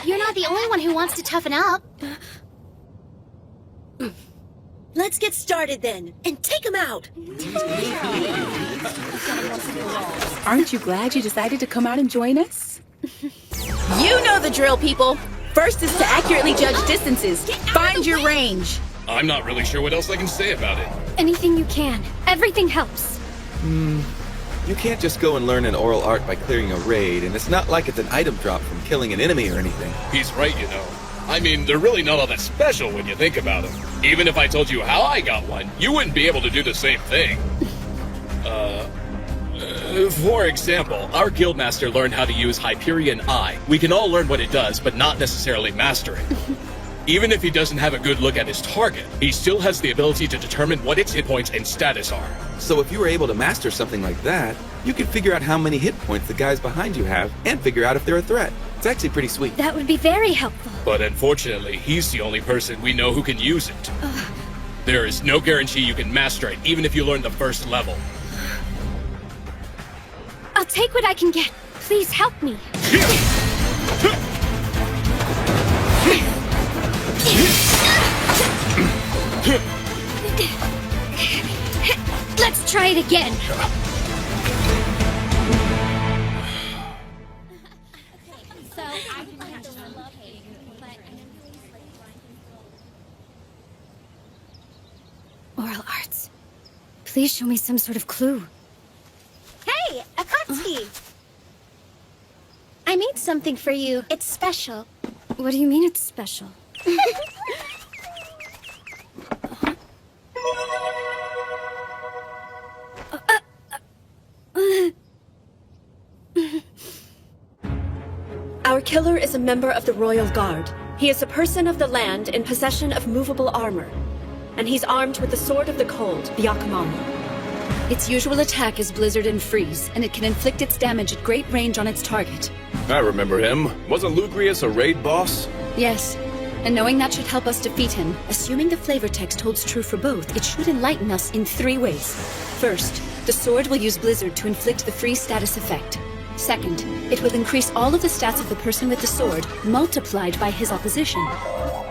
You're not the only one who wants to toughen up. Let's get started then, and take him out! Aren't you glad you decided to come out and join us? You know the drill, people! First is to accurately judge distances. Find your range. I'm not really sure what else I can say about it. Anything you can. Everything helps. You can't just go and learn an oral art by clearing a raid, and it's not like it's an item drop from killing an enemy or anything. He's right, you know. I mean, they're really not all that special when you think about them. Even if I told you how I got one, you wouldn't be able to do the same thing. For example, our guildmaster learned how to use Hyperion Eye. We can all learn what it does, but not necessarily master it. Even if he doesn't have a good look at his target, he still has the ability to determine what its hit points and status are. So if you were able to master something like that, you could figure out how many hit points the guys behind you have, and figure out if they're a threat. It's actually pretty sweet. That would be very helpful. But unfortunately, he's the only person we know who can use it. There is no guarantee you can master it, even if you learn the first level. I'll take what I can get. Please help me. Let's try it again. Oral arts. Please show me some sort of clue. Hey, Akatsuki! I made something for you. It's special. What do you mean it's special? Our Our killer is a member of the Royal Guard. He is a person of the land in possession of movable armor. And he's armed with the Sword of the Cold, Byakumaru. Its usual attack is Blizzard and Freeze, and it can inflict its damage at great range on its target. I remember him. Wasn't Lugrius a raid boss? Yes. And knowing that should help us defeat him, assuming the flavor text holds true for both, it should enlighten us in 3 ways. First, the sword will use Blizzard to inflict the freeze status effect. Second, it will increase all of the stats of the person with the sword, multiplied by his opposition.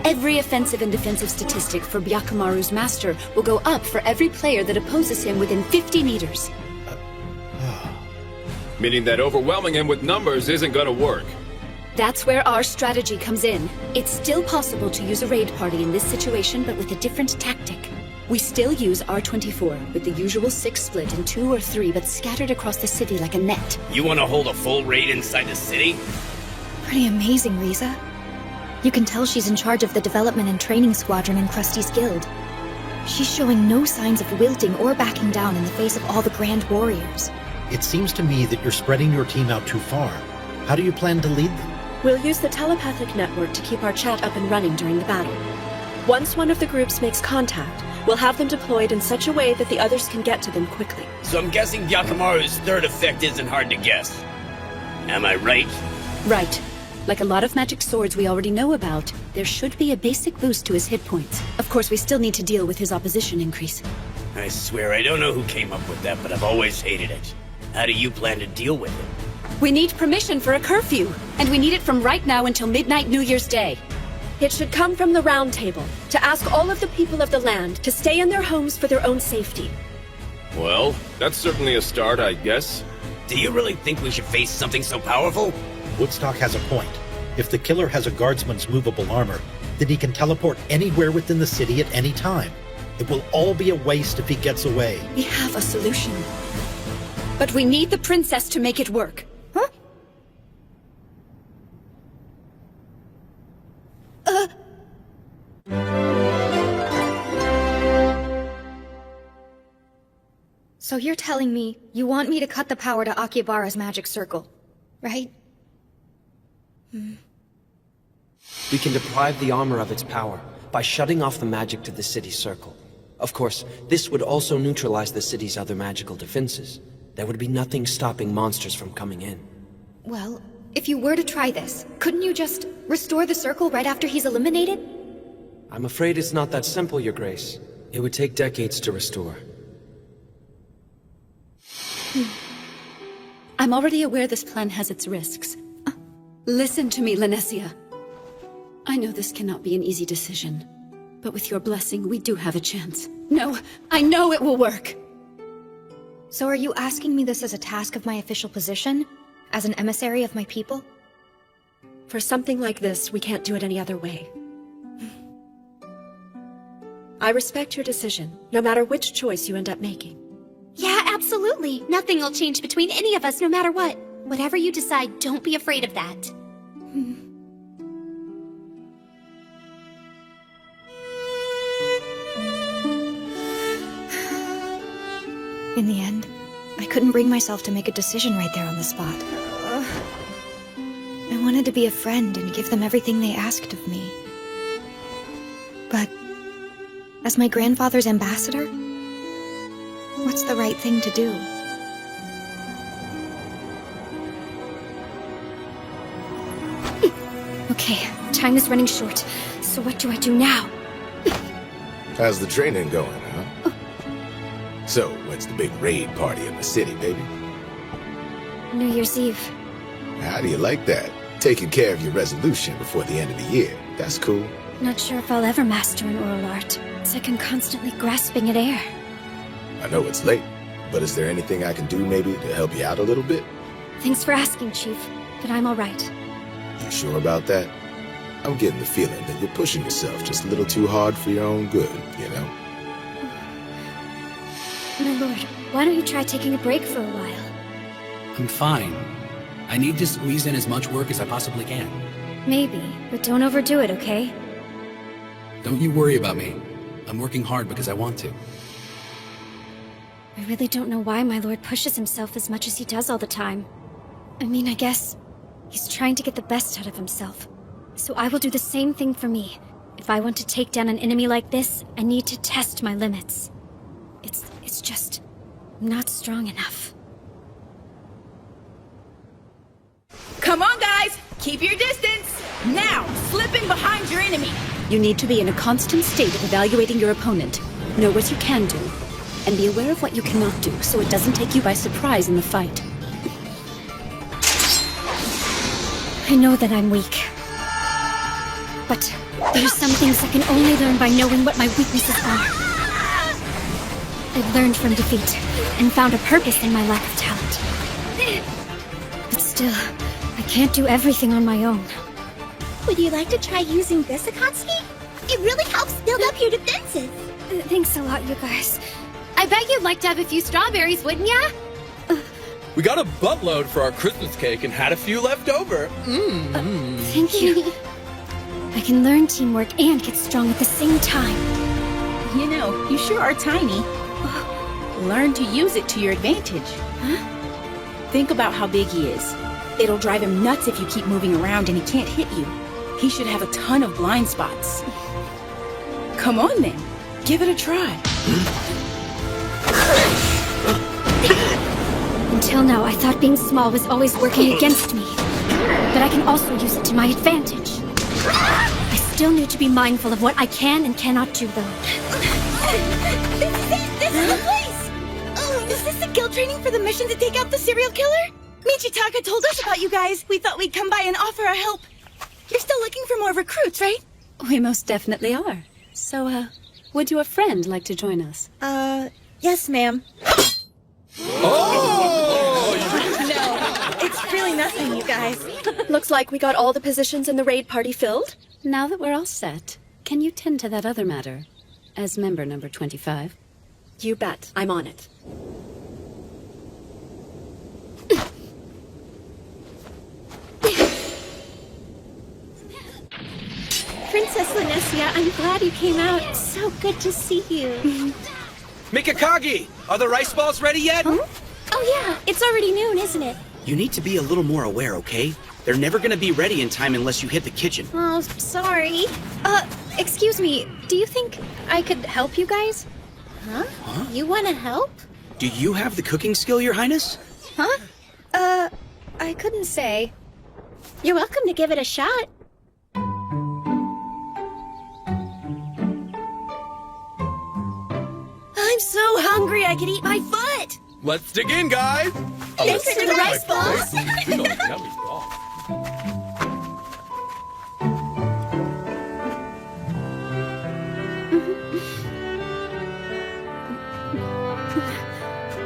Every offensive and defensive statistic for Byakumaru's master will go up for every player that opposes him within 50 meters. Meaning that overwhelming him with numbers isn't gonna work. That's where our strategy comes in. It's still possible to use a raid party in this situation, but with a different tactic. We still use R24, with the usual 6 split in 2 or 3, but scattered across the city like a net. You want to hold a full raid inside the city? Pretty amazing, Riza. You can tell she's in charge of the development and training squadron in Krusty's guild. She's showing no signs of wilting or backing down in the face of all the grand warriors. It seems to me that you're spreading your team out too far. How do you plan to lead them? We'll use the telepathic network to keep our chat up and running during the battle. Once one of the groups makes contact, we'll have them deployed in such a way that the others can get to them quickly. So I'm guessing Byakumaru's third effect isn't hard to guess. Am I right? Right. Like a lot of magic swords we already know about, there should be a basic boost to his hit points. Of course, we still need to deal with his opposition increase. I swear I don't know who came up with that, but I've always hated it. How do you plan to deal with it? We need permission for a curfew, and we need it from right now until midnight New Year's Day. It should come from the Round Table, to ask all of the people of the land to stay in their homes for their own safety. Well, that's certainly a start, I guess. Do you really think we should face something so powerful? Woodstock has a point. If the killer has a guardsman's movable armor, then he can teleport anywhere within the city at any time. It will all be a waste if he gets away. We have a solution. But we need the princess to make it work. Huh? So you're telling me you want me to cut the power to Akihabara's magic circle, right? We can deprive the armor of its power by shutting off the magic to the city's circle. Of course, this would also neutralize the city's other magical defenses. There would be nothing stopping monsters from coming in. Well, if you were to try this, couldn't you just restore the circle right after he's eliminated? I'm afraid it's not that simple, Your Grace. It would take decades to restore. I'm already aware this plan has its risks. Listen to me, Linesia. I know this cannot be an easy decision, but with your blessing, we do have a chance. No, I know it will work! So are you asking me this as a task of my official position? As an emissary of my people? For something like this, we can't do it any other way. I respect your decision, no matter which choice you end up making. Yeah, absolutely. Nothing will change between any of us, no matter what. Whatever you decide, don't be afraid of that. In the end, I couldn't bring myself to make a decision right there on the spot. I wanted to be a friend and give them everything they asked of me. But, as my grandfather's ambassador, what's the right thing to do? Okay, time is running short. So what do I do now? How's the training going, huh? So, when's the big raid party in the city, baby? New Year's Eve. How do you like that? Taking care of your resolution before the end of the year. That's cool. Not sure if I'll ever master an oral art. It's like I'm constantly grasping at air. I know it's late, but is there anything I can do maybe to help you out a little bit? Thanks for asking, Chief, but I'm all right. You sure about that? I'm getting the feeling that you're pushing yourself just a little too hard for your own good, you know? My lord, why don't you try taking a break for a while? I'm fine. I need to squeeze in as much work as I possibly can. Maybe, but don't overdo it, okay? Don't you worry about me. I'm working hard because I want to. I really don't know why my lord pushes himself as much as he does all the time. I mean, I guess He's trying to get the best out of himself. So I will do the same thing for me. If I want to take down an enemy like this, I need to test my limits. It's just not strong enough. Come on, guys! Keep your distance! Now, slip in behind your enemy! You need to be in a constant state of evaluating your opponent. Know what you can do, and be aware of what you cannot do, so it doesn't take you by surprise in the fight. I know that I'm weak. But there's some things I can only learn by knowing what my weaknesses are. I've learned from defeat, and found a purpose in my lack of talent. But still, I can't do everything on my own. Would you like to try using this, Akatsuki? It really helps build up your defenses. Thanks a lot, you guys. I bet you'd like to have a few strawberries, wouldn't ya? We got a buttload for our Christmas cake and had a few left over. Thank you. I can learn teamwork and get strong at the same time. You know, you sure are tiny. Learn to use it to your advantage. Huh? Think about how big he is. It'll drive him nuts if you keep moving around and he can't hit you. He should have a ton of blind spots. Come on then, give it a try. Until now, I thought being small was always working against me. But I can also use it to my advantage. I still need to be mindful of what I can and cannot do, though. This is it! This is the place! Oh, is this the guild training for the mission to take out the serial killer? Michitaka told us about you guys. We thought we'd come by and offer our help. You're still looking for more recruits, right? We most definitely are. So, would your friend like to join us? Yes, ma'am. Oh! No, it's really nothing, you guys. Looks like we got all the positions in the raid party filled. Now that we're all set, can you tend to that other matter? As member number 25? You bet. I'm on it. Princess Linesia, I'm glad you came out. It's so good to see you. Mikakagi! Are the rice balls ready yet? Huh? Oh yeah, it's already noon, isn't it? You need to be a little more aware, okay? They're never gonna be ready in time unless you hit the kitchen. Oh, sorry. Excuse me, do you think I could help you guys? Huh? You wanna help? Do you have the cooking skill, Your Highness? Huh? I couldn't say. You're welcome to give it a shot. I'm so hungry I could eat my foot! Let's dig in, guys! Thanks for the rice balls! Yummy ball.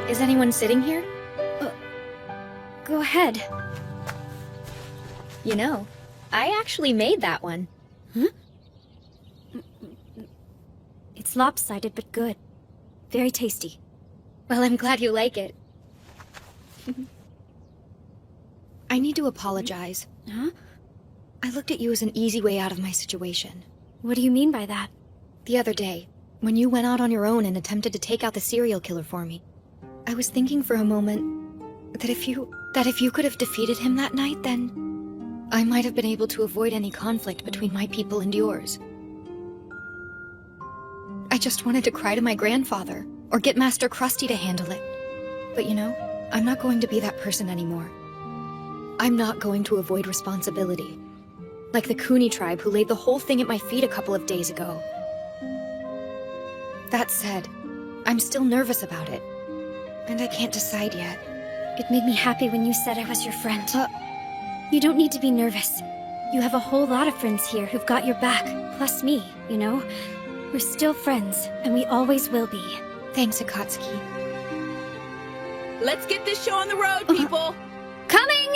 Is anyone sitting here? Go ahead. You know, I actually made that one. Huh? It's lopsided but good. Very tasty. Well, I'm glad you like it. I need to apologize. Huh? I looked at you as an easy way out of my situation. What do you mean by that? The other day, when you went out on your own and attempted to take out the serial killer for me, I was thinking for a moment that if you could have defeated him that night, then I might have been able to avoid any conflict between my people and yours. I just wanted to cry to my grandfather, or get Master Krusty to handle it. But you know, I'm not going to be that person anymore. I'm not going to avoid responsibility. Like the Kuni tribe who laid the whole thing at my feet a couple of days ago. That said, I'm still nervous about it. And I can't decide yet. It made me happy when you said I was your friend. You don't need to be nervous. You have a whole lot of friends here who've got your back, plus me, you know? We're still friends, and we always will be. Thanks, Akatsuki. Let's get this show on the road, people! Coming!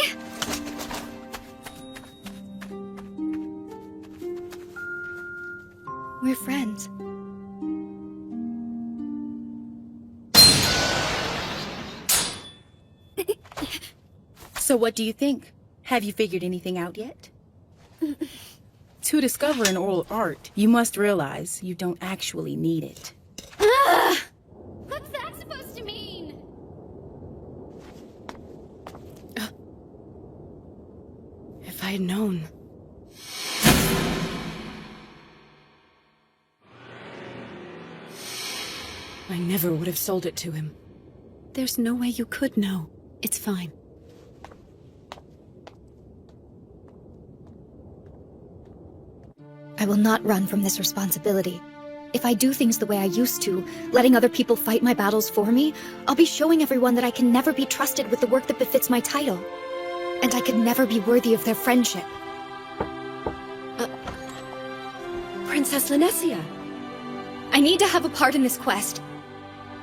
We're friends. So what do you think? Have you figured anything out yet? To discover an oral art, you must realize you don't actually need it. What's that supposed to mean? I'd known. I never would have sold it to him. There's no way you could know. It's fine. I will not run from this responsibility. If I do things the way I used to, letting other people fight my battles for me, I'll be showing everyone that I can never be trusted with the work that befits my title. And I could never be worthy of their friendship. Princess Linesia. I need to have a part in this quest.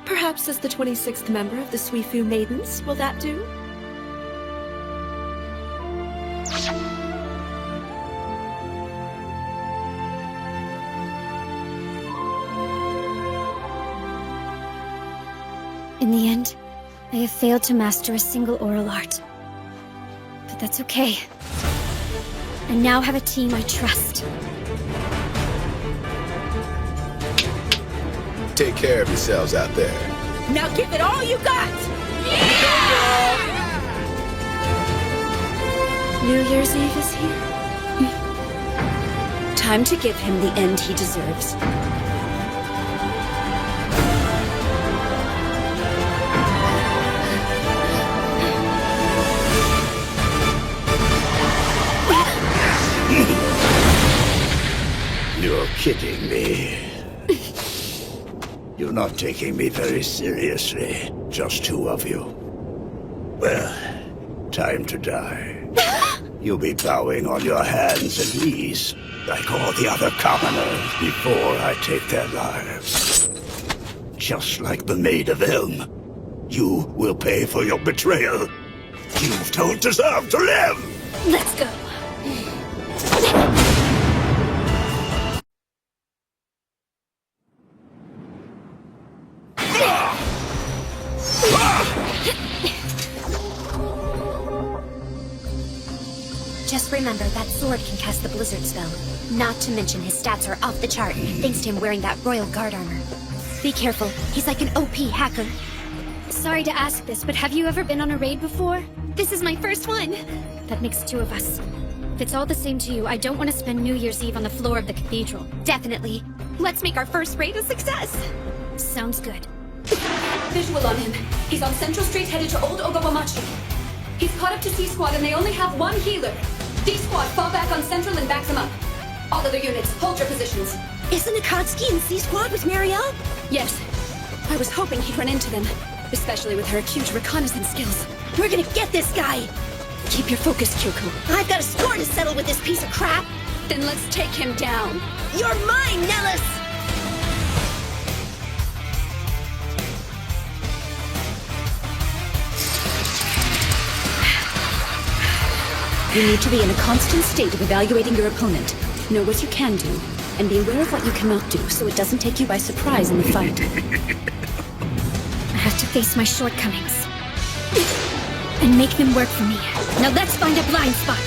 Perhaps as the 26th member of the Suifu Maidens, will that do? In the end, I have failed to master a single oral art. But that's okay. I now have a team I trust. Take care of yourselves out there. Now give it all you got! New Year's Eve is here. Time to give him the end he deserves. You're kidding me. You're not taking me very seriously. Just two of you. Well, time to die. You'll be bowing on your hands and knees, like all the other commoners, before I take their lives. Just like the Maid of Elm. You will pay for your betrayal. You don't deserve to live! Let's go. Just remember, that sword can cast the blizzard spell. Not to mention his stats are off the chart, thanks to him wearing that Royal Guard armor. Be careful, he's like an OP hacker. Sorry to ask this, but have you ever been on a raid before? This is my first one. That makes two of us. If it's all the same to you, I don't want to spend New Year's Eve on the floor of the cathedral. Definitely. Let's make our first raid a success. Sounds good. Visual on him. He's on Central Street headed to Old Ogawamachi. He's caught up to C-Squad and they only have one healer. D-Squad, fall back on Central and backs him up. All other units, hold your positions. Isn't Akatsuki in C-Squad with Marielle? Yes. I was hoping he'd run into them, especially with her acute reconnaissance skills. We're gonna get this guy! Keep your focus, Kyoko. I've got a score to settle with this piece of crap! Then let's take him down. You're mine, Nellis! You need to be in a constant state of evaluating your opponent. Know what you can do, and be aware of what you cannot do, so it doesn't take you by surprise in the fight. I have to face my shortcomings. And make them work for me. Now let's find a blind spot.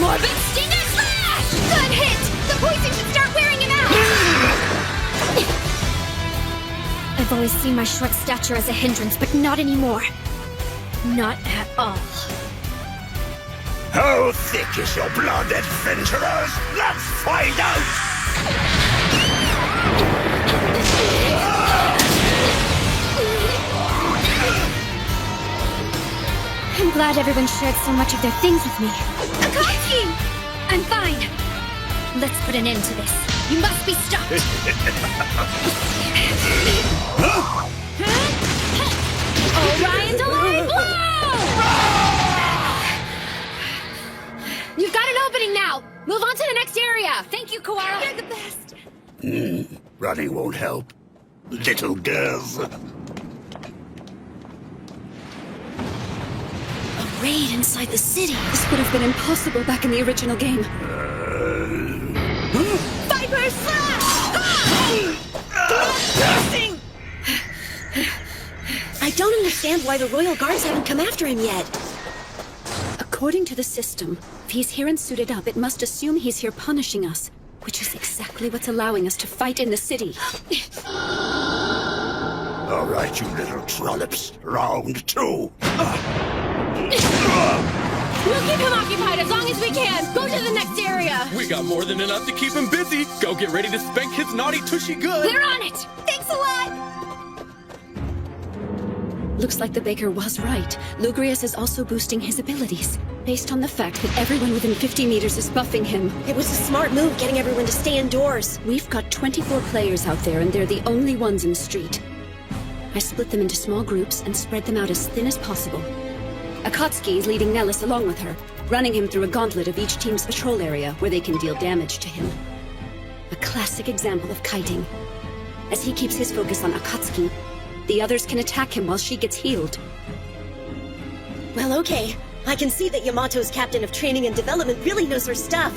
Morbid Stinger Slash! Good hit! The poison should start wearing him out! I've always seen my short stature as a hindrance, but not anymore. Not at all. How thick is your blood, adventurers? Let's find out! I'm glad everyone shared so much of their things with me. Akatsuki! I'm fine. Let's put an end to this. You must be stopped. Orion's Alarm Blow! You've got an opening now! Move on to the next area! Thank you, Kawara! You're the best! Running won't help. Little girls. A raid inside the city. This would have been impossible back in the original game. Viper Slash! I don't understand why the Royal Guards haven't come after him yet. According to the system, if he's here and suited up, it must assume he's here punishing us, which is exactly what's allowing us to fight in the city. All right, you little trollops. Round two. We'll keep him occupied as long as we can. Go to the next area. We got more than enough to keep him busy. Go get ready to spank his naughty tushy good. We're on it. Thanks a lot. Looks like the baker was right. Lugrius is also boosting his abilities, based on the fact that everyone within 50 meters is buffing him. It was a smart move getting everyone to stay indoors. We've got 24 players out there, and they're the only ones in the street. I split them into small groups and spread them out as thin as possible. Akatsuki is leading Nellis along with her, running him through a gauntlet of each team's patrol area where they can deal damage to him. A classic example of kiting. As he keeps his focus on Akatsuki, the others can attack him while she gets healed. Well, okay. I can see that Yamato's captain of training and development really knows her stuff.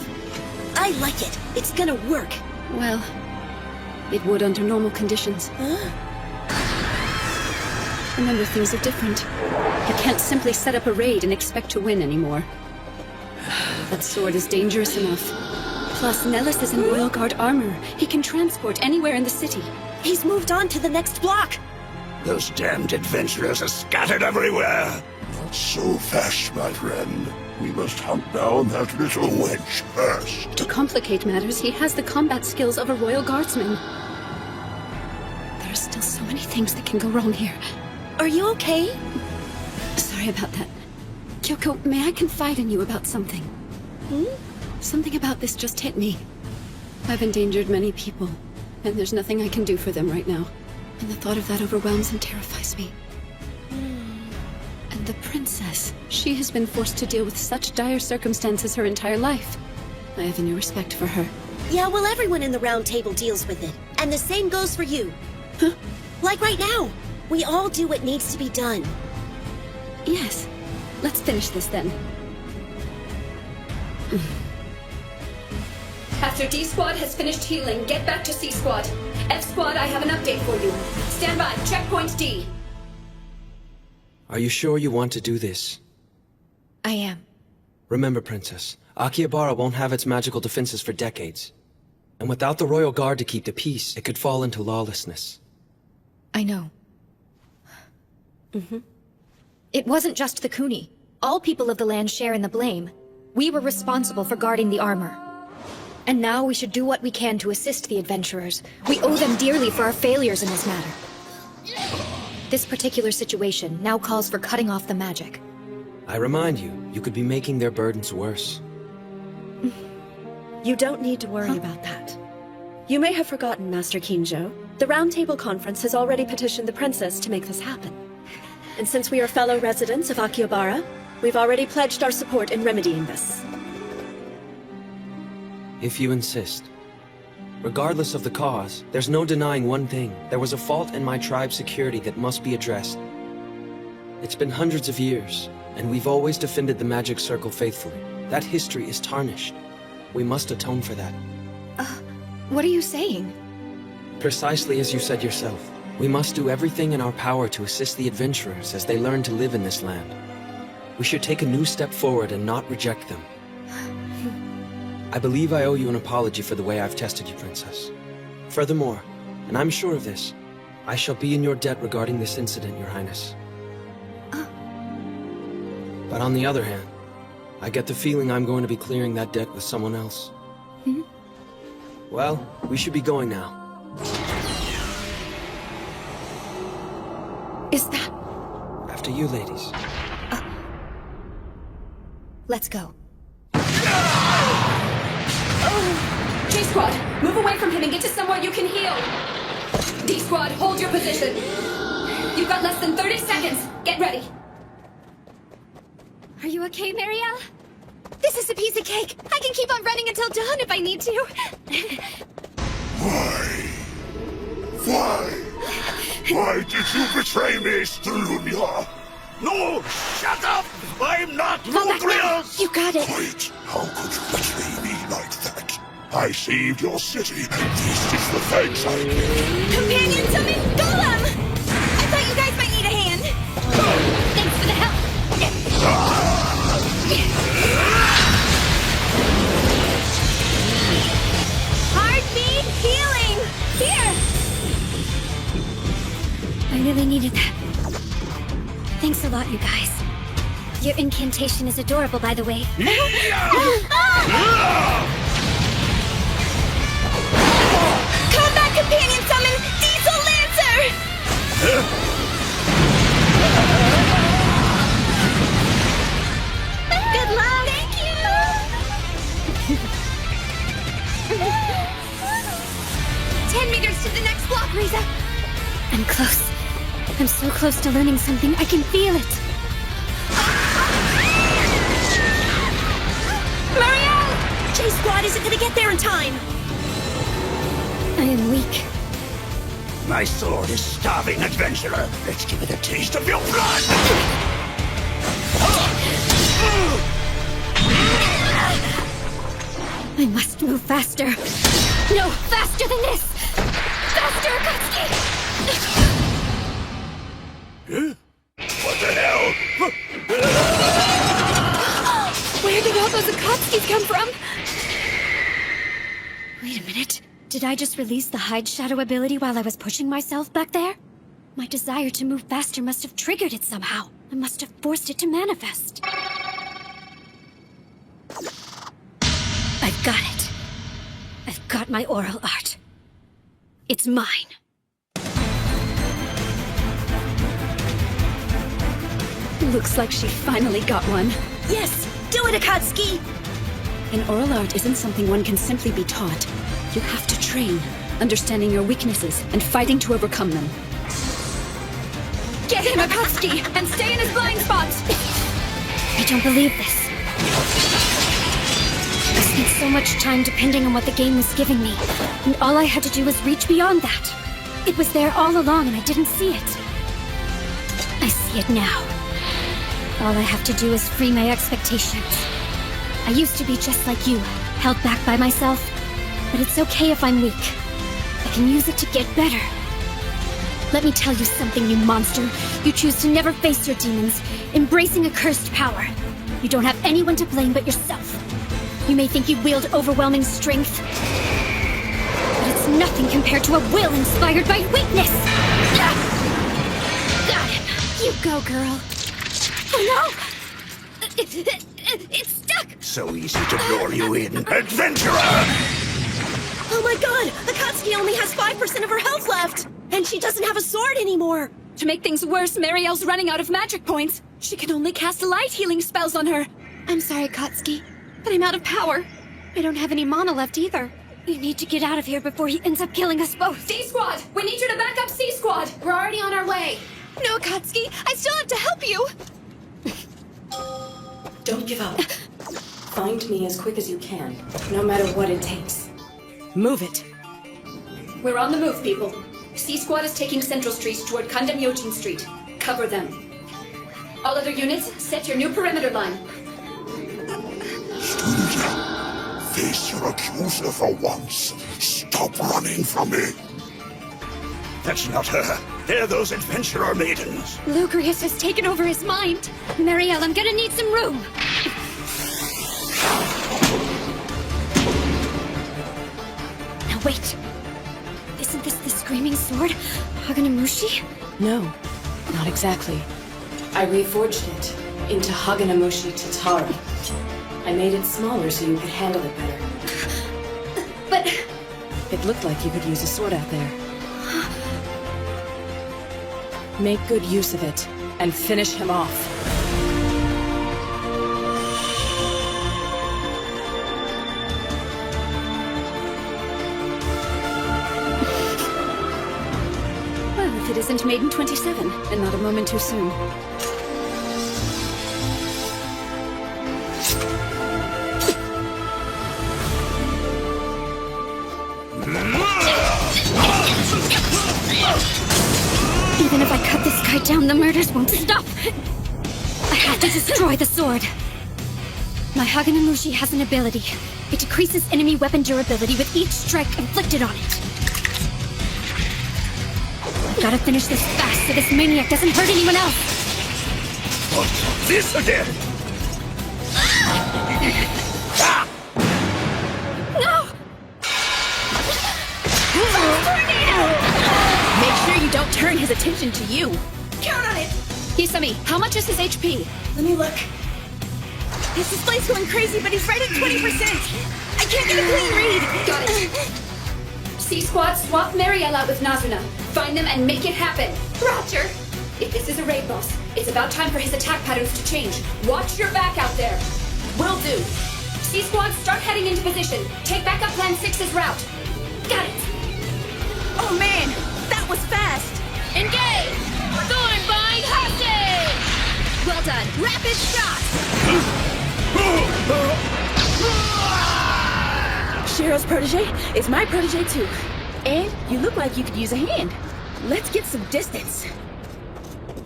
I like it. It's gonna work. Well, it would under normal conditions. Remember, things are different. You can't simply set up a raid and expect to win anymore. That sword is dangerous enough. Plus, Nellis is in Royal Guard armor. He can transport anywhere in the city. He's moved on to the next block. Those damned adventurers are scattered everywhere. Not so fast, my friend. We must hunt down that little wench first. To complicate matters, he has the combat skills of a Royal Guardsman. There are still so many things that can go wrong here. Are you okay? Sorry about that. Kyoko, may I confide in you about something? Something about this just hit me. I've endangered many people, and there's nothing I can do for them right now. And the thought of that overwhelms and terrifies me. And the princess, she has been forced to deal with such dire circumstances her entire life. I have a new respect for her. Yeah, well, everyone in the round table deals with it. And the same goes for you. Huh? Like right now. We all do what needs to be done. Yes. Let's finish this then. After D Squad has finished healing, get back to C Squad. F Squad, I have an update for you. Stand by, checkpoint D. Are you sure you want to do this? I am. Remember, Princess, Akihabara won't have its magical defenses for decades. And without the Royal Guard to keep the peace, it could fall into lawlessness. I know. It wasn't just the Kuni. All people of the land share in the blame. We were responsible for guarding the armor. And now we should do what we can to assist the adventurers. We owe them dearly for our failures in this matter. This particular situation now calls for cutting off the magic. I remind you, you could be making their burdens worse. You don't need to worry about that. You may have forgotten, Master Kinjo. The Round Table Conference has already petitioned the princess to make this happen. And since we are fellow residents of Akihabara, we've already pledged our support in remedying this. If you insist. Regardless of the cause, there's no denying one thing. There was a fault in my tribe's security that must be addressed. It's been hundreds of years, and we've always defended the magic circle faithfully. That history is tarnished. We must atone for that. What are you saying? Precisely as you said yourself. We must do everything in our power to assist the adventurers as they learn to live in this land. We should take a new step forward and not reject them. I believe I owe you an apology for the way I've tested you, Princess. Furthermore, and I'm sure of this, I shall be in your debt regarding this incident, Your Highness. But on the other hand, I get the feeling I'm going to be clearing that debt with someone else. Well, we should be going now. Is that... After you, ladies. Let's go. J-Squad, move away from him and get to somewhere you can heal. D-Squad, hold your position. You've got less than 30 seconds. Get ready. Are you okay, Marielle? This is a piece of cake. I can keep on running until dawn if I need to. Why did you betray me, Strulia? No! Shut up! I'm not Lugrius! You got it. Quiet! How could you betray me like that? I saved your city, and this is the thanks I give. Companion summon Golem! I thought you guys might need a hand. Thanks for the help. Heartbeat healing! Here! I really needed that. Thanks a lot, you guys. Your incantation is adorable, by the way. Combat companion summon Diesel Lancer! Good luck! Thank you! 10 meters to the next block, Riza! I'm close. I'm so close to learning something, I can feel it. Marielle! Chase Squad isn't gonna get there in time! I am weak. My sword is starving, adventurer. Let's give it a taste of your blood! I must move faster. No, faster than this! Faster, Akatsuki! What the hell? Where did all those Akatsukis come from? Wait a minute. Did I just release the hide shadow ability while I was pushing myself back there? My desire to move faster must have triggered it somehow. I must have forced it to manifest. I've got it. I've got my oral art. It's mine. Looks like she finally got one. Yes! Do it, Akatsuki! An oral art isn't something one can simply be taught. You have to train, understanding your weaknesses and fighting to overcome them. Get him, Akatsuki, and stay in his blind spot! I don't believe this. I spent so much time depending on what the game was giving me, and all I had to do was reach beyond that. It was there all along and I didn't see it. I see it now. All I have to do is free my expectations. I used to be just like you, held back by myself. But it's okay if I'm weak. I can use it to get better. Let me tell you something, you monster. You choose to never face your demons, embracing a cursed power. You don't have anyone to blame but yourself. You may think you wield overwhelming strength, but it's nothing compared to a will inspired by weakness! Got him! You go, girl. Oh no! It's stuck! So easy to lure you in, adventurer! Oh my god! Akatsuki only has 5% of her health left! And she doesn't have a sword anymore! To make things worse, Marielle's running out of magic points. She can only cast light healing spells on her. I'm sorry, Akatsuki, but I'm out of power. I don't have any mana left either. We need to get out of here before he ends up killing us both. C-Squad! We need you to back up C-Squad! We're already on our way. No, Akatsuki! I still have to help you! Don't give up. Find me as quick as you can, no matter what it takes. Move it. We're on the move, people. C-Squad is taking Central Street toward Kandam-Yojin Street. Cover them. All other units, set your new perimeter line. Face your accuser for once. Stop running from me. That's not her. They're those adventurer maidens. Lugrius has taken over his mind. Marielle, I'm gonna need some room. Now wait. Isn't this the screaming sword? Haganamushi? No, not exactly. I reforged it into Haganamushi Tatari. I made it smaller so you could handle it better. But... It looked like you could use a sword out there. Make good use of it, and finish him off. Well, if it isn't Maiden 27, and not a moment too soon. Even if I cut this guy down, the murders won't stop. I have to destroy the sword. My Haganamushi has an ability. It decreases enemy weapon durability with each strike inflicted on it. I gotta finish this fast so this maniac doesn't hurt anyone else. What's this again? No! Make sure you don't turn his attention to you. Count on it! Hisami, how much is his HP? Let me look. His display's going crazy, but he's right at 20%. I can't get a clean read. Got it. C-Squad, swap Marielle out with Nazuna. Find them and make it happen. Roger. If this is a raid boss, it's about time for his attack patterns to change. Watch your back out there. Will do. C-Squad, start heading into position. Take back up Plan 6's route. Got it. Oh man, that was fast. Engage! Thornbind hostage! Well done. Rapid shot! Cheryl's protege is my protege too. And you look like you could use a hand. Let's get some distance.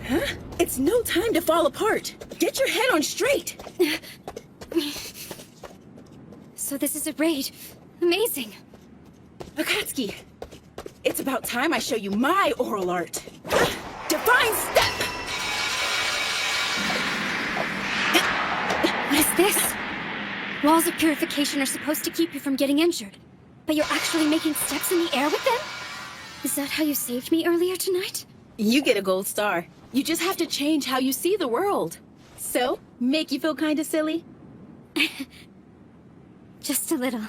Huh? It's no time to fall apart. Get your head on straight. So this is a raid. Amazing. Akatsuki, it's about time I show you my oral art. Divine Step! What is this? Walls of purification are supposed to keep you from getting injured, but you're actually making steps in the air with them? Is that how you saved me earlier tonight? You get a gold star. You just have to change how you see the world. So, make you feel kinda silly? Just a little.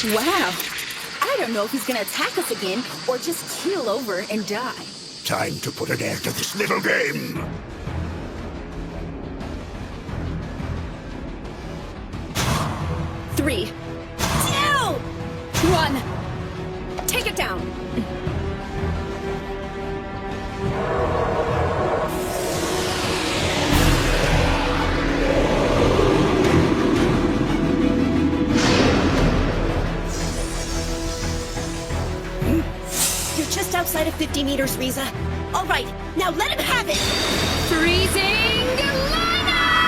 Wow. I don't know if he's gonna attack us again or just keel over and die. Time to put an end to this little game. Three. 2. 1. Take it down. You're just outside of 50 meters, Riza. All right, now let him have it. Freezing Liner!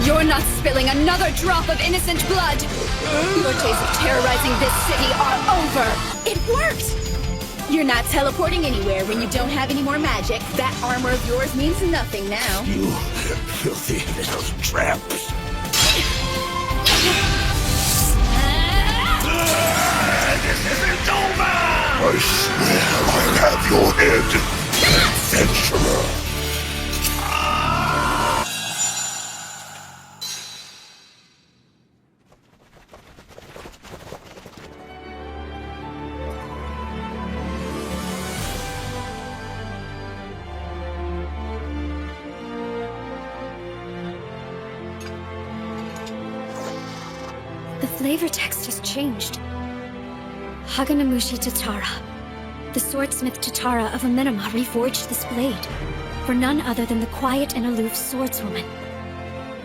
You're not spilling another drop of innocent blood. Your days of terrorizing this city are over. It worked! You're not teleporting anywhere when you don't have any more magic. That armor of yours means nothing now. You filthy little tramps. This isn't over! I swear I'll have your head, adventurer. The flavor text has changed. Haganamushi Tatara. The swordsmith Tatara of Amenama reforged this blade. For none other than the quiet and aloof swordswoman.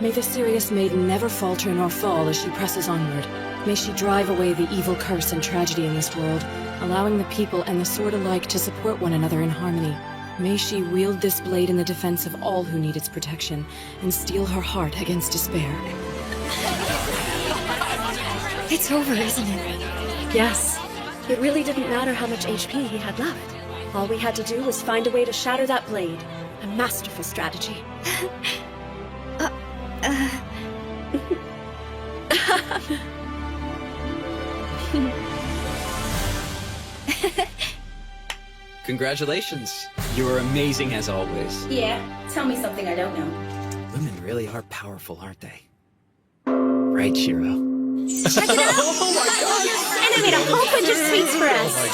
May the Sirius Maiden never falter nor fall as she presses onward. May she drive away the evil curse and tragedy in this world, allowing the people and the sword alike to support one another in harmony. May she wield this blade in the defense of all who need its protection, and steel her heart against despair. It's over, isn't it? Yes. It really didn't matter how much HP he had left. All we had to do was find a way to shatter that blade. A masterful strategy. Congratulations. You're amazing as always. Yeah, tell me something I don't know. Women really are powerful, aren't they? Right, Shiro? Check it out! Oh my god! And I made a whole bunch of sweets for us. I'm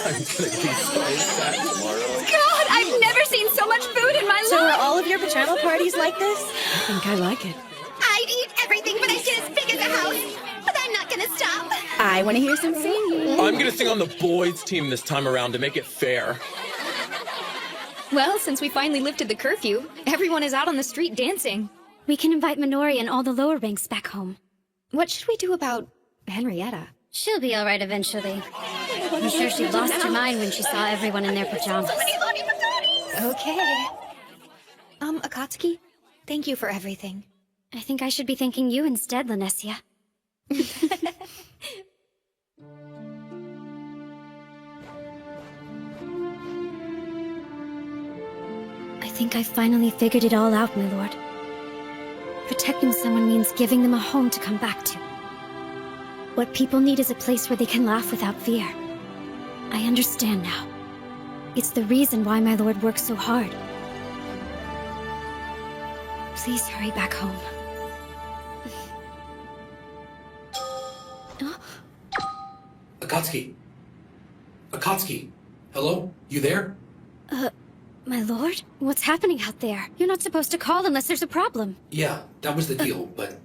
gonna be so sad tomorrow. God, I've never seen so much food in my life! So are all of your pajama parties like this? I think I like it. I'd eat everything, but I get as big as a house. But I'm not gonna stop. I want to hear some singing. I'm gonna sing on the boys' team this time around to make it fair. Well, since we finally lifted the curfew, everyone is out on the street dancing. We can invite Minori and all the lower ranks back home. What should we do about Henrietta? She'll be alright eventually. I'm sure she lost her mind when she saw everyone in their pajamas. Okay. Akatsuki, thank you for everything. I think I should be thanking you instead, Lanessia. I think I finally figured it all out, my lord. Protecting someone means giving them a home to come back to. What people need is a place where they can laugh without fear. I understand now. It's the reason why my lord works so hard. Please hurry back home. Akatsuki. Akatsuki. Hello? You there? My lord? What's happening out there? You're not supposed to call unless there's a problem. Yeah, that was the deal, but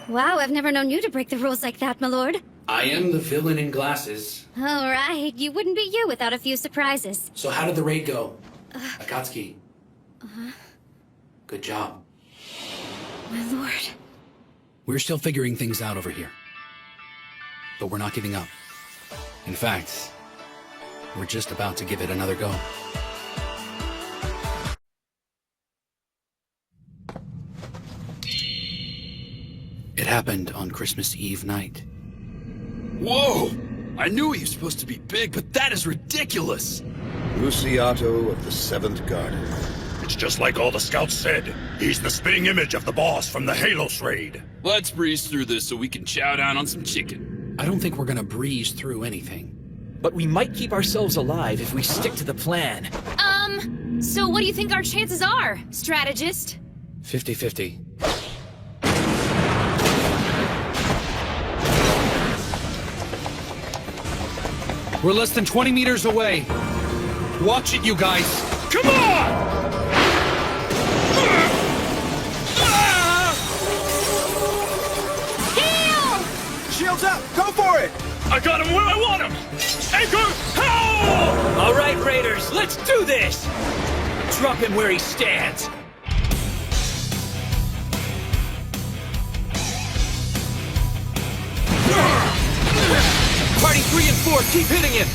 Wow, I've never known you to break the rules like that, my lord. I am the villain in glasses. All right, you wouldn't be you without a few surprises. So how did the raid go? Akatsuki. Good job. My lord. We're still figuring things out over here. But we're not giving up. In fact, we're just about to give it another go. It happened on Christmas Eve night. Whoa! I knew he was supposed to be big, but that is ridiculous! Luciato of the 7th Garden. It's just like all the scouts said. He's the spitting image of the boss from the Halos raid. Let's breeze through this so we can chow down on some chicken. I don't think we're gonna breeze through anything. But we might keep ourselves alive if we stick to the plan. So what do you think our chances are, strategist? 50-50. We're less than 20 meters away. Watch it, you guys. Come on! Heal! Shields up! Go for it! I got him where I want him! Anchor, how? All right, Raiders, let's do this! Drop him where he stands. Party 3 and 4, keep hitting him!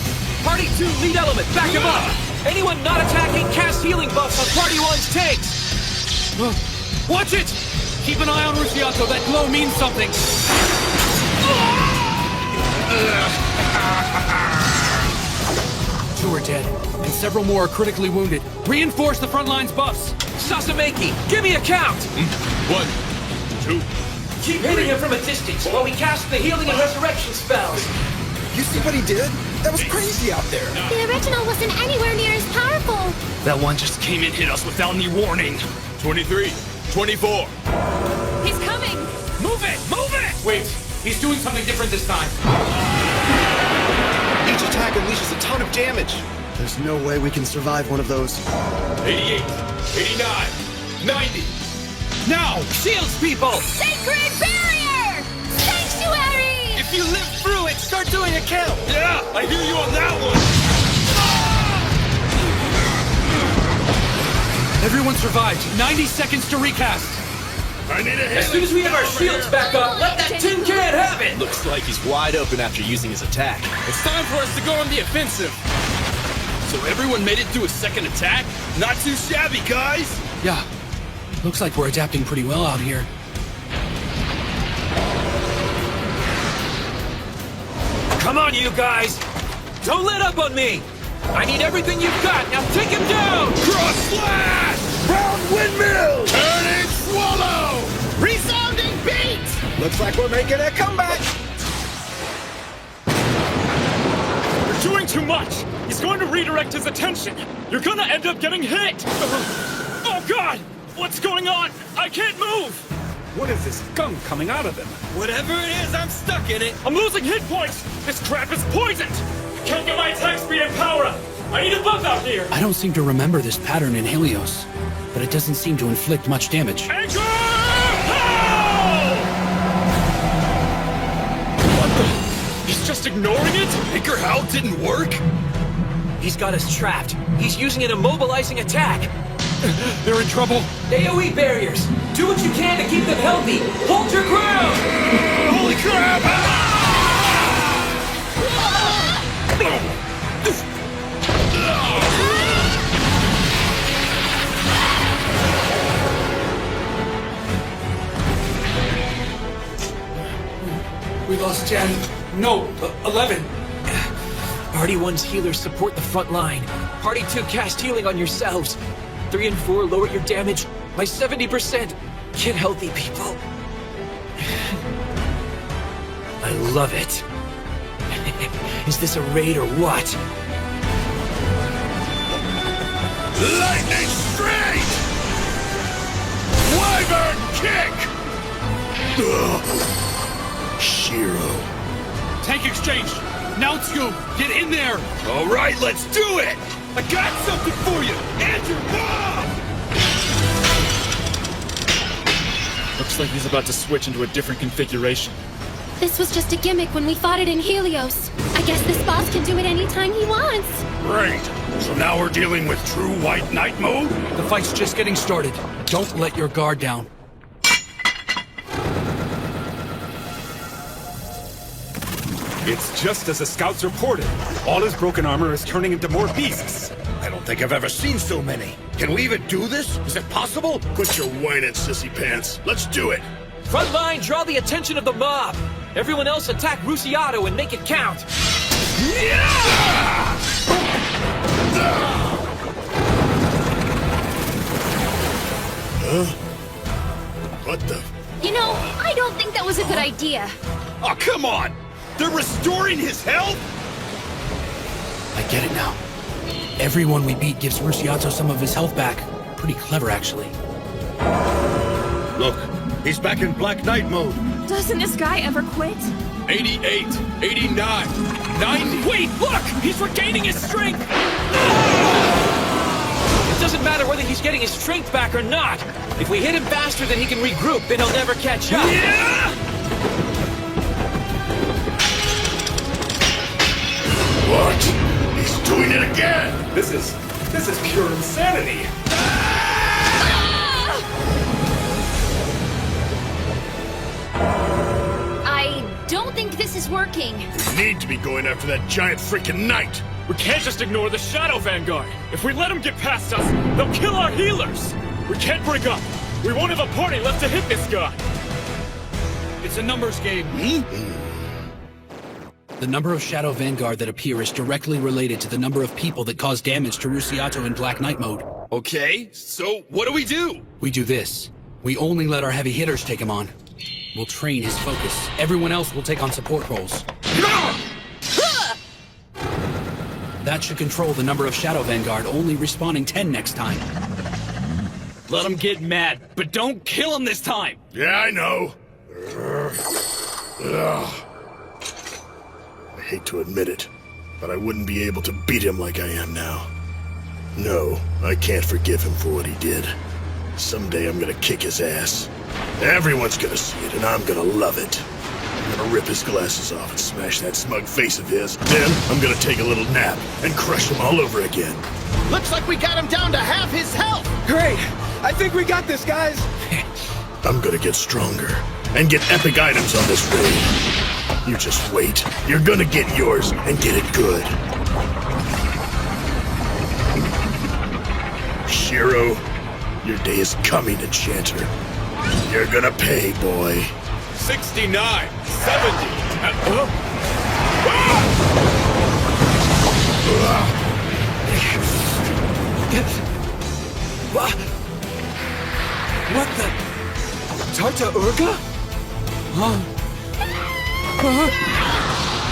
Party 2, lead element, back him up! Anyone not attacking, cast healing buffs on Party 1's tanks! Watch it! Keep an eye on Luciato, that glow means something! Two are dead, and several more are critically wounded. Reinforce the front line's buffs! Sasameki, give me a count! 1, 2... Keep hitting him from a distance while we cast the healing and resurrection spells! You see what he did? That was crazy out there. The original wasn't anywhere near as powerful. That one just came and hit us without any warning. 23, 24. He's coming! Move it! Move it! Wait, he's doing something different this time. Each attack unleashes a ton of damage. There's no way we can survive one of those. 88, 89, 90. Now! Shields, people! Sacred barrier! Sanctuary! If you live through it, start doing a count! Yeah, I hear you on that one! Everyone survived. 90 seconds to recast. I need a As soon as we have our shields back up, let that tin can have it! Looks like he's wide open after using his attack. It's time for us to go on the offensive. So everyone made it through a second attack? Not too shabby, guys! Yeah. Looks like we're adapting pretty well out here. Come on, you guys! Don't let up on me! I need everything you've got! Now take him down! Cross slash! Round windmill! Turning swallow! Resounding beat! Looks like we're making a comeback! You're doing too much! He's going to redirect his attention! You're gonna end up getting hit! Oh God! What's going on? I can't move! What is this gunk coming out of him? Whatever it is, I'm stuck in it! I'm losing hit points! This crap is poisoned! Can't get my attack speed and power up! I need a buff out here! I don't seem to remember this pattern in Helios, but it doesn't seem to inflict much damage. Anchor! How? What the? He's just ignoring it? Anchor Howl didn't work? He's got us trapped. He's using an immobilizing attack. They're in trouble. AoE barriers! Do what you can to keep them healthy! Hold your ground! Holy crap! We lost 10. No, 11. Party 1's healers support the front line. Party 2 cast healing on yourselves. 3 and 4 lower your damage by 70%. Get healthy, people. I love it. Is this a raid or what? Lightning straight! Wyvern kick! Shiro. Tank exchange! Now it's you! Get in there! All right, let's do it! I got something for you! And your mom! Looks like he's about to switch into a different configuration. This was just a gimmick when we fought it in Helios. I guess this boss can do it anytime he wants. Great. So now we're dealing with true White Knight mode? The fight's just getting started. Don't let your guard down. It's just as the scouts reported. All his broken armor is turning into more beasts. I don't think I've ever seen so many. Can we even do this? Is it possible? Quit your whining, sissy pants. Let's do it. Front line, draw the attention of the mob. Everyone else attack Rusiato and make it count. Huh? What the? You know, I don't think that was a good idea. Oh, come on! They're restoring his health? I get it now. Everyone we beat gives Rusiato some of his health back. Pretty clever, actually. Look, he's back in Black Knight mode. Doesn't this guy ever quit? 88, 89, 90. Wait, look! He's regaining his strength! It doesn't matter whether he's getting his strength back or not. If we hit him faster than he can regroup, then he'll never catch up. What? He's doing it again! This is pure insanity. I don't think this is working. We need to be going after that giant freaking knight! We can't just ignore the Shadow Vanguard. If we let them get past us, they'll kill our healers. We can't break up. We won't have a party left to hit this guy. It's a numbers game. The number of Shadow Vanguard that appear is directly related to the number of people that cause damage to Rusiato in Black Knight mode. Okay, so what do? We do this. We only let our heavy hitters take him on. We'll train his focus. Everyone else will take on support roles. That should control the number of Shadow Vanguard, only respawning 10 next time. Let him get mad, but don't kill him this time. Yeah, I know. I hate to admit it, but I wouldn't be able to beat him like I am now. No, I can't forgive him for what he did. Someday I'm gonna kick his ass. Everyone's gonna see it, and I'm gonna love it. I'm gonna rip his glasses off and smash that smug face of his. Then I'm gonna take a little nap and crush him all over again. Looks like we got him down to half his health! Great! I think we got this, guys! I'm gonna get stronger and get epic items on this raid. You just wait. You're gonna get yours and get it good. Shiro, your day is coming, Enchanter. You're gonna pay, boy. 69, 70, and... What the? Tarta Urga? Huh?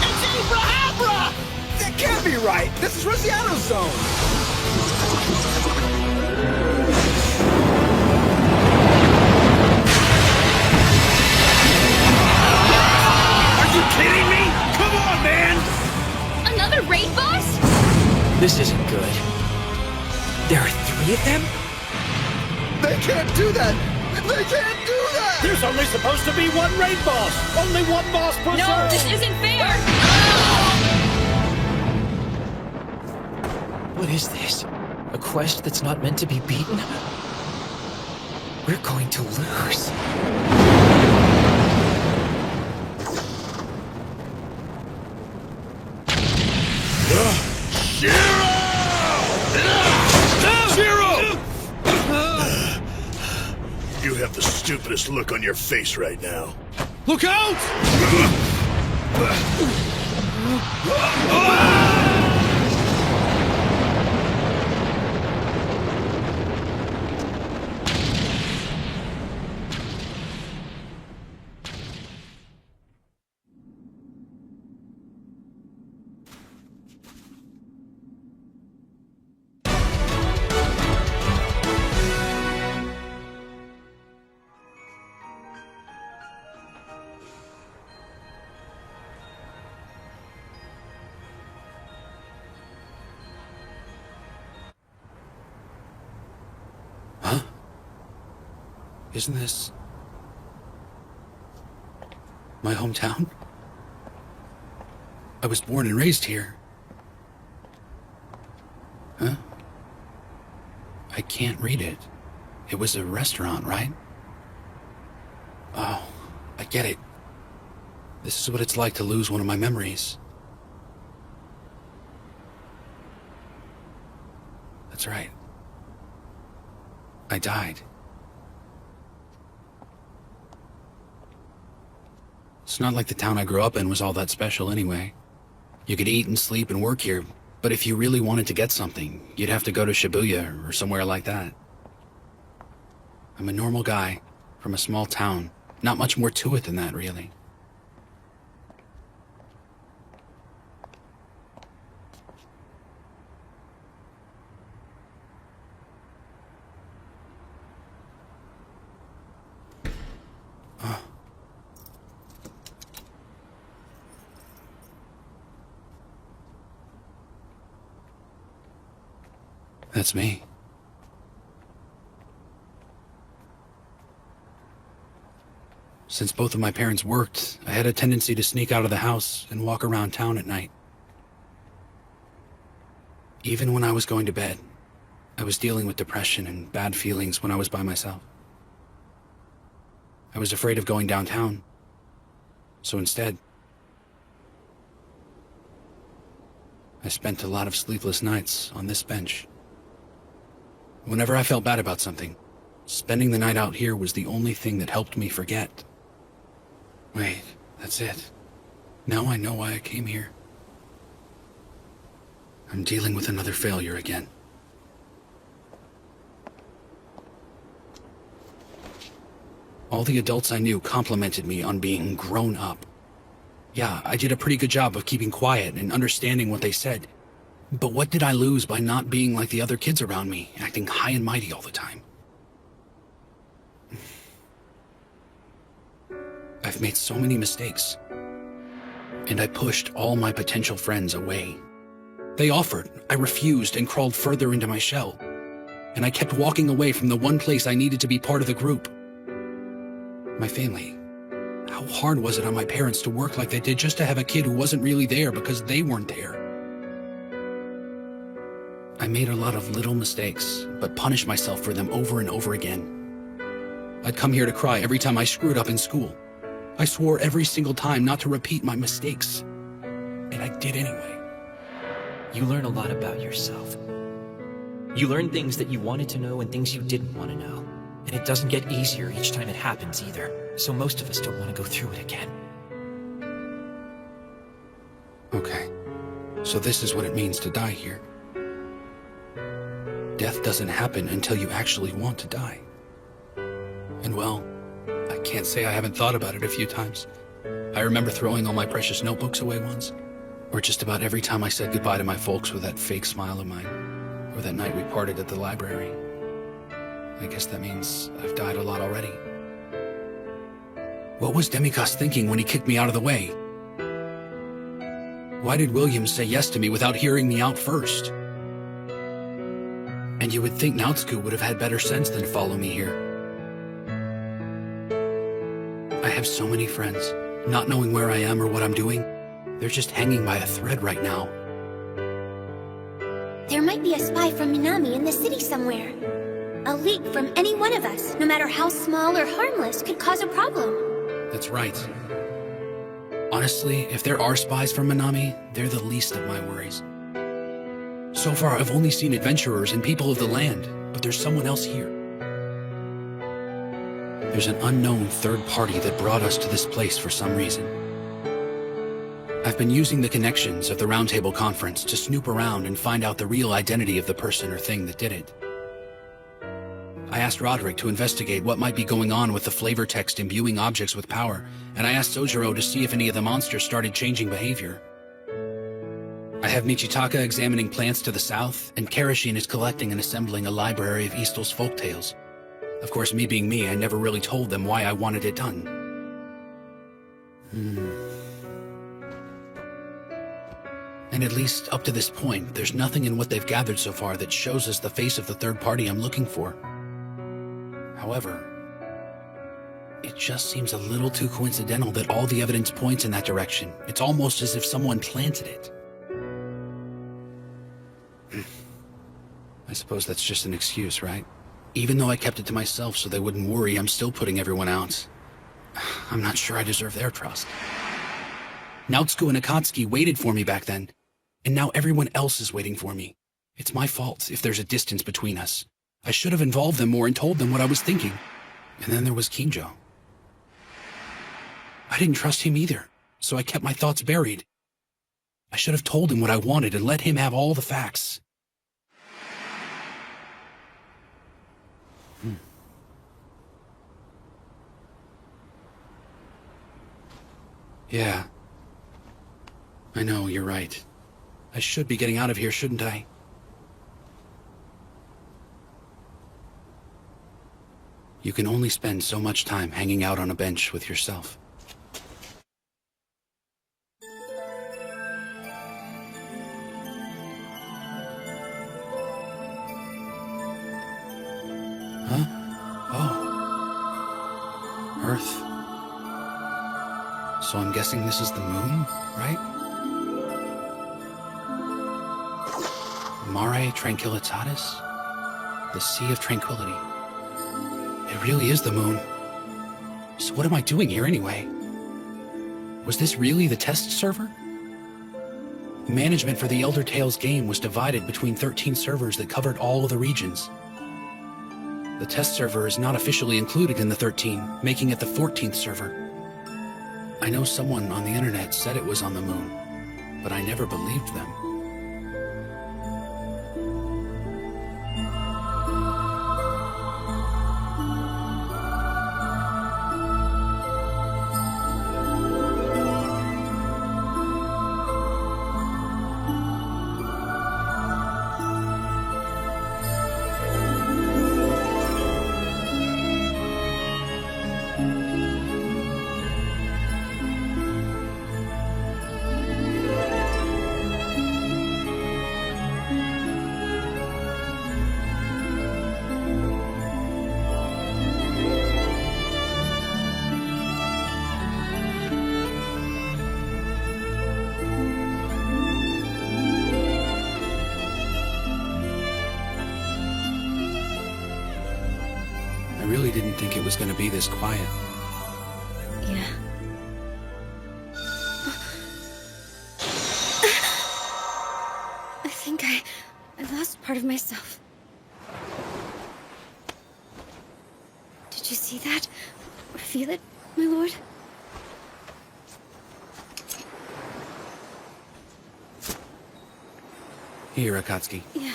It's Abrahambra! That can't be right! This is Rusiano's zone! Are you kidding me? Come on, man! Another raid boss? This isn't good. There are 3 of them? They can't do that! They can't do that! There's only supposed to be one raid boss! Only one boss per No, zone! this isn't fair! What is this? A quest that's not meant to be beaten? We're going to lose. You have the stupidest look on your face right now. Look out! Isn't this my hometown? I was born and raised here. Huh? I can't read it. It was a restaurant, right? Oh, I get it. This is what it's like to lose one of my memories. That's right. I died. It's not like the town I grew up in was all that special anyway. You could eat and sleep and work here, but if you really wanted to get something, you'd have to go to Shibuya or somewhere like that. I'm a normal guy from a small town. Not much more to it than that, really. That's me. Since both of my parents worked, I had a tendency to sneak out of the house and walk around town at night. Even when I was going to bed, I was dealing with depression and bad feelings when I was by myself. I was afraid of going downtown, so instead, I spent a lot of sleepless nights on this bench. Whenever I felt bad about something, spending the night out here was the only thing that helped me forget. Wait, that's it. Now I know why I came here. I'm dealing with another failure again. All the adults I knew complimented me on being grown up. Yeah, I did a pretty good job of keeping quiet and understanding what they said. But what did I lose by not being like the other kids around me, acting high and mighty all the time? I've made so many mistakes, and I pushed all my potential friends away. They offered, I refused, and crawled further into my shell. And I kept walking away from the one place I needed to be part of the group. My family. How hard was it on my parents to work like they did just to have a kid who wasn't really there because they weren't there? I made a lot of little mistakes, but punished myself for them over and over again. I'd come here to cry every time I screwed up in school. I swore every single time not to repeat my mistakes. And I did anyway. You learn a lot about yourself. You learn things that you wanted to know and things you didn't want to know. And it doesn't get easier each time it happens either. So most of us don't want to go through it again. Okay, so this is what it means to die here. Death doesn't happen until you actually want to die. And well, I can't say I haven't thought about it a few times. I remember throwing all my precious notebooks away once, or just about every time I said goodbye to my folks with that fake smile of mine, or that night we parted at the library. I guess that means I've died a lot already. What was Demikos thinking when he kicked me out of the way? Why did Williams say yes to me without hearing me out first? And you would think Nautsuku would have had better sense than follow me here. I have so many friends, not knowing where I am or what I'm doing. They're just hanging by a thread right now. There might be a spy from Minami in the city somewhere. A leak from any one of us, no matter how small or harmless, could cause a problem. That's right. Honestly, if there are spies from Minami, they're the least of my worries. So far, I've only seen adventurers and people of the land, but there's someone else here. There's an unknown third party that brought us to this place for some reason. I've been using the connections of the Roundtable Conference to snoop around and find out the real identity of the person or thing that did it. I asked Roderick to investigate what might be going on with the flavor text imbuing objects with power, and I asked Sojiro to see if any of the monsters started changing behavior. I have Michitaka examining plants to the south, and Karashin is collecting and assembling a library of Eastel's folktales. Of course, me being me, I never really told them why I wanted it done. And at least up to this point, there's nothing in what they've gathered so far that shows us the face of the third party I'm looking for. However, just seems a little too coincidental that all the evidence points in that direction. It's almost as if someone planted it. I suppose that's just an excuse, right? Even though I kept it to myself so they wouldn't worry, I'm still putting everyone out. I'm not sure I deserve their trust. Nautsko and Akatsuki waited for me back then, and now everyone else is waiting for me. It's my fault if there's a distance between us. I should have involved them more and told them what I was thinking. And then there was Kinjo. I didn't trust him either, so I kept my thoughts buried. I should have told him what I wanted and let him have all the facts. Yeah. I know, you're right. I should be getting out of here, shouldn't I? You can only spend so much time hanging out on a bench with yourself. Huh? Oh. Earth. So I'm guessing this is the moon, right? Mare Tranquillitatis? The Sea of Tranquility. It really is the moon. So what am I doing here anyway? Was this really the test server? Management for the Elder Tales game was divided between 13 servers that covered all of the regions. The test server is not officially included in the 13, making it the 14th server. I know someone on the internet said it was on the moon, but I never believed them. I really didn't think it was going to be this quiet. Yeah. I think I lost part of myself. Did you see that? Or feel it, my lord? Here, Akatsuki. Yeah,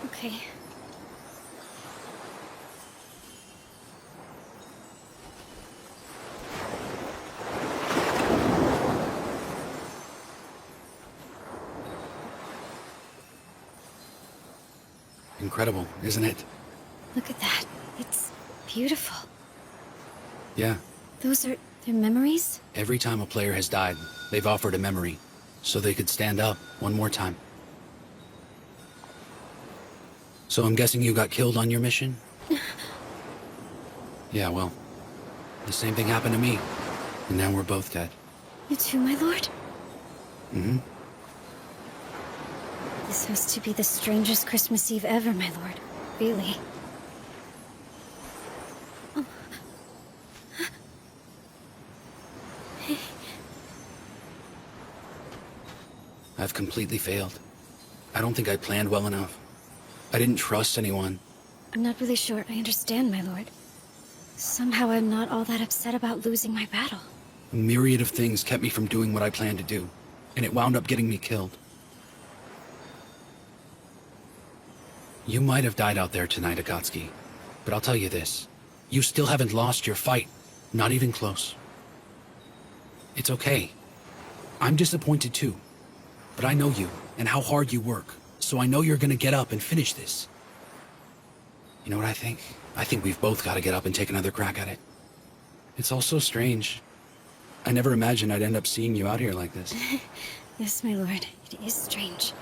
okay. Incredible, isn't it? Look at that. It's beautiful. Yeah. Those are their memories? Every time a player has died, they've offered a memory, so they could stand up one more time. So I'm guessing you got killed on your mission? Yeah, well, the same thing happened to me, and now we're both dead. You too, my lord? Mm-hmm. This has to be the strangest Christmas Eve ever, my lord. Really. Oh. I've completely failed. I don't think I planned well enough. I didn't trust anyone. I'm not really sure I understand, my lord. Somehow I'm not all that upset about losing my battle. A myriad of things kept me from doing what I planned to do, and it wound up getting me killed. You might have died out there tonight, Akatsuki, but I'll tell you this. You still haven't lost your fight. Not even close. It's okay. I'm disappointed too. But I know you, and how hard you work, so I know you're gonna get up and finish this. You know what I think? I think we've both gotta get up and take another crack at it. It's all so strange. I never imagined I'd end up seeing you out here like this. Yes, my lord. It is strange.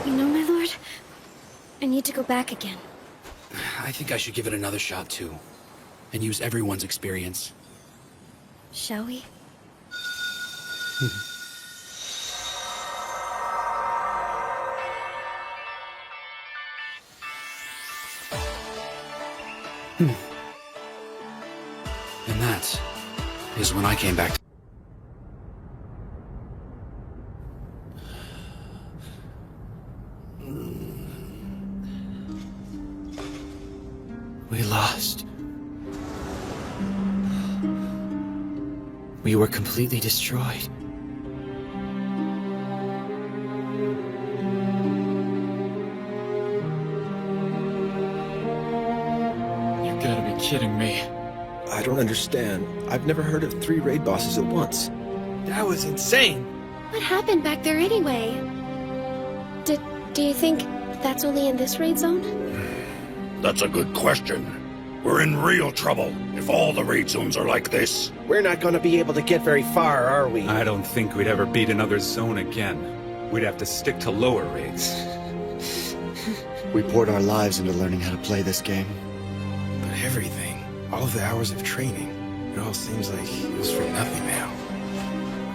You know, my lord, I need to go back again. I think I should give it another shot too. and use everyone's experience. Shall we? And that is when I came back. We lost. We were completely destroyed. You gotta be kidding me. I don't understand. I've never heard of 3 raid bosses at once. That was insane. What happened back there anyway? Do you think that's only in this raid zone? That's a good question. We're in real trouble if all the raid zones are like this. We're not gonna be able to get very far, are we? I don't think we'd ever beat another zone again. We'd have to stick to lower raids. We poured our lives into learning how to play this game. But everything, all of the hours of training, it all seems like it was for nothing now.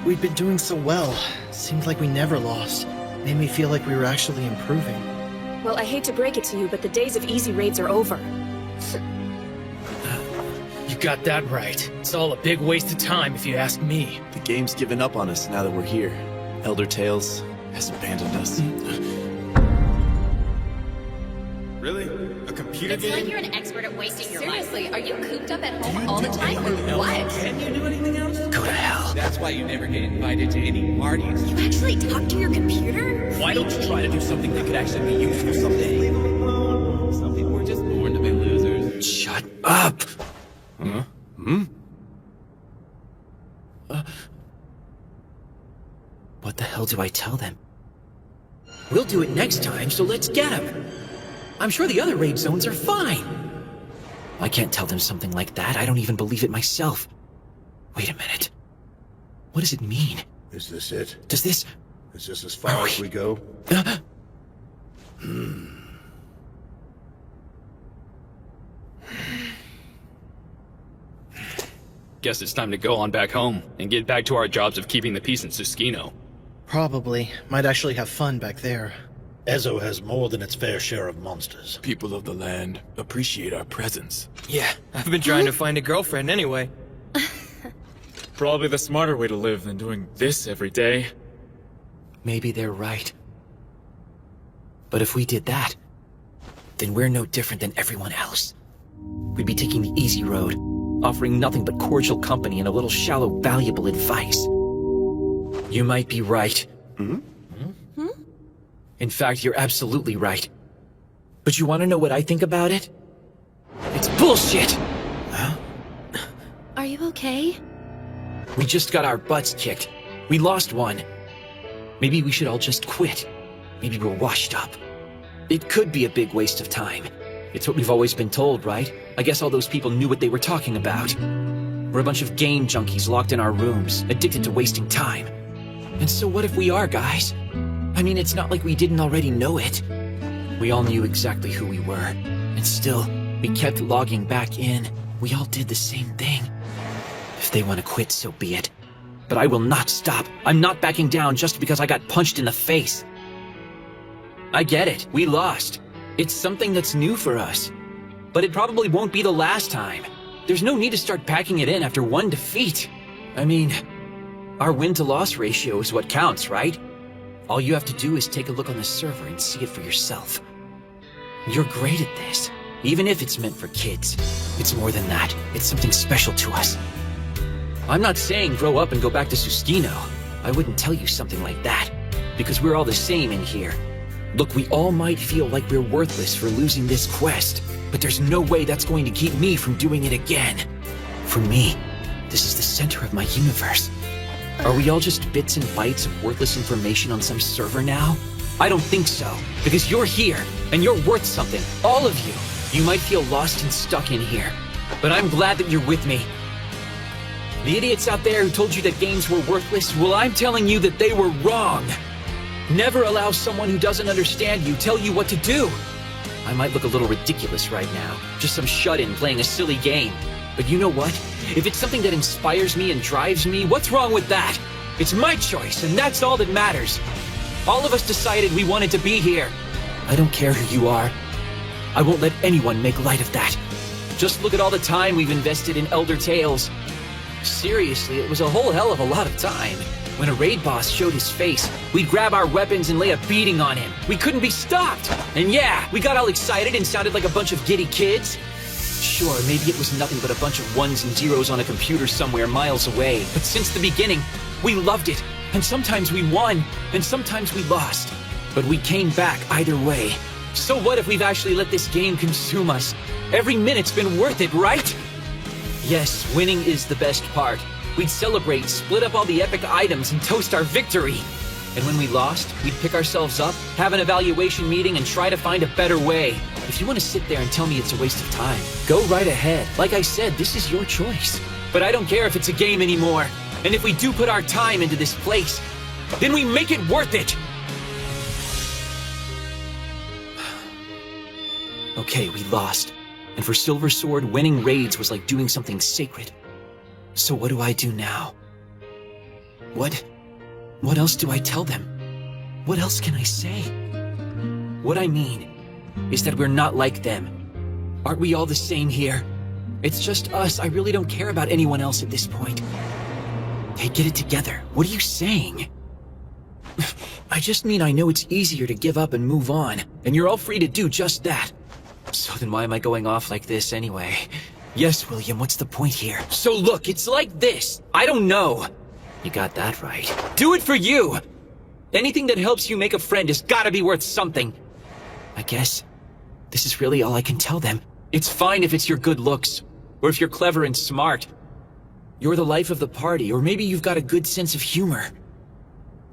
We'd been doing so well. Seemed like we never lost. Made me feel like we were actually improving. Well, I hate to break it to you, but the days of easy raids are over. You got that right. It's all a big waste of time if you ask me. The game's given up on us now that we're here. Elder Tales has abandoned us. Really? A computer It's like you're an expert at wasting your life. Seriously, are you cooped up at home all the time or what? Can you do anything else? Go to hell. That's why you never get invited to any parties. You actually talk to your computer? Why don't you try to do something that could actually be useful someday? Some people were just born to be losers. Shut up! Huh? Hmm? What the hell do I tell them? We'll do it next time, so let's get them. I'm sure the other raid zones are fine. I can't tell them something like that. I don't even believe it myself. Wait a minute. What does it mean? Is this it? Does this... Is this as far as we go? Guess it's time to go on back home and get back to our jobs of keeping the peace in Susukino. Probably. Might actually have fun back there. Ezo has more than its fair share of monsters. People of the land appreciate our presence. Yeah, I've been trying to find a girlfriend anyway. Probably the smarter way to live than doing this every day. Maybe they're right. But if we did that, then we're no different than everyone else. We'd be taking the easy road, offering nothing but cordial company and a little shallow, valuable advice. You might be right. In fact, you're absolutely right. But you want to know what I think about it? It's bullshit! Are you okay? We just got our butts kicked. We lost one. Maybe we should all just quit. Maybe we're washed up. It could be a big waste of time. It's what we've always been told, right? I guess all those people knew what they were talking about. We're a bunch of game junkies locked in our rooms, addicted to wasting time. And so what if we are, guys? I mean, it's not like we didn't already know it. We all knew exactly who we were. And still, we kept logging back in. We all did the same thing. If they want to quit, so be it. But I will not stop. I'm not backing down just because I got punched in the face. I get it. We lost. It's something that's new for us. But it probably won't be the last time. There's no need to start packing it in after one defeat. I mean, our win-to-loss ratio is what counts, right? All you have to do is take a look on the server and see it for yourself. You're great at this, even if it's meant for kids. It's more than that. It's something special to us. I'm not saying grow up and go back to Susukino. I wouldn't tell you something like that, because we're all the same in here. Look, we all might feel like we're worthless for losing this quest, but there's no way that's going to keep me from doing it again. For me, this is the center of my universe. Are we all just bits and bytes of worthless information on some server now? I don't think so, because you're here, and you're worth something, all of you. You might feel lost and stuck in here, but I'm glad that you're with me. The idiots out there who told you that games were worthless, well, I'm telling you that they were wrong. Never allow someone who doesn't understand you tell you what to do. I might look a little ridiculous right now, just some shut-in playing a silly game. But you know what? If it's something that inspires me and drives me, what's wrong with that? It's my choice, and that's all that matters. All of us decided we wanted to be here. I don't care who you are. I won't let anyone make light of that. Just look at all the time we've invested in Elder Tales. Seriously, it was a whole hell of a lot of time. When a raid boss showed his face, we'd grab our weapons and lay a beating on him. We couldn't be stopped. And yeah, we got all excited and sounded like a bunch of giddy kids. Sure, maybe it was nothing but a bunch of ones and zeros on a computer somewhere miles away. But since the beginning, we loved it. And sometimes we won, and sometimes we lost. But we came back either way. So what if we've actually let this game consume us? Every minute's been worth it, right? Yes, winning is the best part. We'd celebrate, split up all the epic items, and toast our victory. And when we lost, we'd pick ourselves up, have an evaluation meeting, and try to find a better way. If you want to sit there and tell me it's a waste of time, go right ahead. Like I said, this is your choice. But I don't care if it's a game anymore. And if we do put our time into this place, then we make it worth it! Okay, we lost. And for Silver Sword, winning raids was like doing something sacred. So what do I do now? What else do I tell them? What else can I say? What I mean is that we're not like them. Aren't we all the same here? It's just us. I really don't care about anyone else at this point. Hey, get it together. What are you saying? I just mean I know it's easier to give up and move on, and you're all free to do just that. So then why am I going off like this anyway? Yes, William, what's the point here? So look, it's like this. I don't know. You got that right. Do it for you! Anything that helps you make a friend has gotta be worth something. I guess this is really all I can tell them. It's fine if it's your good looks, or if you're clever and smart. You're the life of the party, or maybe you've got a good sense of humor.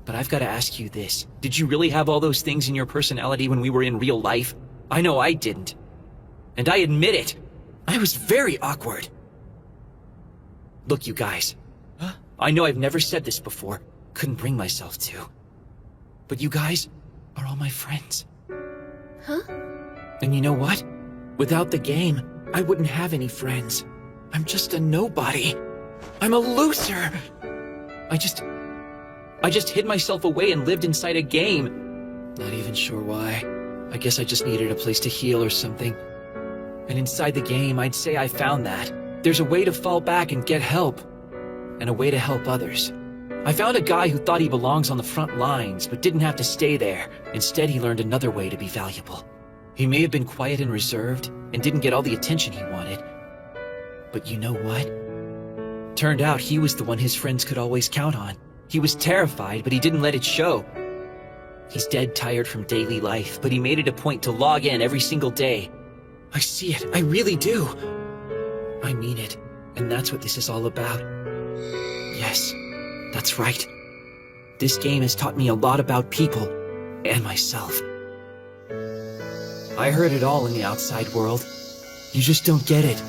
But I've gotta ask you this. Did you really have all those things in your personality when we were in real life? I know I didn't. And I admit it. I was very awkward. Look, you guys. I know I've never said this before. Couldn't bring myself to. But you guys are all my friends. Huh? And you know what? Without the game, I wouldn't have any friends. I'm just a nobody. I'm a loser. I just hid myself away and lived inside a game. Not even sure why. I guess I just needed a place to heal or something. And inside the game, I'd say I found that. There's a way to fall back and get help. And a way to help others. I found a guy who thought he belongs on the front lines, but didn't have to stay there. Instead, he learned another way to be valuable. He may have been quiet and reserved, and didn't get all the attention he wanted. But you know what? Turned out he was the one his friends could always count on. He was terrified, but he didn't let it show. He's dead tired from daily life, but he made it a point to log in every single day. I see it, I really do. I mean it, and that's what this is all about. Yes, that's right. This game has taught me a lot about people, and myself. I heard it all in the outside world. You just don't get it.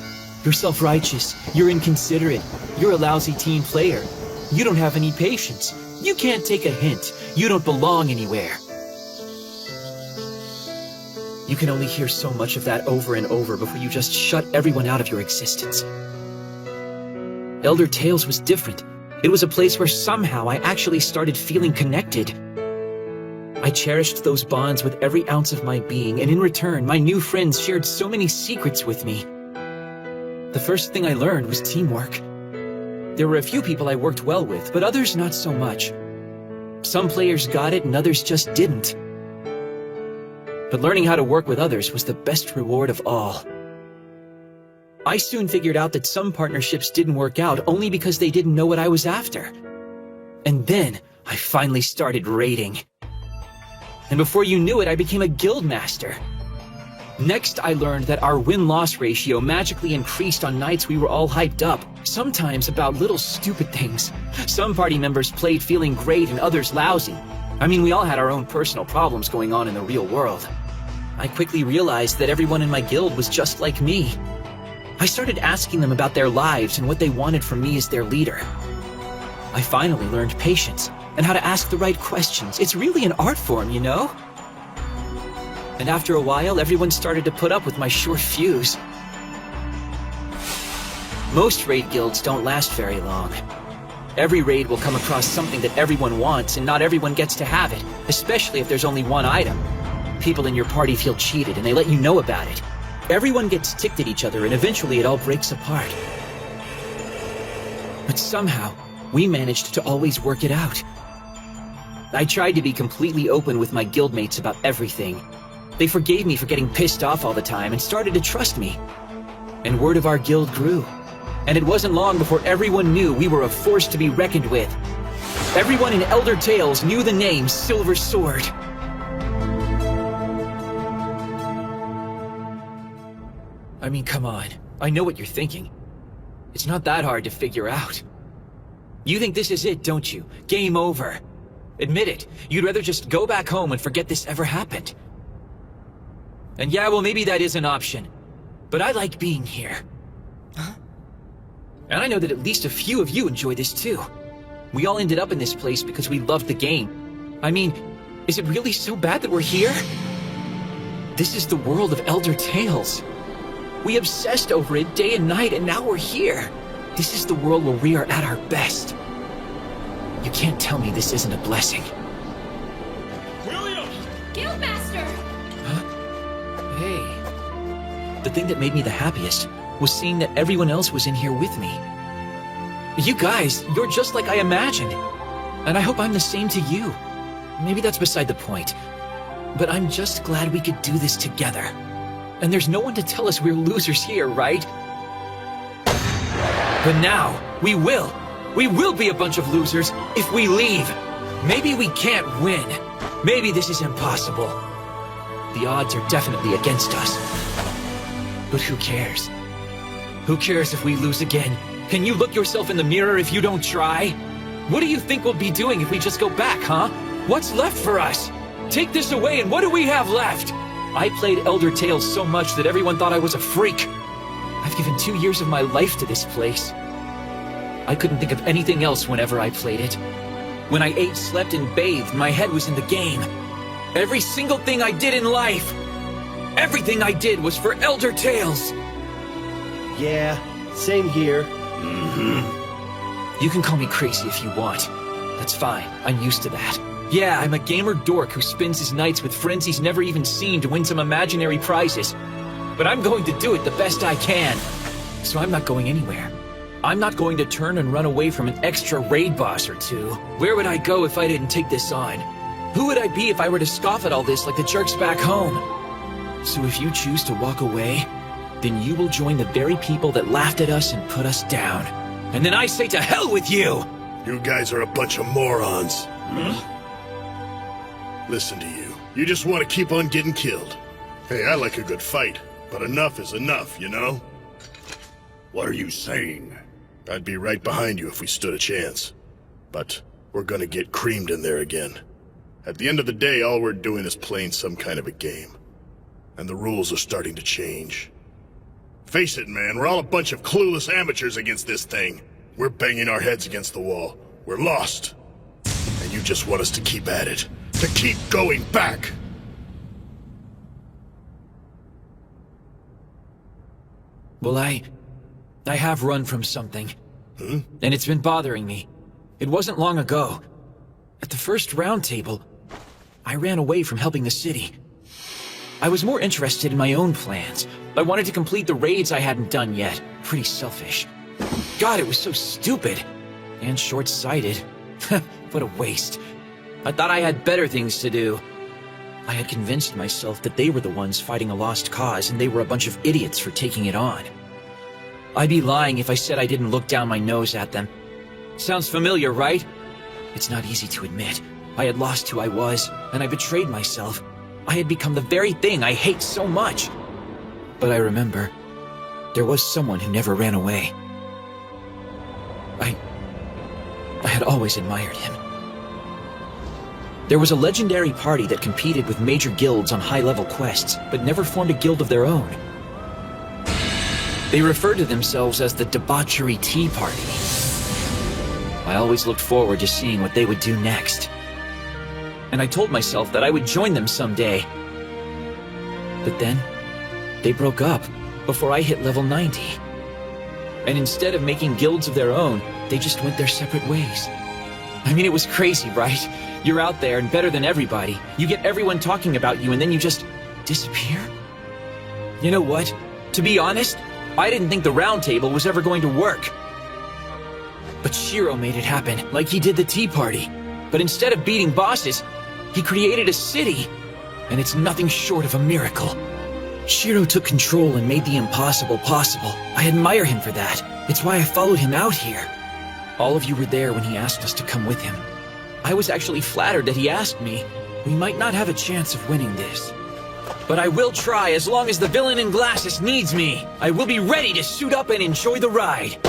You're self-righteous, you're inconsiderate, you're a lousy team player. You don't have any patience. You can't take a hint. You don't belong anywhere. You can only hear so much of that over and over before you just shut everyone out of your existence. Elder Tales was different. It was a place where somehow I actually started feeling connected. I cherished those bonds with every ounce of my being, and in return, my new friends shared so many secrets with me. The first thing I learned was teamwork. There were a few people I worked well with, but others not so much. Some players got it and others just didn't. But learning how to work with others was the best reward of all. I soon figured out that some partnerships didn't work out only because they didn't know what I was after. And then I finally started raiding. And before you knew it, I became a guild master. Next, I learned that our win-loss ratio magically increased on nights we were all hyped up, sometimes about little stupid things. Some party members played feeling great and others lousy. I mean, we all had our own personal problems going on in the real world. I quickly realized that everyone in my guild was just like me. I started asking them about their lives and what they wanted from me as their leader. I finally learned patience and how to ask the right questions. It's really an art form, you know? And after a while, everyone started to put up with my short fuse. Most raid guilds don't last very long. Every raid will come across something that everyone wants, and not everyone gets to have it, especially if there's only one item. People in your party feel cheated, and they let you know about it. Everyone gets ticked at each other, and eventually it all breaks apart. But somehow, we managed to always work it out. I tried to be completely open with my guildmates about everything. They forgave me for getting pissed off all the time and started to trust me. And word of our guild grew. And it wasn't long before everyone knew we were a force to be reckoned with. Everyone in Elder Tales knew the name Silver Sword. I mean, come on. I know what you're thinking. It's not that hard to figure out. You think this is it, don't you? Game over. Admit it. You'd rather just go back home and forget this ever happened. And yeah, well, maybe that is an option. But I like being here. And I know that at least a few of you enjoy this too. We all ended up in this place because we loved the game. I mean, is it really so bad that we're here? This is the world of Elder Tales. We obsessed over it day and night, and now we're here. This is the world where we are at our best. You can't tell me this isn't a blessing. William! Guildmaster! Hey. The thing that made me the happiest was seeing that everyone else was in here with me. You guys, you're just like I imagined. And I hope I'm the same to you. Maybe that's beside the point. But I'm just glad we could do this together. And there's no one to tell us we're losers here, right? But now, we will. We will be a bunch of losers if we leave. Maybe we can't win. Maybe this is impossible. The odds are definitely against us. But who cares? Who cares if we lose again? Can you look yourself in the mirror if you don't try? What do you think we'll be doing if we just go back, huh? What's left for us? Take this away and what do we have left? I played Elder Tales so much that everyone thought I was a freak. I've given 2 years of my life to this place. I couldn't think of anything else whenever I played it. When I ate, slept, and bathed, my head was in the game. Every single thing I did in life, everything I did was for Elder Tales. Yeah, same here. You can call me crazy if you want. That's fine, I'm used to that. Yeah, I'm a gamer dork who spends his nights with friends he's never even seen to win some imaginary prizes. But I'm going to do it the best I can. So I'm not going anywhere. I'm not going to turn and run away from an extra raid boss or two. Where would I go if I didn't take this on? Who would I be if I were to scoff at all this like the jerks back home? So if you choose to walk away, then you will join the very people that laughed at us and put us down. And then I say to hell with you! You guys are a bunch of morons. Listen to you. You just want to keep on getting killed. Hey, I like a good fight, but enough is enough, you know? What are you saying? I'd be right behind you if we stood a chance. But we're gonna get creamed in there again. At the end of the day, all we're doing is playing some kind of a game. And the rules are starting to change. Face it, man, we're all a bunch of clueless amateurs against this thing. We're banging our heads against the wall. We're lost. And you just want us to keep at it. To keep going back! Well, I have run from something. And it's been bothering me. It wasn't long ago. At the first round table, I ran away from helping the city. I was more interested in my own plans. I wanted to complete the raids I hadn't done yet. Pretty selfish. God, it was so stupid. And short-sighted. What a waste. I thought I had better things to do. I had convinced myself that they were the ones fighting a lost cause and they were a bunch of idiots for taking it on. I'd be lying if I said I didn't look down my nose at them. Sounds familiar, right? It's not easy to admit. I had lost who I was, and I betrayed myself. I had become the very thing I hate so much. But I remember, there was someone who never ran away. I had always admired him. There was a legendary party that competed with major guilds on high-level quests, but never formed a guild of their own. They referred to themselves as the Debauchery Tea Party. I always looked forward to seeing what they would do next. And I told myself that I would join them someday. But then, they broke up before I hit level 90. And instead of making guilds of their own, they just went their separate ways. I mean, it was crazy, right? You're out there and better than everybody. You get everyone talking about you and then you just disappear? You know what? To be honest, I didn't think the Round Table was ever going to work. But Shiro made it happen, like he did the Tea Party. But instead of beating bosses, he created a city. And it's nothing short of a miracle. Shiro took control and made the impossible possible. I admire him for that. It's why I followed him out here. All of you were there when he asked us to come with him. I was actually flattered that he asked me. We might not have a chance of winning this. But I will try as long as the villain in glasses needs me. I will be ready to suit up and enjoy the ride.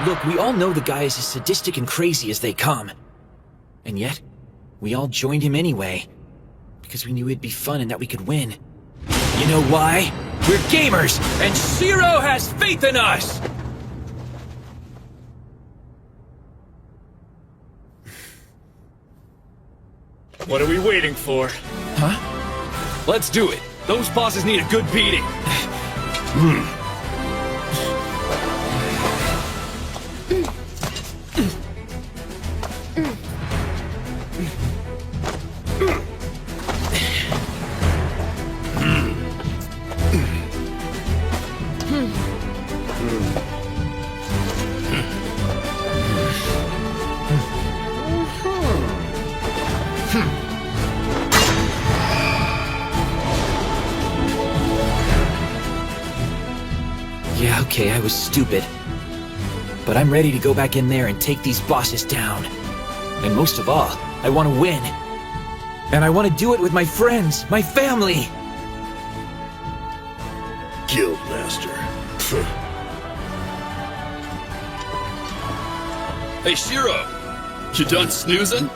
Look, we all know the guy is as sadistic and crazy as they come. And yet, we all joined him anyway. Because we knew it'd be fun and that we could win. You know why? We're gamers, and Shiro has faith in us! What are we waiting for? Huh? Let's do it. Those bosses need a good beating. Yeah, okay, I was stupid. But I'm ready to go back in there and take these bosses down. And most of all, I want to win. And I want to do it with my friends, my family! Guildmaster. Hey, Shiro! You done snoozing?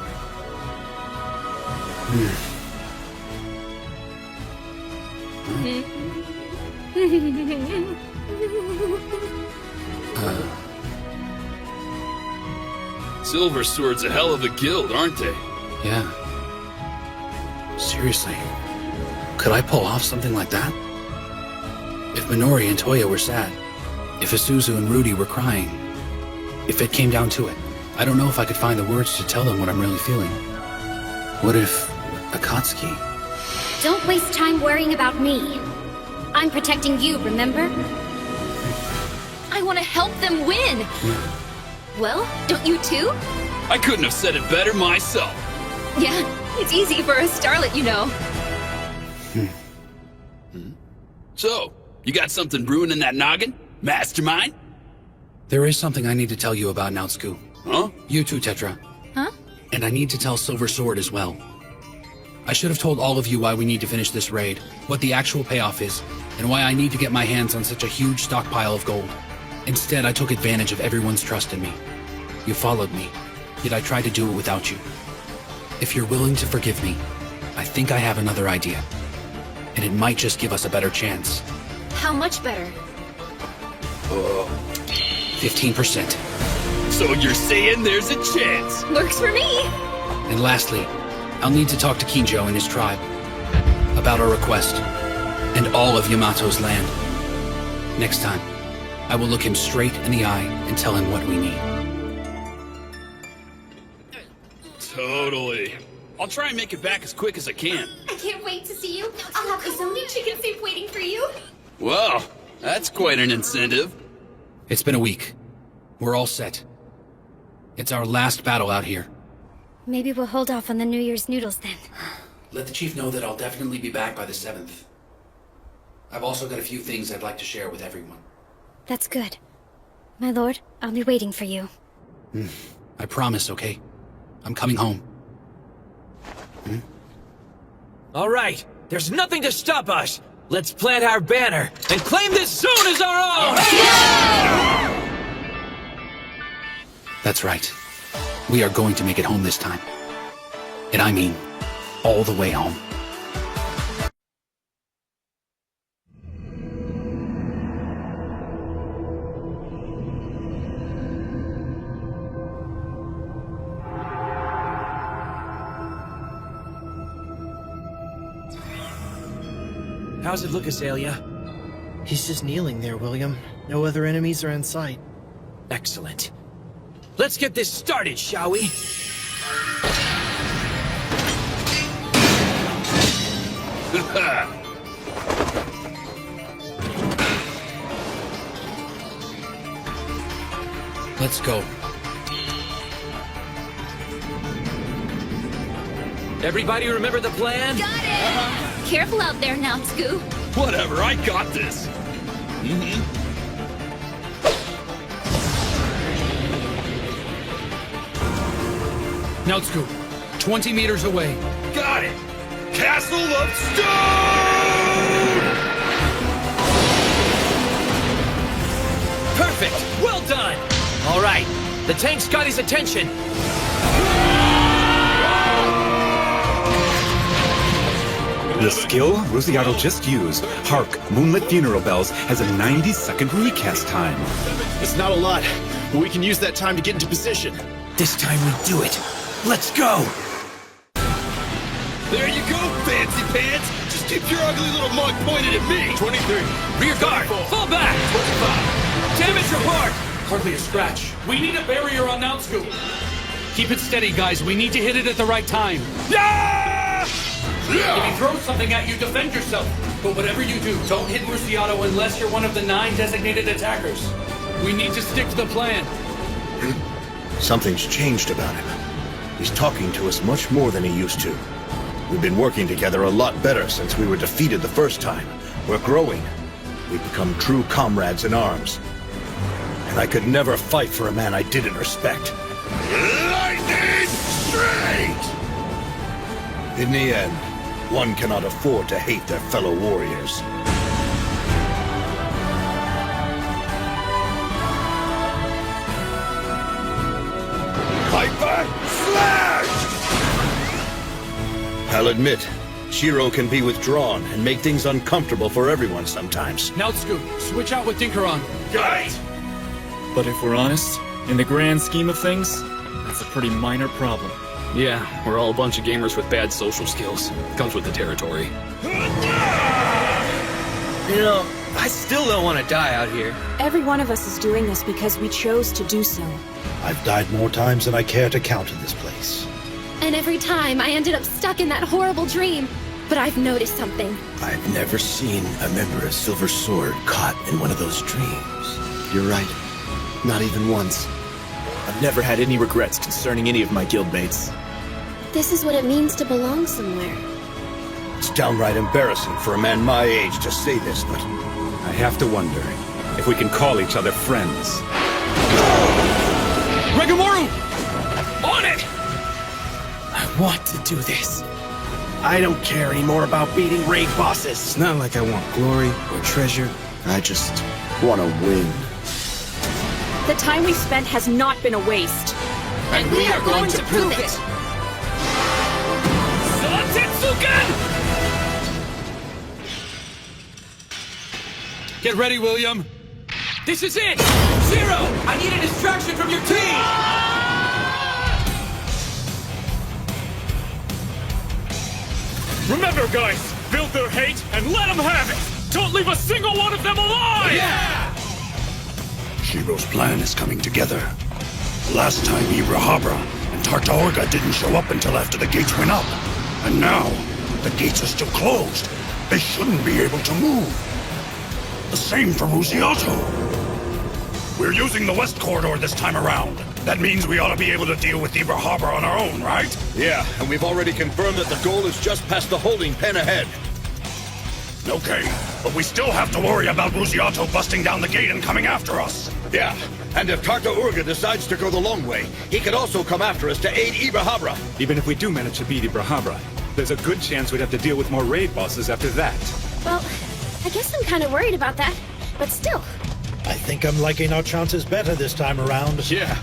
Silver Sword's a hell of a guild, aren't they? Yeah. Seriously, could I pull off something like that? If Minori and Toya were sad, if Isuzu and Rudy were crying, if it came down to it, I don't know if I could find the words to tell them what I'm really feeling. What if Akatsuki? Don't waste time worrying about me. I'm protecting you, remember? I want to help them win! Well, don't you too? I couldn't have said it better myself. Yeah, it's easy for a starlet, you know. So, you got something brewing in that noggin? Mastermind? There is something I need to tell you about Naotsuku. Huh? You too, Tetra. Huh? And I need to tell Silver Sword as well. I should have told all of you why we need to finish this raid, what the actual payoff is, and why I need to get my hands on such a huge stockpile of gold. Instead, I took advantage of everyone's trust in me. You followed me, yet I tried to do it without you. If you're willing to forgive me, I think I have another idea. And it might just give us a better chance. How much better? 15%. So you're saying there's a chance? Works for me! And lastly, I'll need to talk to Kinjo and his tribe about our request and all of Yamato's land. Next time, I will look him straight in the eye and tell him what we need. Totally. I'll try and make it back as quick as I can. I can't wait to see you. I'll have some new chicken soup waiting for you. Wow, that's quite an incentive. It's been a week. We're all set. It's our last battle out here. Maybe we'll hold off on the New Year's noodles then. Let the chief know that I'll definitely be back by the 7th. I've also got a few things I'd like to share with everyone. That's good. My lord, I'll be waiting for you. I promise, okay? I'm coming home. All right, there's nothing to stop us. Let's plant our banner and claim this zone as our own! That's right. We are going to make it home this time. And I mean, all the way home. How's it look, Azalea? He's just kneeling there, William. No other enemies are in sight. Excellent. Let's get this started, shall we? Let's go. Everybody remember the plan? Got it! Careful out there, Nautsu. Whatever, I got this. Nautsu, 20 meters away. Got it! Castle of Stone! Perfect! Well done! All right, the tank's got his attention. The skill Rosciato just used, Hark, Moonlit Funeral Bells, has a 90-second recast time. It's not a lot, but we can use that time to get into position. This time we do it. Let's go! There you go, fancy pants! Just keep your ugly little mug pointed at me! 23. Rear guard! Fall back! 25. Damage report! Hardly a scratch. We need a barrier on Nautsu. Keep it steady, guys. We need to hit it at the right time. If he throws something at you, defend yourself. But whatever you do, don't hit Rosciato unless you're one of the 9 designated attackers. We need to stick to the plan. Something's changed about him. He's talking to us much more than he used to. We've been working together a lot better since we were defeated the first time. We're growing. We've become true comrades in arms. And I could never fight for a man I didn't respect. Lightning straight! In the end, one cannot afford to hate their fellow warriors. Hyper Slash! I'll admit, Shiro can be withdrawn and make things uncomfortable for everyone sometimes. Nautsu, switch out with Dinkaron. Right! But if we're honest, in the grand scheme of things, that's a pretty minor problem. Yeah, we're all a bunch of gamers with bad social skills. Comes with the territory. You know, I still don't want to die out here. Every one of us is doing this because we chose to do so. I've died more times than I care to count in this place. And every time I ended up stuck in that horrible dream. But I've noticed something. I've never seen a member of Silver Sword caught in one of those dreams. You're right. Not even once. I've never had any regrets concerning any of my guildmates. This is what it means to belong somewhere. It's downright embarrassing for a man my age to say this, but I have to wonder if we can call each other friends. Regamoru! On it! I want to do this. I don't care anymore about beating raid bosses. It's not like I want glory or treasure. I just want to win. The time we spent has not been a waste. And we are going to prove it! Satetsuken! Get ready, William. This is it! Zero! I need a distraction from your team! Remember, guys, build their hate and let them have it! Don't leave a single one of them alive! Yeah! Shiro's plan is coming together. Last time, Ibrahabra and Tartaorga didn't show up until after the gates went up. And now, the gates are still closed. They shouldn't be able to move. The same for Rosciato. We're using the west corridor this time around. That means we ought to be able to deal with Ibrahabra on our own, right? yeah, and we've already confirmed that the goal is just past the holding pen ahead. Okay, but we still have to worry about Rosciato busting down the gate and coming after us. Yeah, and if Tartaorga decides to go the long way, he could also come after us to aid Ibrahabra. Even if we do manage to beat Ibrahabra, there's a good chance we'd have to deal with more raid bosses after that. Well, I guess I'm kind of worried about that. But still. I think I'm liking our chances better this time around. Yeah.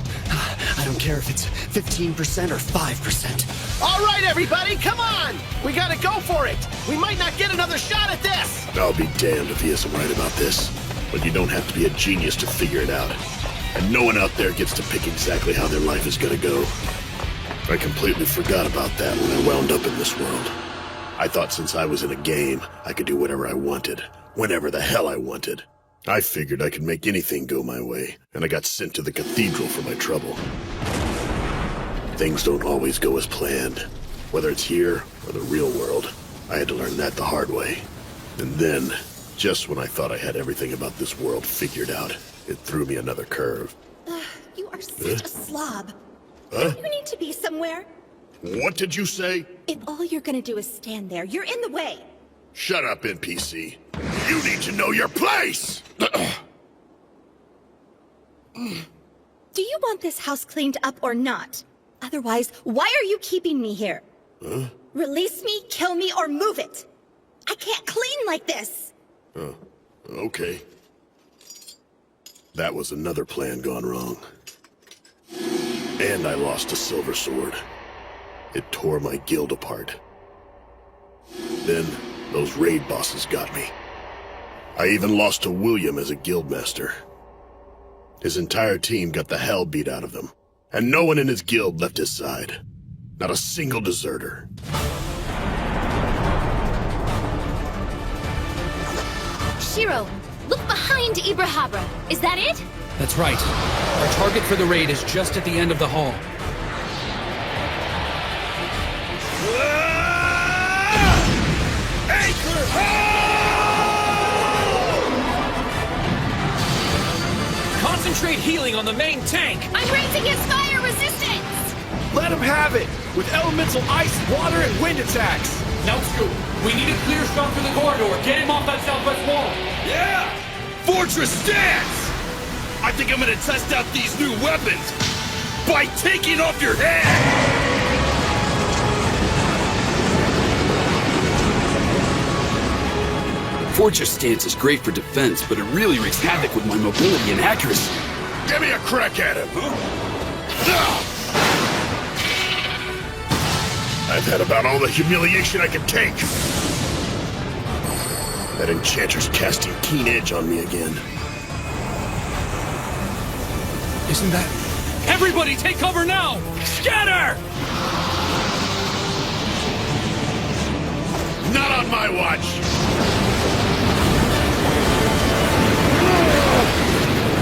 I don't care if it's 15% or 5%. All right, everybody, come on! We gotta go for it! We might not get another shot at this! I'll be damned if he isn't right about this. But you don't have to be a genius to figure it out. And no one out there gets to pick exactly how their life is gonna go. I completely forgot about that when I wound up in this world. I thought since I was in a game, I could do whatever I wanted, whenever the hell I wanted. I figured I could make anything go my way, and I got sent to the cathedral for my trouble. Things don't always go as planned, whether it's here or the real world. I had to learn that the hard way. And then, just when I thought I had everything about this world figured out, it threw me another curve. You are such a slob. Huh? You need to be somewhere. What did you say? If all you're gonna do is stand there, you're in the way. Shut up, NPC. You need to know your place! Do you want this house cleaned up or not? Otherwise, why are you keeping me here? Huh? Release me, kill me, or move it! I can't clean like this! Oh, okay. That was another plan gone wrong. And I lost a silver sword. It tore my guild apart. Then, those raid bosses got me. I even lost to William as a guildmaster. His entire team got the hell beat out of them, and no one in his guild left his side. Not a single deserter. Shiro, look behind Ibrahabra. Is that it? That's right. Our target for the raid is just at the end of the hall. Concentrate healing on the main tank! I'm raising his fire resistance! Let him have it! With elemental ice, water, and wind attacks! Now, Scoop, we need a clear shot for the corridor. Get him off that southwest wall. Yeah! Fortress stance! I think I'm gonna test out these new weapons by taking off your head! Fortress stance is great for defense, but it really wreaks havoc with my mobility and accuracy. Give me a crack at him, huh? I've had about all the humiliation I can take. That enchanter's casting keen edge on me again. Isn't that... Everybody take cover now! Scatter! Not on my watch!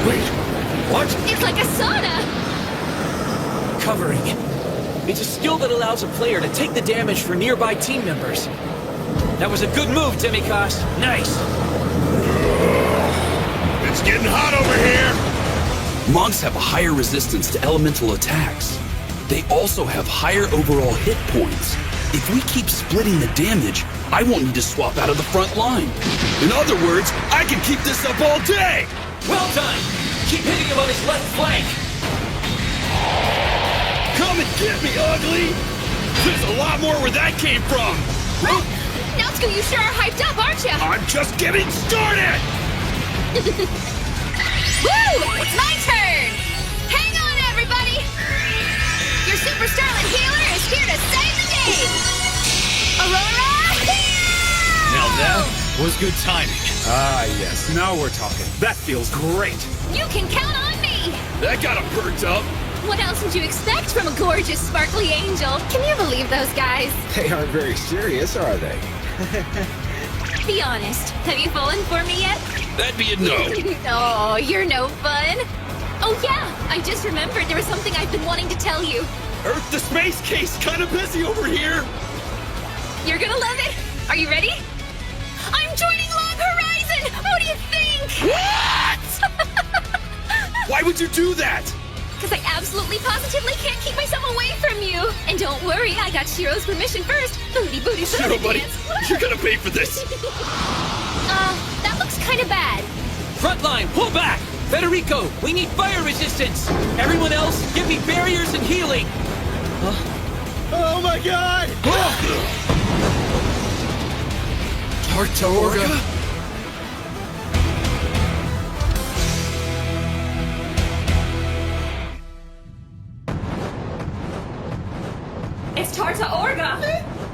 Wait, what? It's like a sauna! Covering. It's a skill that allows a player to take the damage for nearby team members. That was a good move, Demikos. Nice. It's getting hot over here! Monks have a higher resistance to elemental attacks. They also have higher overall hit points. If we keep splitting the damage, I won't need to swap out of the front line. In other words, I can keep this up all day! Well done! Keep hitting him on his left flank! Come and get me, ugly! There's a lot more where that came from! Natsuko, you sure are hyped up, aren't you? I'm just getting started! Woo! It's my turn! Hang on, everybody! Your Super Starlet Healer is here to save the day! Aurora, heal! Now that was good timing. Ah, yes, now we're talking. That feels great. You can count on me! That got him perked up. What else would you expect from a gorgeous, sparkly angel? Can you believe those guys? They aren't very serious, are they? Be honest, have you fallen for me yet? That'd be a no. Oh, you're no fun. Oh yeah, I just remembered there was something I've been wanting to tell you. Earth to space case, kind of busy over here. You're gonna love it. Are you ready? I'm joining Log Horizon! What do you think? What? Why would you do that? Because I absolutely positively can't keep myself away from you. And don't worry, I got Shiro's permission first. Booty booty Shiro, booty buddy, dance. you're gonna pay for this. That looks kind of bad. Frontline, pull back! Federico, we need fire resistance! Everyone else, give me barriers and healing! Oh my god! Tartaorga? It's Tartaorga!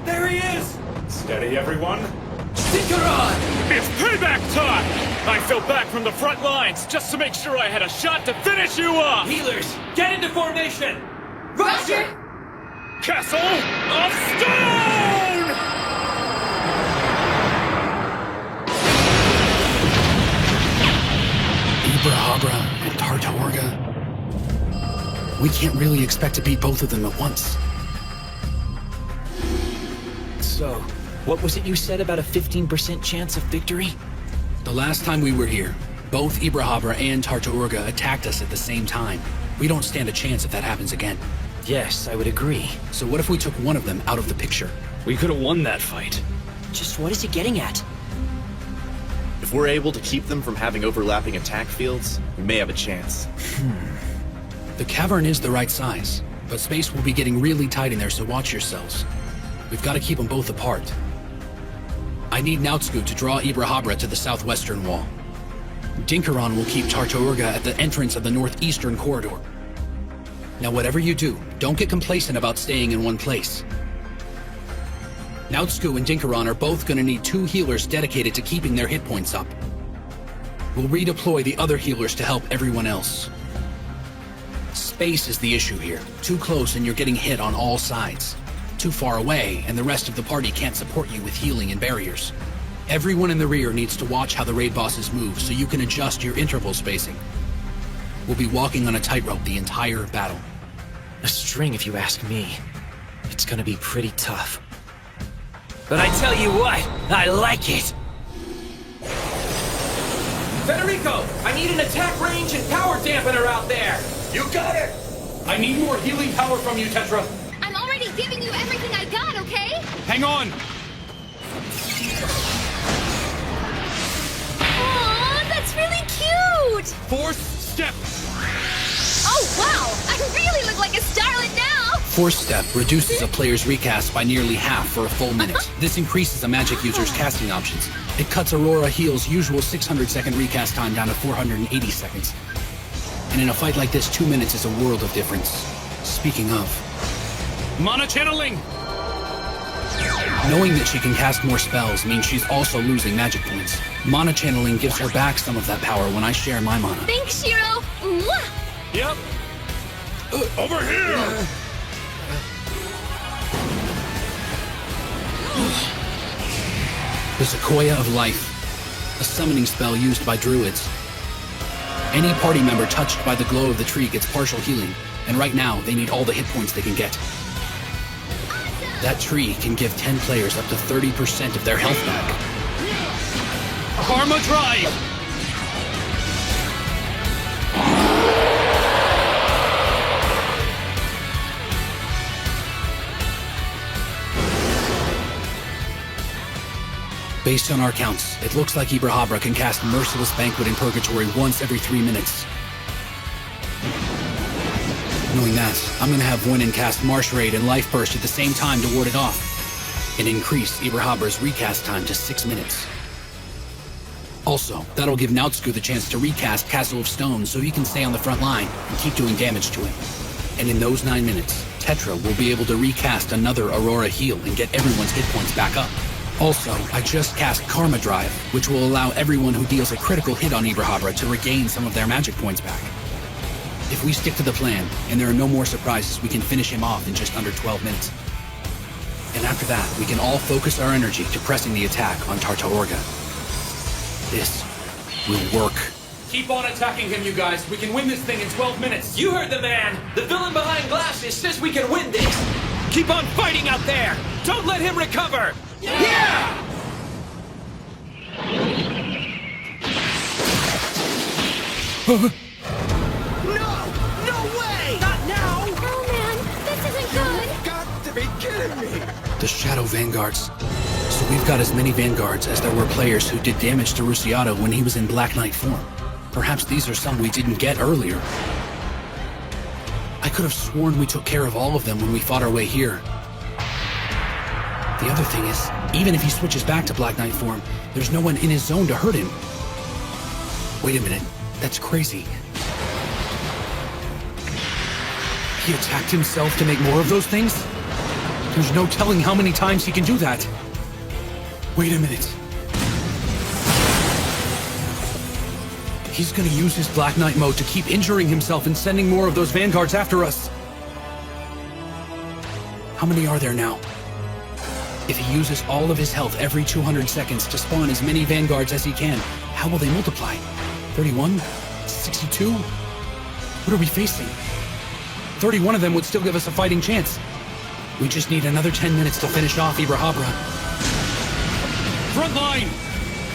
There he is! Steady, everyone. Synchron! It's payback time! I fell back from the front lines just to make sure I had a shot to finish you off! Healers, get into formation! Roger! Castle of Stone! Ibrahara and Tartaorga. We can't really expect to beat both of them at once. So, what was it you said about a 15% chance of victory? The last time we were here, both Ibrahara and Tartaorga attacked us at the same time. We don't stand a chance if that happens again. Yes, I would agree. So what if we took one of them out of the picture? We could have won that fight. Just what is he getting at? If we're able to keep them from having overlapping attack fields, we may have a chance. The cavern is the right size, but space will be getting really tight in there, so watch yourselves. We've got to keep them both apart. I need Nautsku to draw Ibrahara to the southwestern wall. Dinkaron will keep Tartaorga at the entrance of the northeastern corridor. Now whatever you do, don't get complacent about staying in one place. Nautsku and Dinkaron are both going to need 2 healers dedicated to keeping their hit points up. We'll redeploy the other healers to help everyone else. Space is the issue here. Too close and you're getting hit on all sides. Too far away and the rest of the party can't support you with healing and barriers. Everyone in the rear needs to watch how the raid bosses move so you can adjust your interval spacing. We'll be walking on a tightrope the entire battle. A string, if you ask me. It's gonna be pretty tough. But I tell you what, I like it! Federico, I need an attack range and power dampener out there! You got it! I need more healing power from you, Tetra. I'm already giving you everything I got, okay? Hang on! Aw, that's really cute! Force step! Oh, wow! I really look like a starlet now! Force Step reduces a player's recast by nearly half for a full minute. This increases a magic user's casting options. It cuts Aurora Heal's usual 600-second recast time down to 480 seconds. And in a fight like this, 2 minutes is a world of difference. Speaking of... Mana channeling! Knowing that she can cast more spells means she's also losing magic points. Mana channeling gives her back some of that power when I share my mana. Thanks, Shiro! Mwah! Yep. Over here! The Sequoia of Life, a summoning spell used by druids. Any party member touched by the glow of the tree gets partial healing, and right now they need all the hit points they can get. That tree can give 10 players up to 30% of their health back. Karma Drive! Based on our counts, it looks like Ibrahara can cast Merciless Banquet in Purgatory once every 3 minutes. Knowing that, I'm gonna have Wynnen cast Marsh Raid and Life Burst at the same time to ward it off, and increase Ibrahara's recast time to 6 minutes. Also, that'll give Nautsku the chance to recast Castle of Stone so he can stay on the front line and keep doing damage to him. And in those 9 minutes, Tetra will be able to recast another Aurora Heal and get everyone's hit points back up. Also, I just cast Karma Drive, which will allow everyone who deals a critical hit on Ibrahara to regain some of their magic points back. If we stick to the plan, and there are no more surprises, we can finish him off in just under 12 minutes. And after that, we can all focus our energy to pressing the attack on Tartaorga. This will work. Keep on attacking him, you guys. We can win this thing in 12 minutes. You heard the man. The villain behind glasses says we can win this. Keep on fighting out there. Don't let him recover. Yeah! The Shadow Vanguards. So we've got as many Vanguards as there were players who did damage to Rusiato when he was in Black Knight form. Perhaps these are some we didn't get earlier. I could have sworn we took care of all of them when we fought our way here. The other thing is, even if he switches back to Black Knight form, there's no one in his zone to hurt him. Wait a minute, that's crazy. He attacked himself to make more of those things? There's no telling how many times he can do that. Wait a minute. He's gonna use his Black Knight mode to keep injuring himself and sending more of those Vanguards after us. How many are there now? If he uses all of his health every 200 seconds to spawn as many Vanguards as he can, how will they multiply? 31? 62? What are we facing? 31 of them would still give us a fighting chance. We just need another 10 minutes to finish off Ibrahabra. Front line!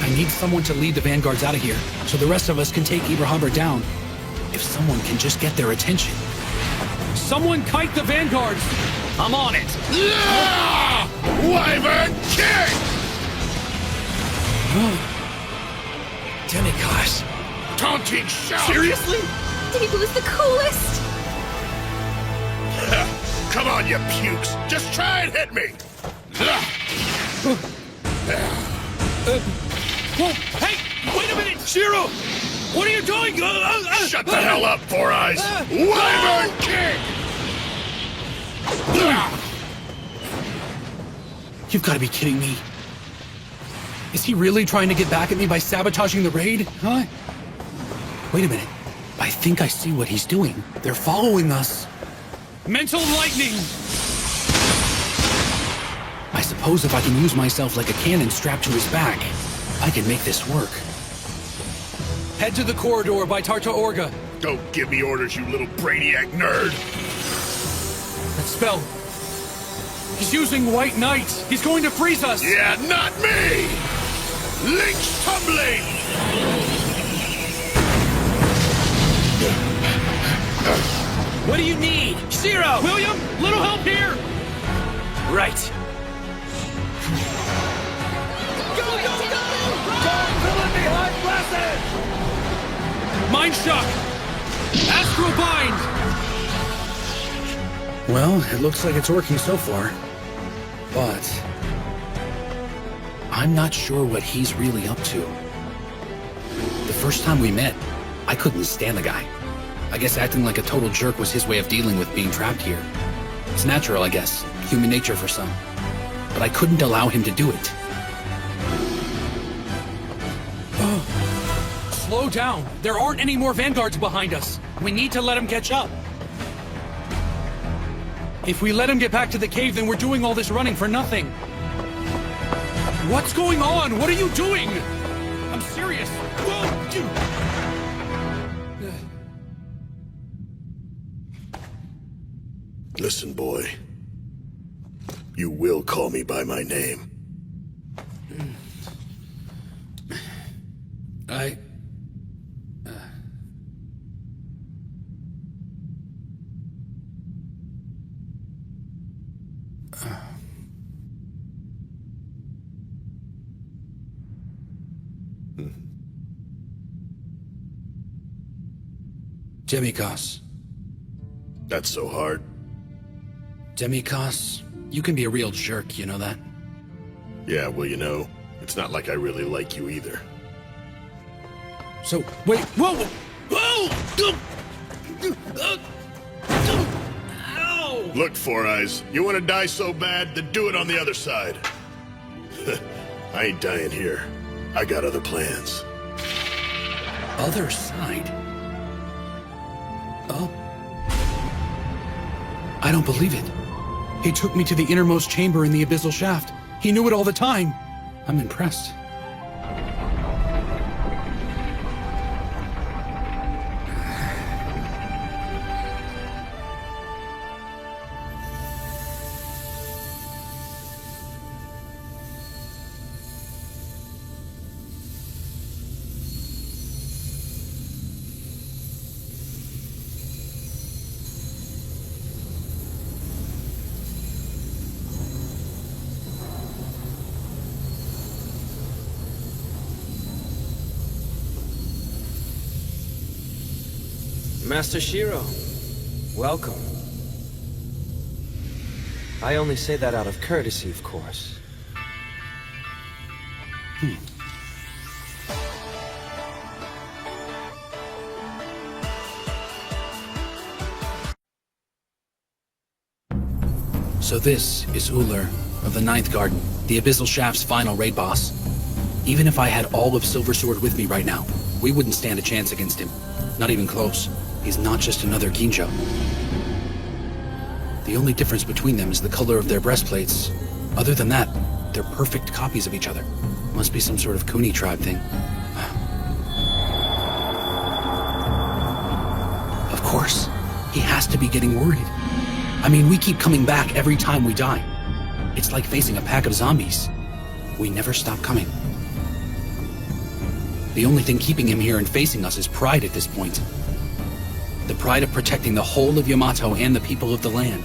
I need someone to lead the vanguards out of here, so the rest of us can take Ibrahabra down. If someone can just get their attention. Someone kite the vanguards! I'm on it! Yeah! Wyvern kick! Demikos. Taunting shout! Seriously? Debu's the coolest! Come on, you pukes! Just try and hit me! Whoa! Hey! Wait a minute! Shiro! What are you doing? Shut the hell up, Four Eyes! Wyvern kick! You've got to be kidding me. Is he really trying to get back at me by sabotaging the raid? Huh? Wait a minute. I think I see what he's doing. They're following us. Mental lightning! I suppose if I can use myself like a cannon strapped to his back, I can make this work. Head to the corridor by Tarta Orga. Don't give me orders, you little brainiac nerd! That spell. He's using White Knight. He's going to freeze us. Yeah, not me! Link's tumbling! What do you need? Shiro! William, little help here! Right. Go, go, go! Go, villain behind glasses! Mind shock! Astral bind! Well, it looks like it's working so far. But I'm not sure what he's really up to. The first time we met, I couldn't stand the guy. I guess acting like a total jerk was his way of dealing with being trapped here. It's natural, I guess. Human nature for some. But I couldn't allow him to do it. Slow down. There aren't any more vanguards behind us. We need to let him catch up. If we let him get back to the cave, then we're doing all this running for nothing. What's going on? What are you doing? I'm serious. Whoa, you... Listen, boy. You will call me by my name. Demikos. That's so hard. Demikos, you can be a real jerk, you know that? Yeah, well, you know, it's not like I really like you either. So, wait, whoa! Whoa! Ow! Look, Four Eyes, you want to die so bad, then do it on the other side. I ain't dying here. I got other plans. Other side? Oh. I don't believe it. He took me to the innermost chamber in the abyssal shaft. He knew it all the time. I'm impressed. Master Shiro, welcome. I only say that out of courtesy, of course. So this is Uller of the Ninth Garden, the Abyssal Shaft's final raid boss. Even if I had all of Silver Sword with me right now, we wouldn't stand a chance against him. Not even close. He's not just another Ginjo. The only difference between them is the color of their breastplates. Other than that, they're perfect copies of each other. Must be some sort of Kuni tribe thing. has to be getting worried. I mean, we keep coming back every time we die. It's like facing a pack of zombies. We never stop coming. The only thing keeping him here and facing us is pride at this point. The pride of protecting the whole of Yamato and the people of the land.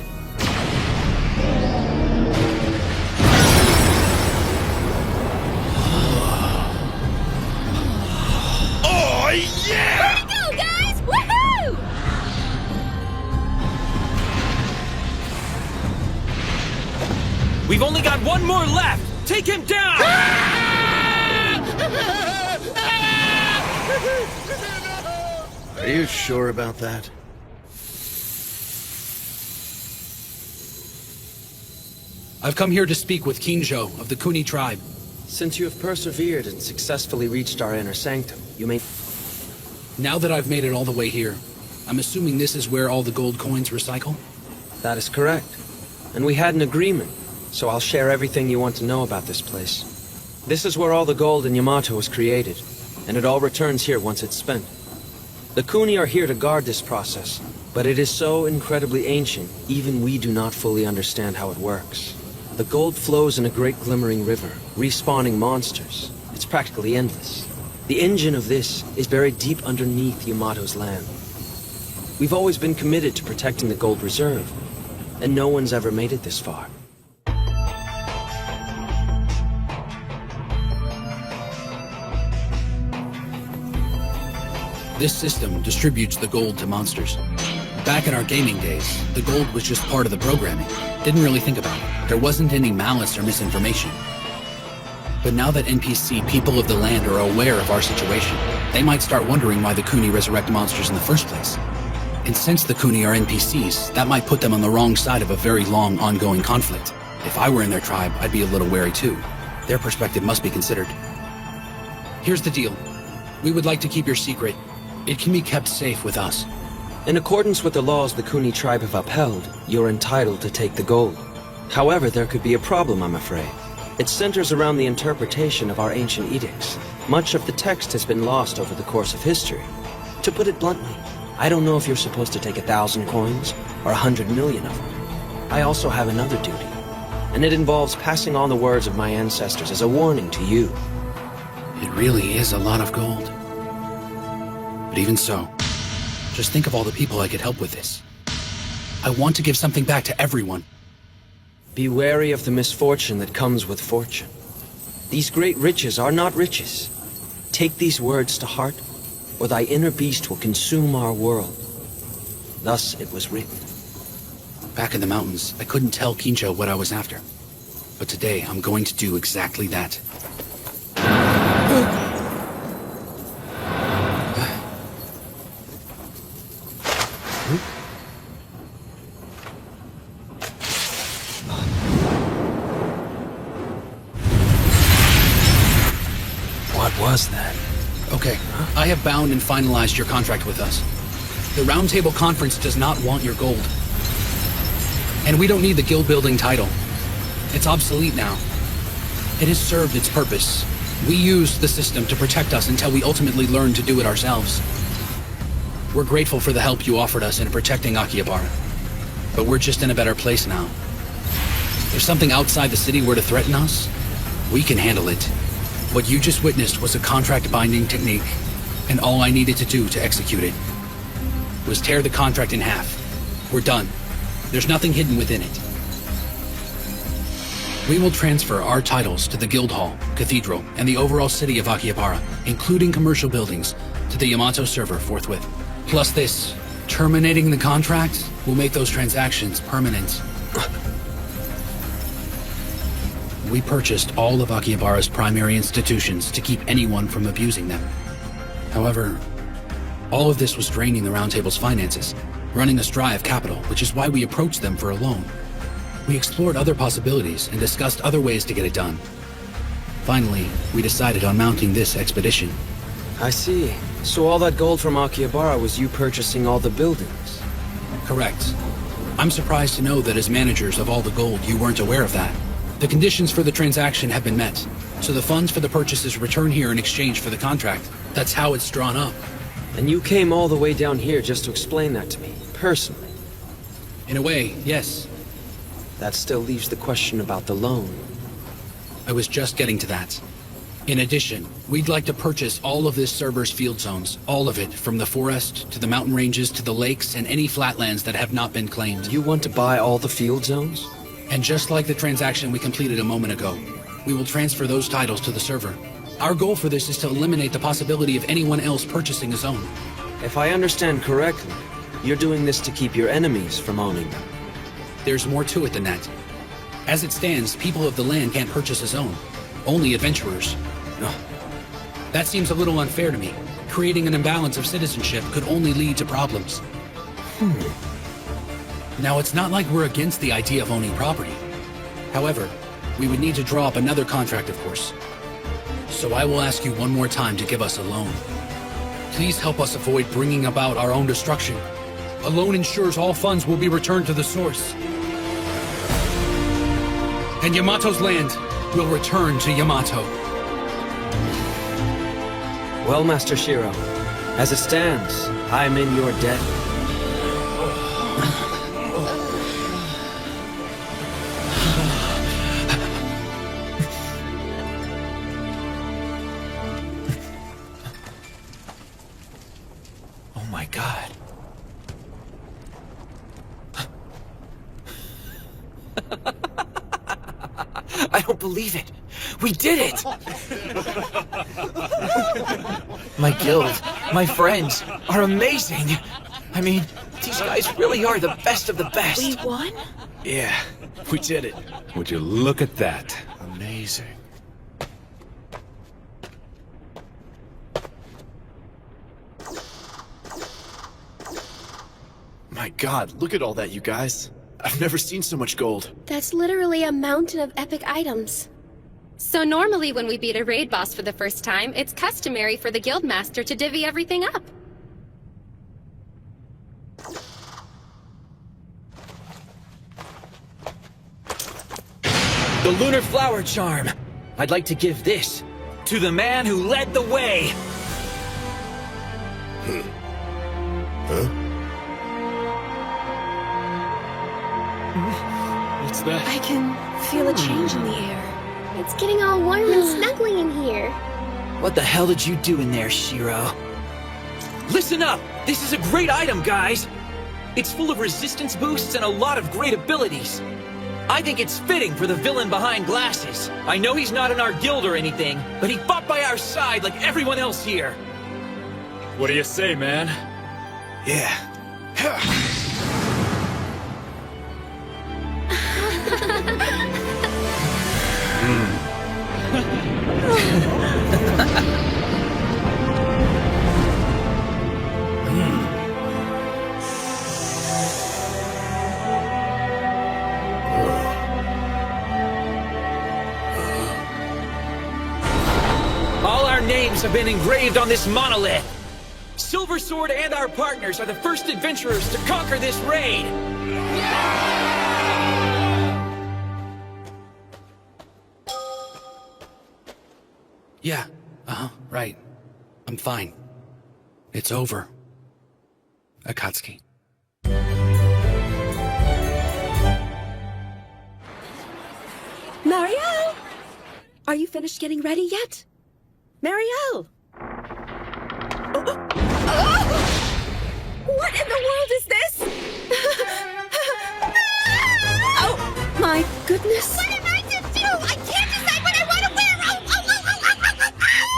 Oh, yeah! Way to go, guys! Woohoo! We've only got one more left! Take him down! Are you sure about that? I've come here to speak with Kinjo of the Kuni tribe. Since you have persevered and successfully reached our inner sanctum, you may... Now that I've made it all the way here, I'm assuming this is where all the gold coins recycle? That is correct. And we had an agreement, so I'll share everything you want to know about this place. This is where all the gold in Yamato was created, and it all returns here once it's spent. The Kuni are here to guard this process, but it is so incredibly ancient, even we do not fully understand how it works. The gold flows in a great glimmering river, respawning monsters. It's practically endless. The engine of this is buried deep underneath Yamato's land. We've always been committed to protecting the gold reserve, and no one's ever made it this far. This system distributes the gold to monsters. Back in our gaming days, the gold was just part of the programming. Didn't really think about it. There wasn't any malice or misinformation. But now that NPC people of the land are aware of our situation, they might start wondering why the Kuni resurrect monsters in the first place. And since the Kuni are NPCs, that might put them on the wrong side of a very long, ongoing conflict. If I were in their tribe, I'd be a little wary too. Their perspective must be considered. Here's the deal. We would like to keep your secret. It can be kept safe with us. In accordance with the laws the Kuni tribe have upheld, you're entitled to take the gold. However, there could be a problem, I'm afraid. It centers around the interpretation of our ancient edicts. Much of the text has been lost over the course of history. To put it bluntly, I don't know if you're supposed to take 1,000 coins or 100 million of them. I also have another duty, and it involves passing on the words of my ancestors as a warning to you. It really is a lot of gold. But even so, just think of all the people I could help with this. I want to give something back to everyone. Be wary of the misfortune that comes with fortune. These great riches are not riches. Take these words to heart, or thy inner beast will consume our world. Thus it was written. Back in the mountains, I couldn't tell Kinjo what I was after. But today, I'm going to do exactly that. What was that? Okay, I have bound and finalized your contract with us. The Roundtable Conference does not want your gold. And we don't need the guild building title. It's obsolete now. It has served its purpose. We used the system to protect us until we ultimately learned to do it ourselves. We're grateful for the help you offered us in protecting Akihabara. But we're just in a better place now. If something outside the city were to threaten us, we can handle it. What you just witnessed was a contract-binding technique, and all I needed to do to execute it was tear the contract in half. We're done. There's nothing hidden within it. We will transfer our titles to the Guild Hall, Cathedral, and the overall city of Akihabara, including commercial buildings, to the Yamato server forthwith. Plus this, terminating the contract will make those transactions permanent. We purchased all of Akihabara's primary institutions to keep anyone from abusing them. However, all of this was draining the Roundtable's finances, running us dry of capital, which is why we approached them for a loan. We explored other possibilities and discussed other ways to get it done. Finally, we decided on mounting this expedition. I see. So all that gold from Akihabara was you purchasing all the buildings? Correct. I'm surprised to know that as managers of all the gold, you weren't aware of that. The conditions for the transaction have been met, so the funds for the purchases return here in exchange for the contract. That's how it's drawn up. And you came all the way down here just to explain that to me, personally? In a way, yes. That still leaves the question about the loan. I was just getting to that. In addition, we'd like to purchase all of this server's field zones. All of it, from the forest, to the mountain ranges, to the lakes, and any flatlands that have not been claimed. You want to buy all the field zones? And just like the transaction we completed a moment ago, we will transfer those titles to the server. Our goal for this is to eliminate the possibility of anyone else purchasing a zone. If I understand correctly, you're doing this to keep your enemies from owning them. There's more to it than that. As it stands, people of the land can't purchase a zone. Only adventurers. That seems a little unfair to me. Creating an imbalance of citizenship could only lead to problems. Now, it's not like we're against the idea of owning property. However, we would need to draw up another contract, of course. So I will ask you one more time to give us a loan. Please help us avoid bringing about our own destruction. A loan ensures all funds will be returned to the source. And Yamato's land will return to Yamato. Well, Master Shiro, as it stands, I'm in your debt. Oh my god. I don't believe it. We did it! My guild, my friends, are amazing. I mean, these guys really are the best of the best. We won? Yeah, we did it. Would you look at that? Amazing. My god, look at all that, you guys. I've never seen so much gold. That's literally a mountain of epic items. So normally when we beat a raid boss for the first time, it's customary for the guildmaster to divvy everything up. The Lunar Flower Charm. I'd like to give this to the man who led the way. What's that? I can feel a change in the air. It's getting all warm and snuggly in here. What the hell did you do in there, Shiro? Listen up! This is a great item, guys! It's full of resistance boosts and a lot of great abilities. I think it's fitting for the villain behind glasses. I know he's not in our guild or anything, but he fought by our side like everyone else here. What do you say, man? Yeah. All our names have been engraved on this monolith. Silver Sword and our partners are the first adventurers to conquer this raid. Yeah, right. I'm fine. It's over. Akatsuki. Marielle! Are you finished getting ready yet? Marielle! What in the world is this? Oh, my goodness. What am I to do? I can't decide what I want to wear.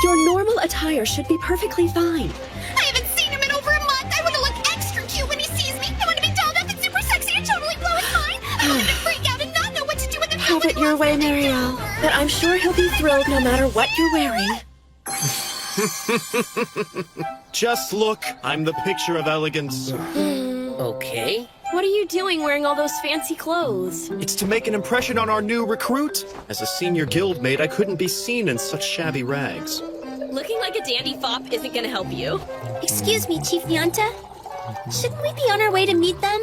Your normal attire should be perfectly fine. I haven't seen him in over a month. I want to look extra cute when he sees me. I want to be dolled up and super sexy and totally blow his mind. I want him to freak out and not know what to do with the Have it your way, Marielle. But I'm sure he'll be thrilled no matter what you're wearing. Just look, I'm the picture of elegance. Okay. What are you doing wearing all those fancy clothes? It's to make an impression on our new recruit. As a senior guildmate, I couldn't be seen in such shabby rags. Looking like a dandy fop isn't gonna help you. Excuse me, Chief Nyanta. Shouldn't we be on our way to meet them?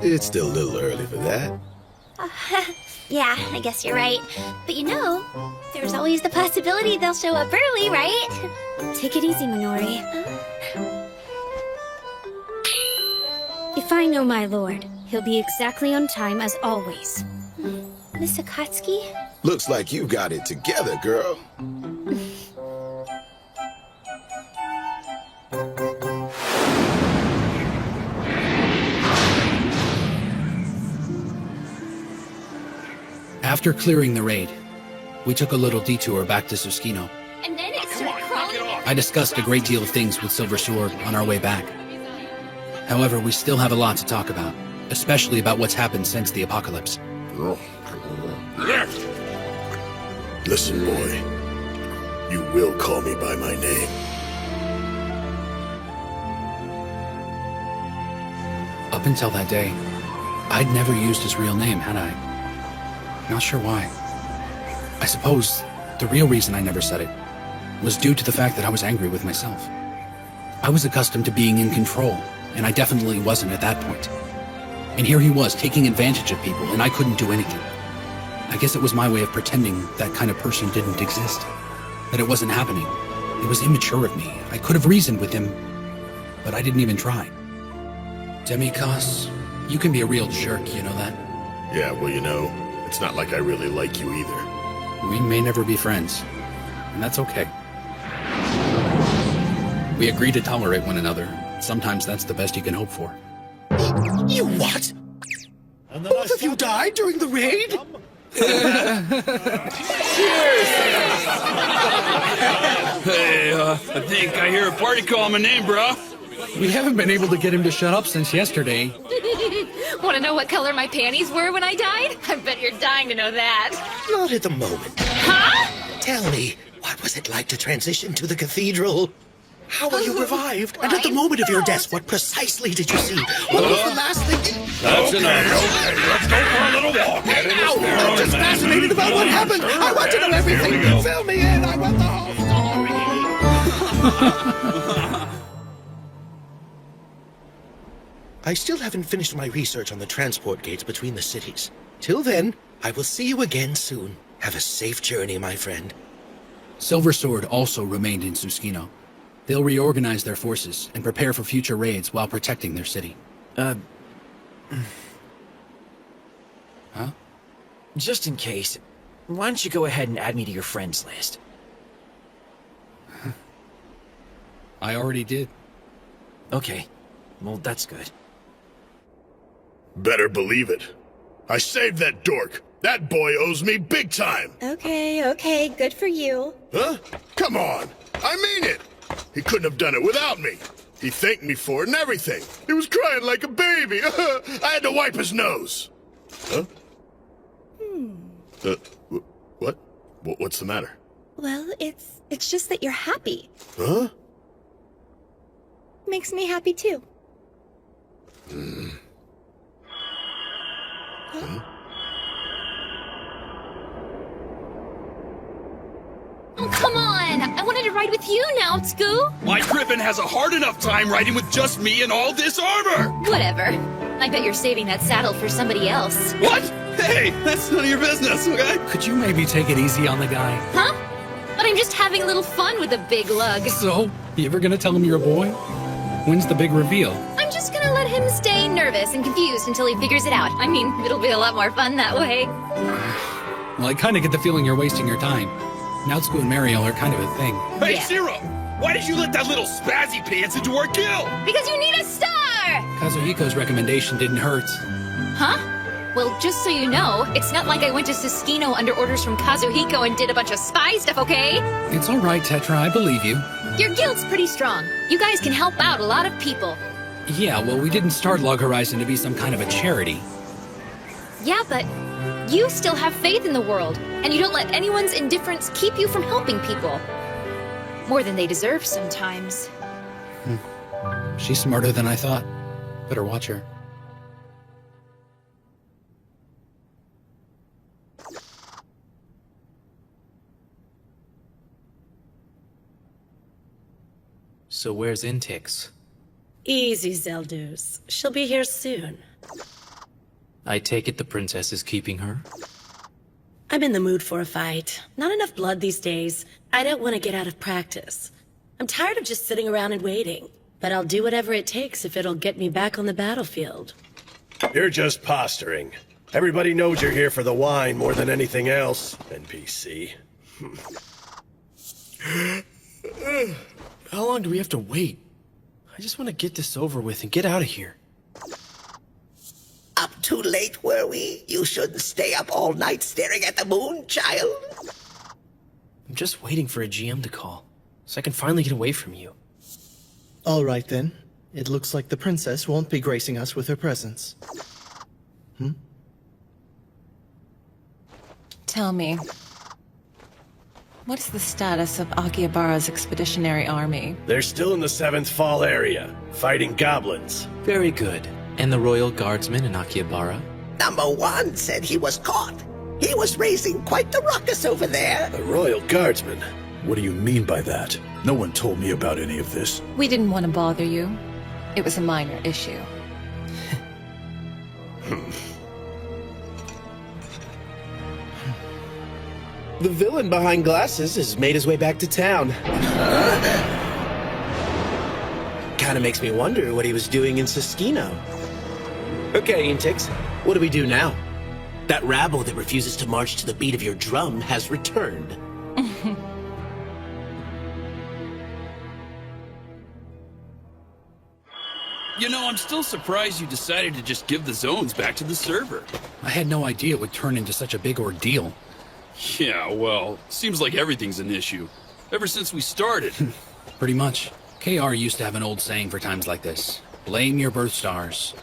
It's still a little early for that. Yeah, I guess you're right. But you know, there's always the possibility they'll show up early, right? Take it easy, Minori. If I know my lord, He'll be exactly on time as always. Miss Akatsuki? Looks like you got it together, girl. After clearing the raid, we took a little detour back to Susukino. And then it started crawling. I discussed a great deal of things with Silver Sword on our way back. However, we still have a lot to talk about, especially about what's happened since the apocalypse. Listen, boy. You will call me by my name. Up until that day, I'd never used his real name, had I? Not sure why. I suppose the real reason I never said it was due to the fact that I was angry with myself. I was accustomed to being in control, and I definitely wasn't at that point. And here he was, taking advantage of people, and I couldn't do anything. I guess it was my way of pretending that kind of person didn't exist, that it wasn't happening. It was immature of me. I could have reasoned with him, but I didn't even try. Demi-Cos, you can be a real jerk, you know that? Yeah, well, you know, it's not like I really like you either. We may never be friends, and that's okay. We agree to tolerate one another. Sometimes that's the best you can hope for. You what? Both of you died during the raid? Hey, I think I hear a party call my name, bro. We haven't been able to get him to shut up since yesterday. Want to know what color my panties were when I died? I bet you're dying to know that. Not at the moment. Huh? Tell me, what was it like to transition to the cathedral? How were you revived? And at the moment of your death, what precisely did you see? What was the last thing you... That's enough. Okay, let's go for a little walk. I'm just fascinated about what happened. I want to know everything. Fill me in. I want the whole story. I still haven't finished my research on the transport gates between the cities. Till then, I will see you again soon. Have a safe journey, my friend. Silver Sword also remained in Susukino. They'll reorganize their forces and prepare for future raids while protecting their city. Huh? Just in case, why don't you go ahead and add me to your friends list? I already did. Okay. Well, that's good. Better believe it. I saved that dork. That boy owes me big time. Okay, good for you. Huh? Come on. I mean it. He couldn't have done it without me. He thanked me for it and everything. He was crying like a baby. I had to wipe his nose. Huh? What? What's the matter? Well, it's just that you're happy. Huh? Makes me happy too. Oh, come on! I wanted to ride with you now, Scoo! My griffin has a hard enough time riding with just me and all this armor! Whatever. I bet you're saving that saddle for somebody else. What? Hey, that's none of your business, okay? Could you maybe take it easy on the guy? Huh? But I'm just having a little fun with a big lug. So, you ever gonna tell him you're a boy? When's the big reveal? I'm just gonna let him stay nervous and confused until he figures it out. I mean, it'll be a lot more fun that way. Well, I kinda get the feeling you're wasting your time. Nautsuko and Mariel are kind of a thing. Hey, Yeah. Zero! Why did you let that little spazzy pants into our guild? Because you need a star! Kazuhiko's recommendation didn't hurt. Huh? Well, just so you know, it's not like I went to Susukino under orders from Kazuhiko and did a bunch of spy stuff, okay? It's alright, Tetra, I believe you. Your guild's pretty strong. You guys can help out a lot of people. Yeah, well, we didn't start Log Horizon to be some kind of a charity. Yeah, but you still have faith in the world, and you don't let anyone's indifference keep you from helping people. More than they deserve sometimes. She's smarter than I thought. Better watch her. So where's Intix? Easy, Zeldus. She'll be here soon. I take it the princess is keeping her? I'm in the mood for a fight. Not enough blood these days. I don't want to get out of practice. I'm tired of just sitting around and waiting. But I'll do whatever it takes if it'll get me back on the battlefield. You're just posturing. Everybody knows you're here for the wine more than anything else, NPC. How long do we have to wait? I just want to get this over with and get out of here. Up too late, were we? You shouldn't stay up all night staring at the moon, child. I'm just waiting for a GM to call, so I can finally get away from you. All right, then. It looks like the princess won't be gracing us with her presence. Tell me, what's the status of Akihabara's expeditionary army? They're still in the 7th Fall area, fighting goblins. Very good. And the royal guardsman in Akihabara? Number 1 said he was caught. He was raising quite the ruckus over there. The royal guardsman? What do you mean by that? No one told me about any of this. We didn't want to bother you. It was a minor issue. The villain behind glasses has made his way back to town. Kinda makes me wonder what he was doing in Siskino. Okay, Intix, what do we do now? That rabble that refuses to march to the beat of your drum has returned. You know, I'm still surprised you decided to just give the zones back to the server. I had no idea it would turn into such a big ordeal. Yeah, well, seems like everything's an issue. Ever since we started. Pretty much. KR used to have an old saying for times like this. Blame your birth stars,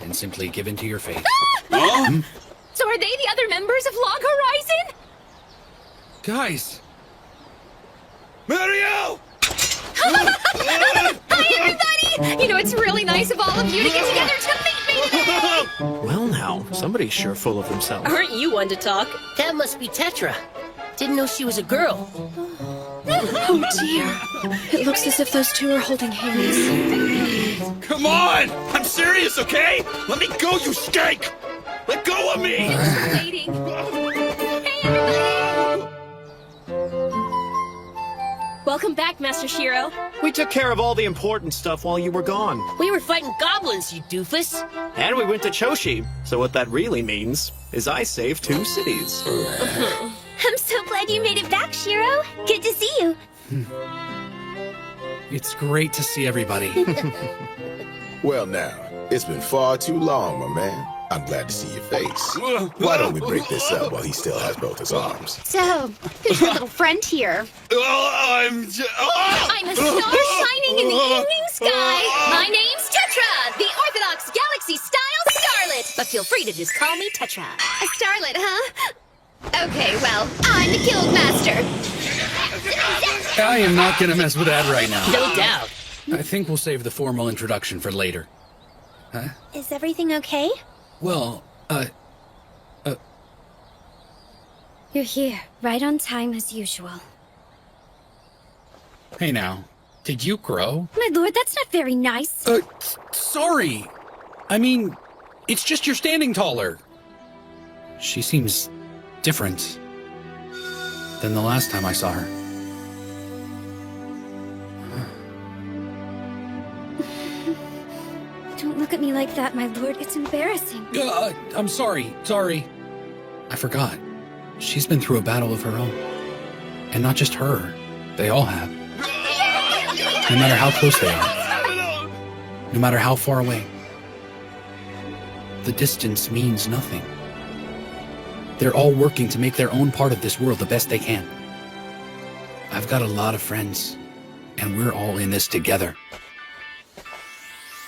and simply give in to your fate. Huh? So are they the other members of Log Horizon? Guys! Mario! Hi, everybody! You know, it's really nice of all of you to get together to meet me today! Well now, somebody's sure full of themselves. Aren't you one to talk? That must be Tetra. Didn't know she was a girl. Oh dear. It looks as if those two are holding hands. Come on! I'm serious, okay? Let me go, you skank! Let go of me! Waiting. Hey, everybody! Welcome back, Master Shiro. We took care of all the important stuff while you were gone. We were fighting goblins, you doofus. And we went to Choshi. So what that really means is I saved 2 cities. I'm so glad you made it back, Shiro. Good to see you. It's great to see everybody. Well now, it's been far too long, my man. I'm glad to see your face. Why don't we break this up while he still has both his arms? So, who's your little friend here? I'm a star shining in the evening sky. My name's Tetra, the Orthodox Galaxy-style starlet. But feel free to just call me Tetra. A starlet, huh? Okay, well, I'm the Guild Master. I am not gonna mess with that right now. No doubt. I think we'll save the formal introduction for later. Huh? Is everything okay? Well, You're here, right on time as usual. Hey now, did you grow? My lord, that's not very nice. Sorry. I mean, it's just you're standing taller. She seems different than the last time I saw her. Don't look at me like that, my lord. It's embarrassing. I'm sorry. I forgot. She's been through a battle of her own. And not just her. They all have. No matter how close they are. No matter how far away. The distance means nothing. They're all working to make their own part of this world the best they can. I've got a lot of friends, and we're all in this together.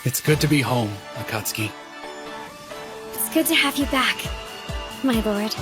It's good to be home, Akatsuki. It's good to have you back, my lord.